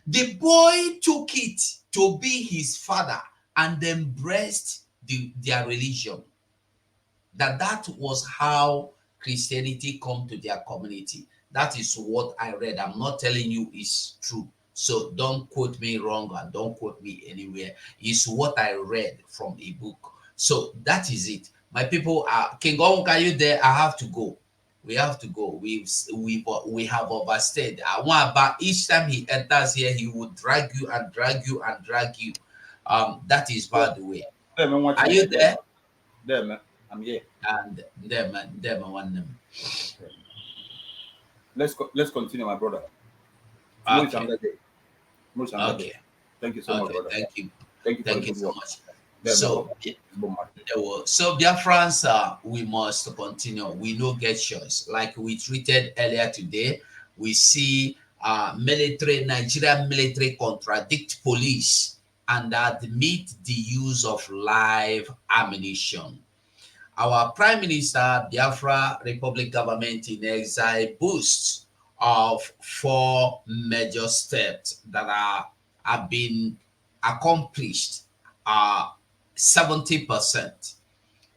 The boy took it to be his father and embraced their religion. That was how Christianity come to their community. That is what I read. I'm not telling you it's true. So don't quote me wrong and don't quote me anywhere. It's what I read from a book. So that is it. My people, King Ong, are you there? I have to go. We have to go. We have overstayed. I want about each time he enters here, he will drag you and drag you and drag you. That is by the way. Are you there? There, man. I'm here. And them one them. Let's continue, my brother. Okay. Okay. Thank you so much, brother. Thank you. Thank you So much. So Biafrans, we must continue. We no get choice. Like we treated earlier today, we see Nigerian military contradict police and admit the use of live ammunition. Our Prime Minister, Biafra Republic Government in Exile boasts of 4 major steps that have been accomplished, 70%.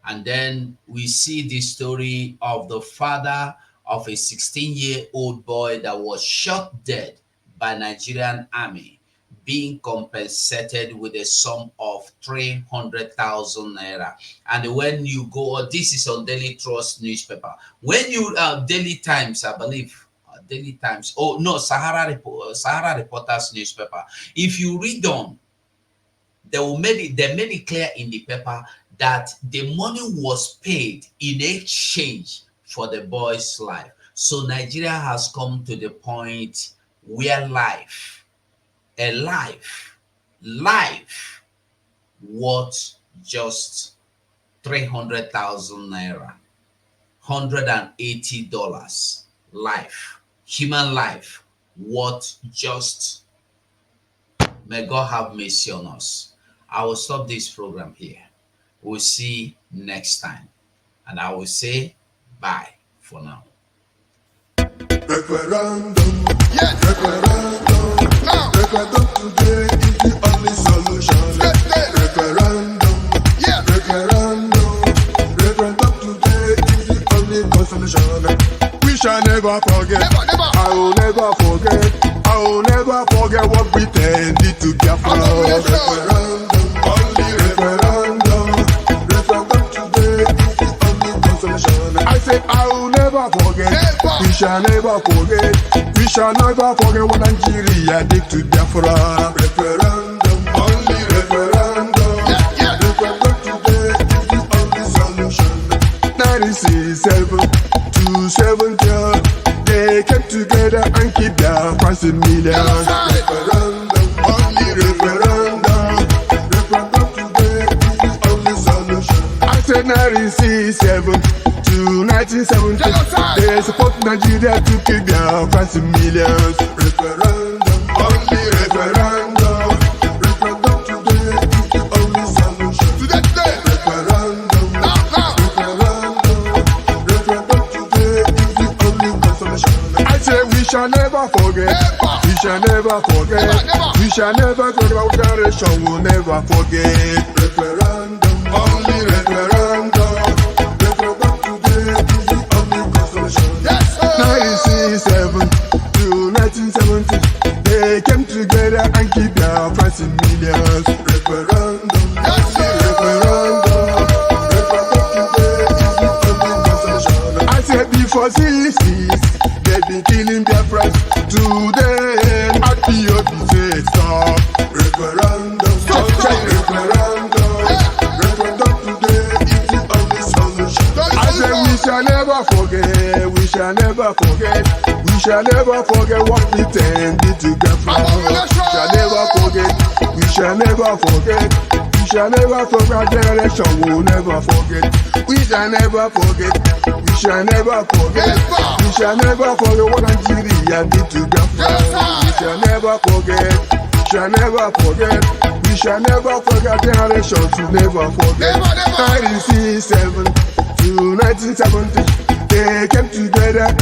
And then we see the story of the father of a 16-year-old boy that was shot dead by Nigerian Army being compensated with a sum of 300,000 naira. And when you go, this is on Daily Trust newspaper. When you Daily Times, I believe, Daily Times. Oh no, Sahara Reporters newspaper. If you read on, they made it clear in the paper that the money was paid in exchange for the boy's life. So Nigeria has come to the point where life worth just 300,000 naira, $180 life, human life worth just. May God have mercy on us. I will stop this program here. We'll see next time. And I will say bye for now. Referendum, yes. Referendum, now. Referendum today is the only solution. Referendum, yes. Referendum today is the only consolation. We shall never forget. I will never forget. I will never forget what we did to Biafra. Referendum, only referendum. Referendum today is the only consolation. I said I will never forget. We shall never forget. We shall never forget what Nigeria did to Biafra. Referendum, only referendum. Referendum today is the only solution. 96, 270, they came together and keep their price in millions. Referendum, only referendum. Referendum today is the only solution. I said 97 to 1970, they support Nigeria to keep their price in millions. Referendum, only referendum. Referendum today is the only solution. Referendum, referendum today is the only consolation. I say we shall never forget. We shall never forget. We shall never forget our generation. Will never forget. Referendum, only referendum. 97 to 1970, they came together and keep their price in millions. Referendum, referendum. Referendum today is the only consolation. I said before 60s, they've been killing their price. Today, at the say stop. Referendum, referendum. Referendum today is the only solution. I said we shall never forget. We shall never forget. We shall never forget what we did to Biafra. We shall never forget. We shall never forget. We shall never forget. Our generation will never forget. We shall never forget. We shall never forget. We shall never forget what Nigeria did to Biafra. We shall never forget. We shall never forget. We shall never forget. Our generation should never forget. 97 to 1970, they came together.